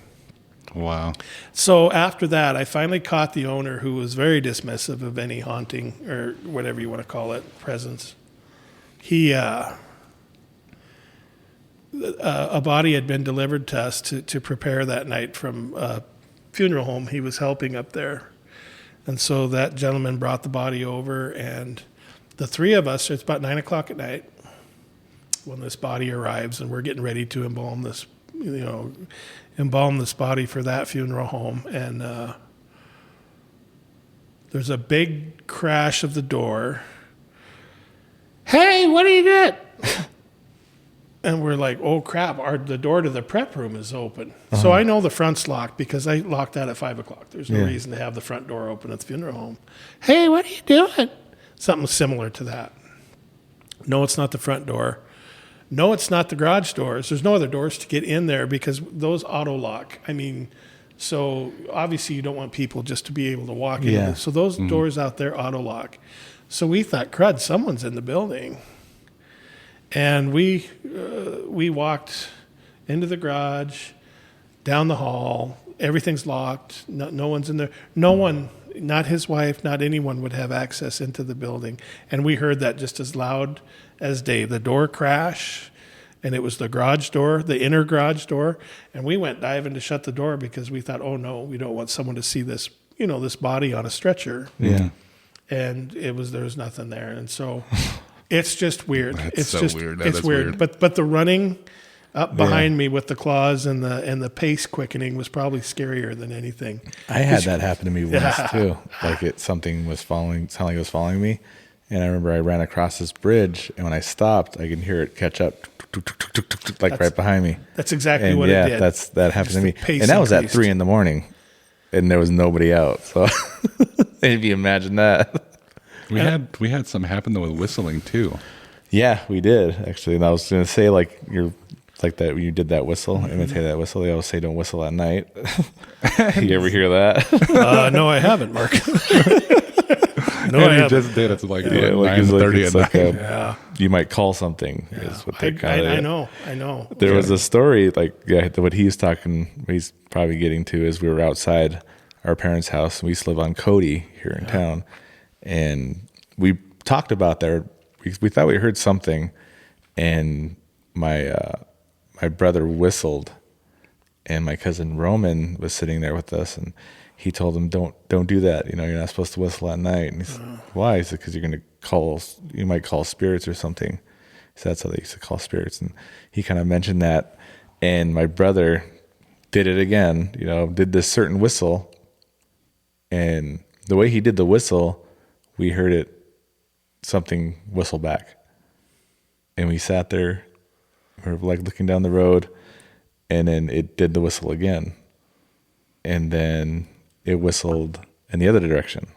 Wow. So after that, I finally caught the owner, who was very dismissive of any haunting or whatever you want to call it, presence. He, a body had been delivered to us to prepare that night from a funeral home he was helping up there. And so that gentleman brought the body over, and the three of us, it's about 9 o'clock at night, when this body arrives, and we're getting ready to embalm this body for that funeral home. And there's a big crash of the door. Hey, what are you doing? And we're like, oh crap, the door to the prep room is open. So I know the front's locked because I locked that at 5:00. There's no reason to have the front door open at the funeral home. Hey, what are you doing? Something similar to that. No, it's not the front door. No, it's not the garage doors. There's no other doors to get in there because those auto lock. I mean, so obviously you don't want people just to be able to walk in. Yeah. So those doors out there auto lock. So we thought, crud, someone's in the building. And we walked into the garage, down the hall. Everything's locked. No one's in there. No one, not his wife, not anyone would have access into the building. And we heard that just as loud as day. The door crash, and it was the garage door, the inner garage door. And we went diving to shut the door because we thought, oh no, we don't want someone to see this, this body on a stretcher. Yeah. And there was nothing there. And so it's just weird. That's so weird. It's weird. But the running up behind me with the claws and the pace quickening was probably scarier than anything. I had that happen to me once too. Like something was sounded like it was following me. And I remember I ran across this bridge, and when I stopped, I could hear it catch up, like right behind me. That's exactly what it did. That happened to me. pace And that was at increased. 3 a.m, and there was nobody out. So if you imagine that. We had something happen though with whistling too. Yeah, we did actually. And I was going to say, like, you're like that when you did that whistle, imitate that whistle. They always say don't whistle at night. You ever hear that? No, I haven't, Mark. No, And I you haven't. just did. It's like Yeah, like it's 9:30 it's at like night. Yeah. you might call something. Is what they kind of. I know. There was a story, what he's probably getting to is we were outside our parents' house. We used to live on Cody here in town. And we talked about that. We thought we heard something. And my brother whistled. And my cousin Roman was sitting there with us. And he told him, don't do that. You're not supposed to whistle at night. And he said, why? He said, because you might call spirits or something. So that's how they used to call spirits. And he kind of mentioned that. And my brother did it again, did this certain whistle. And the way he did the whistle, we heard something whistle back. And we sat there, we were like looking down the road, and then it did the whistle again. And then it whistled in the other direction.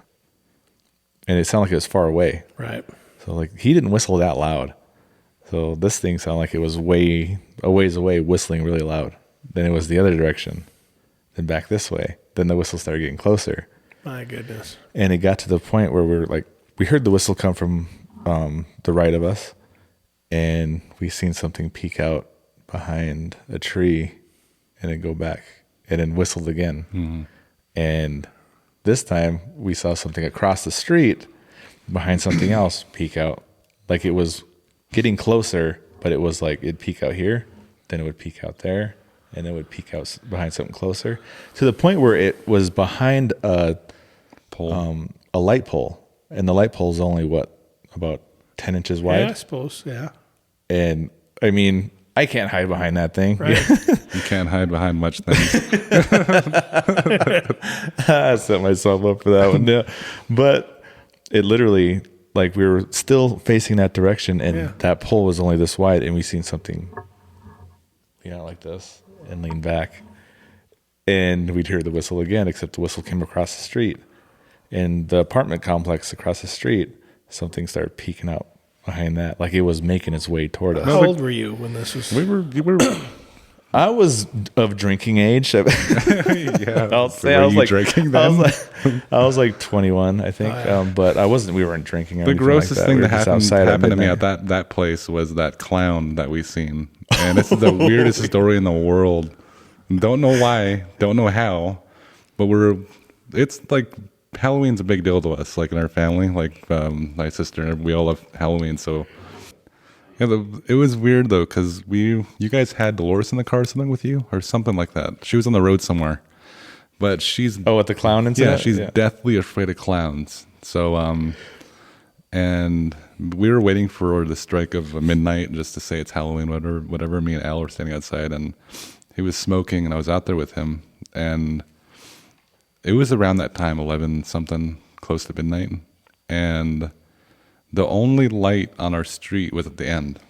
And it sounded like it was far away. Right. So like he didn't whistle that loud. So this thing sounded like it was a ways away, whistling really loud. Then it was the other direction. Then back this way. Then the whistle started getting closer. My goodness. And it got to the point where we heard the whistle come from the right of us, and we seen something peek out behind a tree and then go back and then whistled again. Mm-hmm. And this time we saw something across the street behind something else peek out. Like it was getting closer, but it was like it'd peek out here, then it would peek out there, and it would peek out behind something closer, to the point where it was behind a light pole. And the light pole is only about 10 inches wide? Yeah, I suppose, yeah. And I mean, I can't hide behind that thing. Right. You can't hide behind much things. I set myself up for that one. Yeah. But it literally, like, we were still facing that direction, and that pole was only this wide, and we seen something, like this, and lean back. And we'd hear the whistle again, except the whistle came across the street. In the apartment complex across the street, something started peeking out behind that, like it was making its way toward us. How old were you when this was? You were. I was of drinking age. Yeah. I'll say Were I was you like drinking then? I was like 21, I think. But I wasn't. We weren't drinking. Or The anything grossest like thing we that were just happened to me midnight. at that place was that clown that we seen, and it's the weirdest story in the world. Don't know why, don't know how, but it's like Halloween's a big deal to us, like in our family. Like my sister, we all love Halloween, so yeah. It was weird though, because you guys had Dolores in the car or something with you, or something like that. She was on the road somewhere, but she's with the clown incident. she's deathly afraid of clowns. So and we were waiting for the strike of midnight just to say it's Halloween, whatever. Me and Al were standing outside, and he was smoking, and I was out there with him, and it was around that time, 11 something, close to midnight, and the only light on our street was at the end,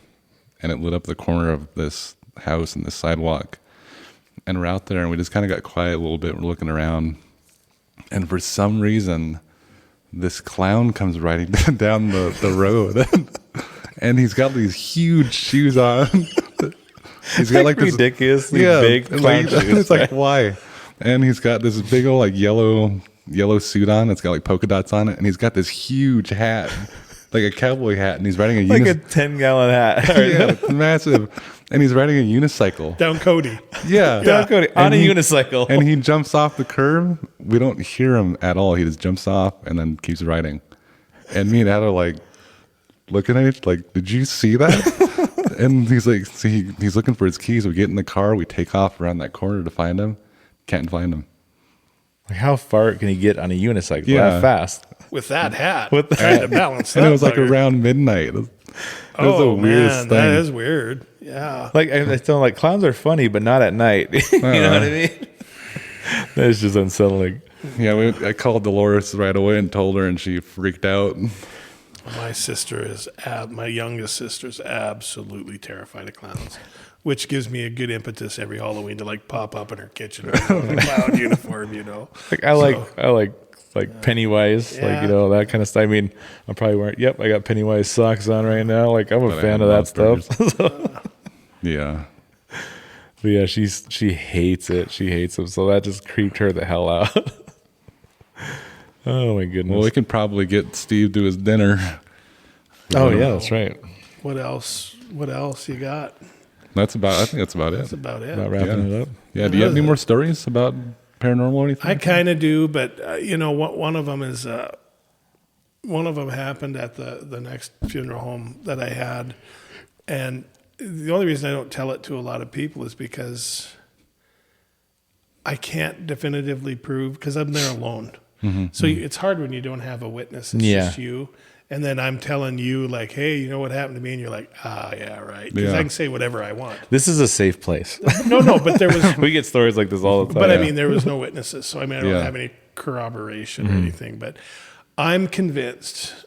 and it lit up the corner of this house and this sidewalk, and we're out there, and we just kind of got quiet a little bit. We're looking around, and for some reason, this clown comes riding down the road, and he's got these huge shoes on. He's got like this ridiculously big clown shoes. It's like, why? And he's got this big old like yellow suit on. It's got like polka dots on it, and he's got this huge hat, like a cowboy hat, and he's riding a like a 10-gallon hat. Yeah, it's massive. And he's riding a unicycle. Down Cody. Yeah. Down Cody on a unicycle. And he jumps off the curb. We don't hear him at all. He just jumps off and then keeps riding. And me and Ad are like looking at it, like, did you see that? And he's like, see, he's looking for his keys. We get in the car. We take off around that corner to find him. Can't find him. Like, how far can he get on a unicycle? Yeah. That fast? With that hat. With that. Trying to balance that. And it was like bugger. around midnight. It was the weirdest thing. That is weird. Yeah. Like, I tell him, like, clowns are funny, but not at night. You know what I mean? That's just unsettling. Yeah, I called Dolores right away and told her, and she freaked out. My youngest sister's absolutely terrified of clowns, which gives me a good impetus every Halloween to like pop up in her kitchen in a clown uniform, you know. Like, I like Pennywise, yeah. like, you know, that kind of stuff. I mean, I'm probably wearing, I got Pennywise socks on right now. Like, I'm a fan of that stuff. Yeah. But yeah, she hates it. She hates them. So that just creeped her the hell out. Oh my goodness. Well, we can probably get Steve to his dinner. Oh yeah, that's right. What else you got? I think that's about it. That's about it. About wrapping it up. Yeah. Do you have any more stories about paranormal or anything? I kind of do, but you know, one of them is one of them happened at the next funeral home that I had, and the only reason I don't tell it to a lot of people is because I can't definitively prove, because I'm there alone. Mm-hmm, so it's hard when you don't have a witness. It's just you. And then I'm telling you, like, hey, you know what happened to me? And you're like, yeah, right. Because I can say whatever I want. This is a safe place. No, but there was... We get stories like this all the time. But I mean, there was no witnesses. So I mean, I don't have any corroboration or anything. But I'm convinced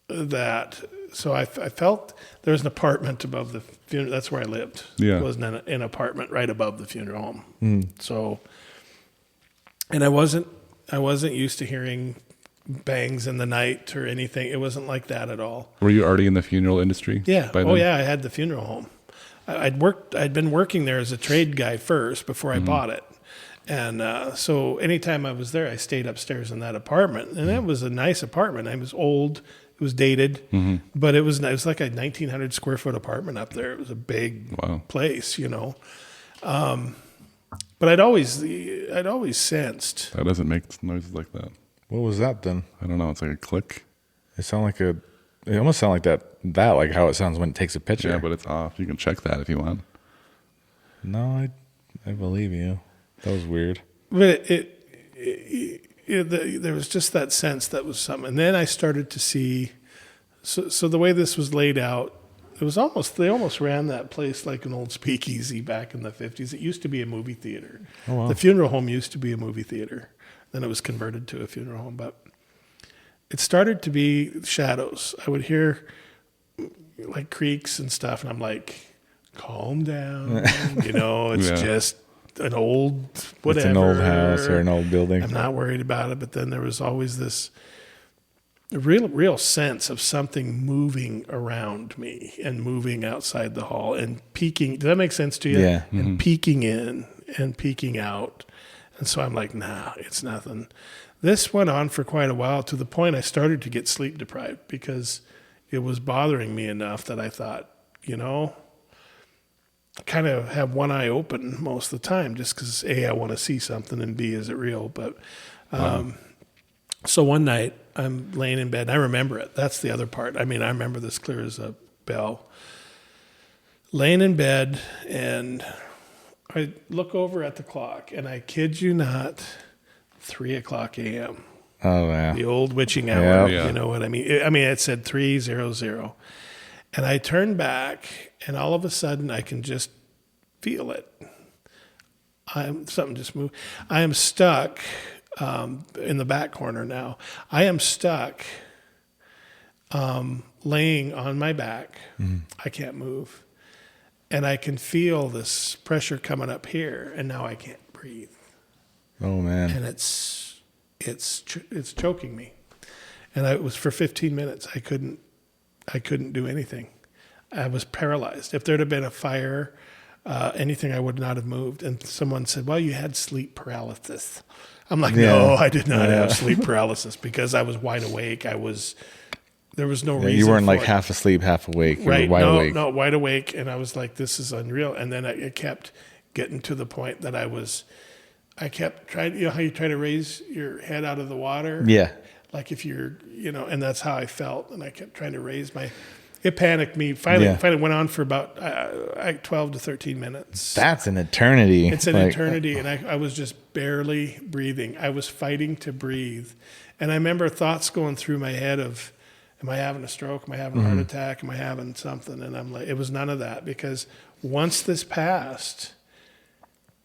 that... So I felt there was an apartment above the funeral. That's where I lived. Yeah. It was an apartment right above the funeral home. So... And I wasn't used to hering bangs in the night or anything. It wasn't like that at all. Were you already in the funeral industry? Yeah. By then? Yeah. I had the funeral home. I'd been working there as a trade guy first before I bought it. And so anytime I was there, I stayed upstairs in that apartment. And it was a nice apartment. It was old. It was dated. But it was like a 1,900 square foot apartment up there. It was a big place, you know. But I'd always sensed. That doesn't make noises like that. What was that then? I don't know. It's like a click. It almost sound like that like how it sounds when it takes a picture. Yeah, but it's off. You can check that if you want. No, I believe you. That was weird. But there was just that sense that was something. And then I started to see, so the way this was laid out, they almost ran that place like an old speakeasy back in the 50s. It used to be a movie theater. Oh, wow. The funeral home used to be a movie theater. Then it was converted to a funeral home. But it started to be shadows. I would hear like creaks and stuff, and I'm like, calm down. You know, it's just an old whatever. It's an old house or an old building. I'm not worried about it. But then there was always this real sense of something moving around me and moving outside the hall and peeking. Does that make sense to you? Yeah. And peeking in and peeking out. And so I'm like, nah, it's nothing. This went on for quite a while, to the point I started to get sleep deprived because it was bothering me enough that I thought, you know, kind of have one eye open most of the time, just because A, I want to see something, and B, is it real? But so one night I'm laying in bed, and I remember it. That's the other part. I mean, I remember this clear as a bell. Laying in bed, and I look over at the clock, and I kid you not, 3:00 a.m. Oh yeah. The old witching hour. Yeah. You know what I mean? I mean, it said 300. And I turned back, and all of a sudden I can just feel it. Something just moved. I am stuck in the back corner now. I am stuck laying on my back. I can't move. And I can feel this pressure coming up here, and now I can't breathe. Oh man. And it's choking me. And it was for 15 minutes. I couldn't do anything. I was paralyzed. If there'd have been a fire, anything, I would not have moved. And someone said, well, you had sleep paralysis. I'm like, no, I did not have sleep paralysis because I was wide awake. There was no reason. You weren't like it. half asleep, half awake. You Right. were wide awake. No, wide awake. And I was like, this is unreal. And then it kept getting to the point that I kept trying, you know how you try to raise your head out of the water? Yeah. Like if you're, and that's how I felt. And I kept trying to it panicked me. Finally went on for about 12 to 13 minutes. That's an eternity. It's an eternity. And I was just barely breathing. I was fighting to breathe. And I remember thoughts going through my head of, am I having a stroke? Am I having a heart attack? Am I having something? And I'm like, it was none of that, because once this passed,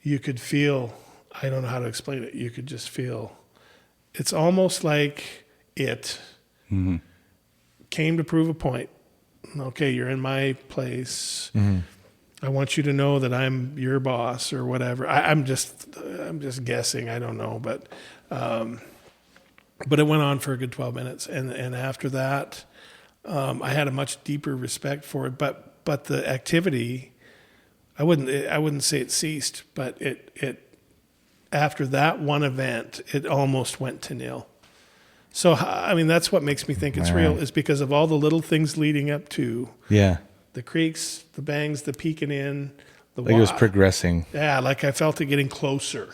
you could feel, I don't know how to explain it. You could just feel, it's almost like it came to prove a point. Okay, you're in my place. I want you to know that I'm your boss or whatever. I'm just guessing. I don't know, but it went on for a good 12 minutes, and after that, I had a much deeper respect for it. But the activity, I wouldn't say it ceased, but it after that one event, it almost went to nil. So, I mean, that's what makes me think it's real, is because of all the little things leading up to the creaks, the bangs, the peeking in, the Like it was progressing. Yeah, like I felt it getting closer.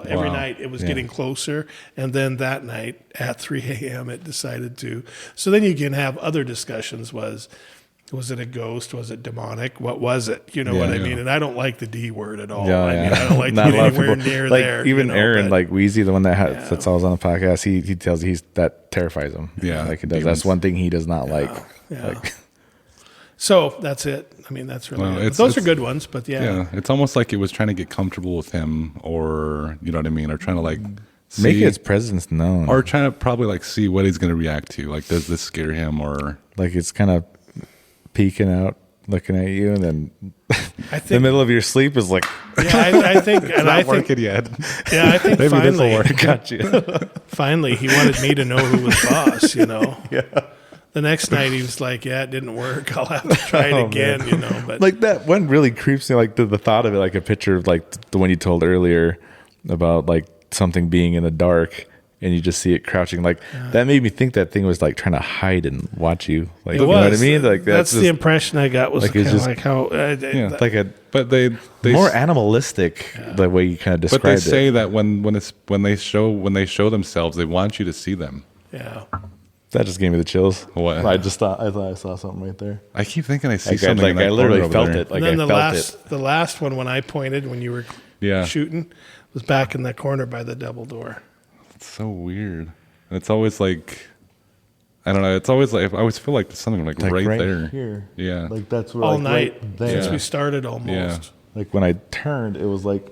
Every night it was getting closer. And then that night at 3 a.m. it decided to. So then you can have other discussions. Was it a ghost? Was it demonic? What was it? You know what I mean? And I don't like the D word at all. I mean, I don't like to get anywhere near like, there. Even Aaron, like Wheezy, the one that's always on the podcast, he tells that terrifies him. Yeah. Like it does. That's one thing he does not like. Yeah. Like, so that's it. I mean, that's really it. It's, Those are good ones, but yeah, it's almost like it was trying to get comfortable with him, or you know what I mean, or trying to like make its presence known, or trying to probably like see what he's going to react to. Like, does this scare him, or like it's kind of peeking out, looking at you, and then the middle of your sleep is like, I think, and I think, yet. Yeah, I think maybe this finally, will work. Got you. Finally, he wanted me to know who was boss. Yeah. The next night he was like, "Yeah, it didn't work. I'll have to try it again." Man. You know, but like that one really creeps me. Like the thought of it, like a picture of like the one you told earlier about like something being in the dark. And you just see it crouching, like that made me think that thing was like trying to hide and watch you. Like, you know what I mean? Like that's the impression I got, was like, kind of like how, like a, but they more animalistic the way you kind of described it. But they say that when they show themselves, they want you to see them. Yeah. That just gave me the chills. What? I thought I saw something right there. I keep thinking I see like something. I literally felt there. it. Like and then I felt it. The last one when I pointed when you were shooting was back in that corner by the double door. It's so weird. And it's always like, I don't know. It's always like I always feel like there's something like right there. Here. Yeah. Like that's where All like, night right there. since we started almost. Yeah. Like when I turned, it was like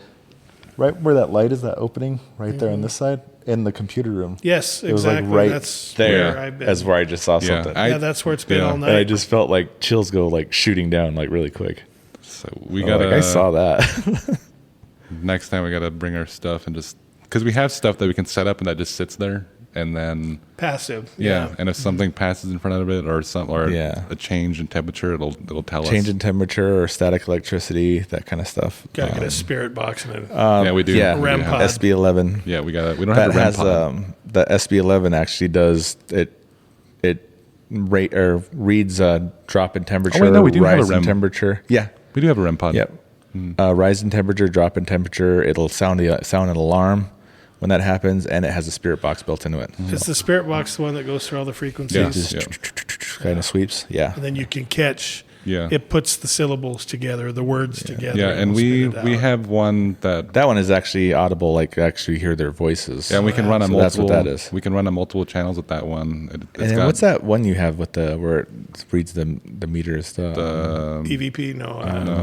right where that light is, that opening right there on this side in the computer room. Yes, exactly. It was like right that's there. where I've been. That's where I just saw something. That's where it's been all night. And I just felt like chills go like shooting down like really quick. So we gotta. Like, I saw that. Next time we gotta bring our stuff and just because we have stuff that we can set up and that just sits there. And then passive, and if something passes in front of it, or a change in temperature, it'll tell us. Change in temperature or static electricity, that kind of stuff. Gotta get a spirit box in it. Yeah, we do. Yeah, REM pod. SB11. Yeah, we got. We don't have the REM pod. The SB11 actually does it. It reads drop in temperature. Oh, wait, no, we do rise have a REM in temperature. Yeah, we do have a REM pod. Yep. Rise in temperature, drop in temperature. It'll sound an alarm when that happens, and it has a spirit box built into it. Is the spirit box the one that goes through all the frequencies? Yeah. Just kind of sweeps. Yeah. And then you can catch Yeah. it puts the syllables together, the words together. Yeah, and will we spit it we out. have one that That one is actually audible, like actually hear their voices. yeah, and we can run on So that's multiple. what that is. We can run on multiple channels with that one. And then what's that one you have with where it reads the meters? EVP,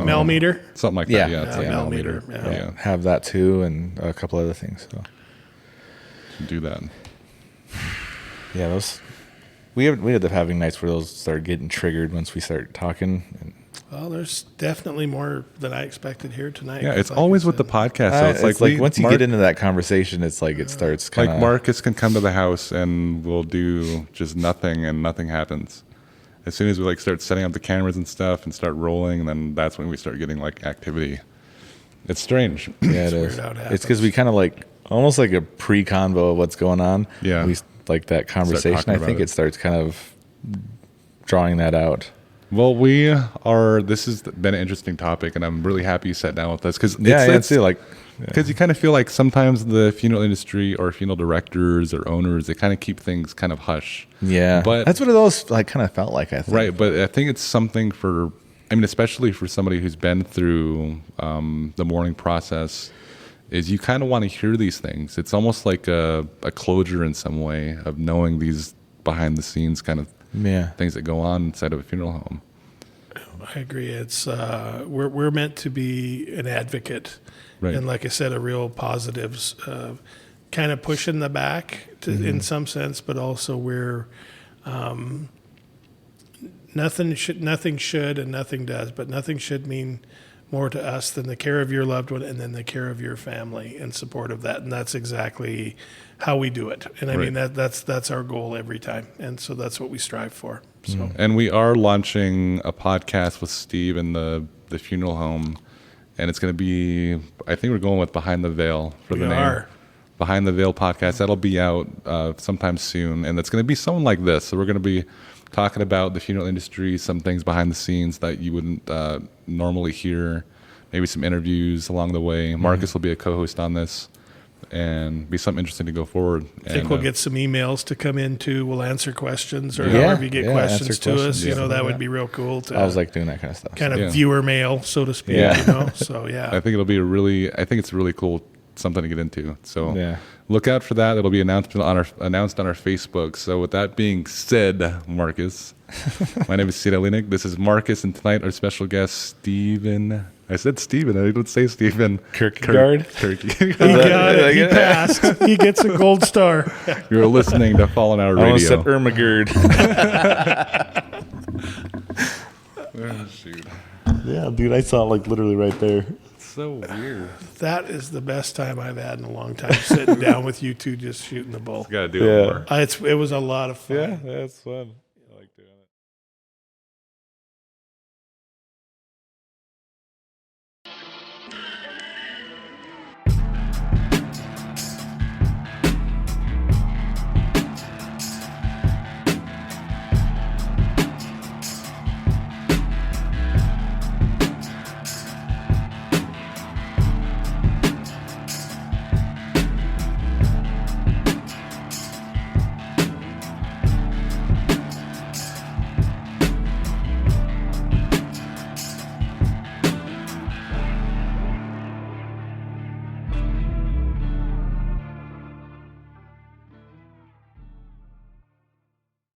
millimeter. something like Yeah. that. Yeah, it's Yeah, like a millimeter, millimeter. yeah. Yeah, have that too, and a couple other things. So do that. yeah, those we ended up having nights where those start getting triggered once we start talking. And Well, there's definitely more than I expected here tonight. Yeah, it's Like always I with the said. podcast. So it's like once you get into that conversation, it's like it starts kind like of Marcus can come to the house and we'll do just nothing and nothing happens. As soon as we like start setting up the cameras and stuff and start rolling, and then that's when we start getting like activity. It's strange. Yeah, it weird is. how it It's because we kind of like almost like a pre-convo of what's going on. Yeah. We like that conversation. talking I about think it. it starts kind of drawing that out. Well, this has been an interesting topic, and I'm really happy you sat down with us because It's like because you kind of feel like sometimes the funeral industry or funeral directors or owners, they kind of keep things kind of hush. yeah, But that's what it always like kind of felt like. I think. right, but I think it's something for, I mean, especially for somebody who's been through the mourning process, is you kind of want to hear these things. It's almost like a closure in some way of knowing these behind the scenes kind of Yeah. things that go on inside of a funeral home. I agree. It's we're meant to be an advocate, Right. and like I said, a real positives, kind of pushing the back to, in some sense, but also we're nothing should and nothing does, but nothing should mean more to us than the care of your loved one and then the care of your family and support of that, and that's exactly how we do it. And I mean Right. that's our goal every time, and so that's what we strive for. So. And we are launching a podcast with Steve in the funeral home, and it's going to be, I think we're going with Behind the Veil for We the name. are. Behind the Veil podcast. That'll be out sometime soon, and it's going to be someone like this. So we're going to be talking about the funeral industry, some things behind the scenes that you wouldn't normally hear, maybe some interviews along the way. Marcus will be a co-host on this, and be something interesting to go forward. I think we'll get some emails to come in too. We'll answer questions or Yeah, however you get yeah, questions answer to questions, us. yeah. You know, that would Yeah. be real cool to I was like doing that kind of stuff. kind of Yeah. viewer mail, so to speak. Yeah. You know, so yeah. I think it's really cool, something to get into. So Yeah. look out for that. It'll be announced on our Facebook. So with that being said, Marcus, my name is Sita Linig. This is Marcus, and tonight our special guest, Steven. I said Steven. I didn't say Steven. Kierkegaard? Kierkegaard. He got it. He passed. He gets a gold star. You're listening to Fallen Hour I almost Radio. said Ermagerd. Oh, shoot. Yeah, dude, I saw it like literally right there. So weird. That is the best time I've had in a long time, sitting down with you two just shooting the bull. Got to do Yeah. it more. It was a lot of fun. That's fun.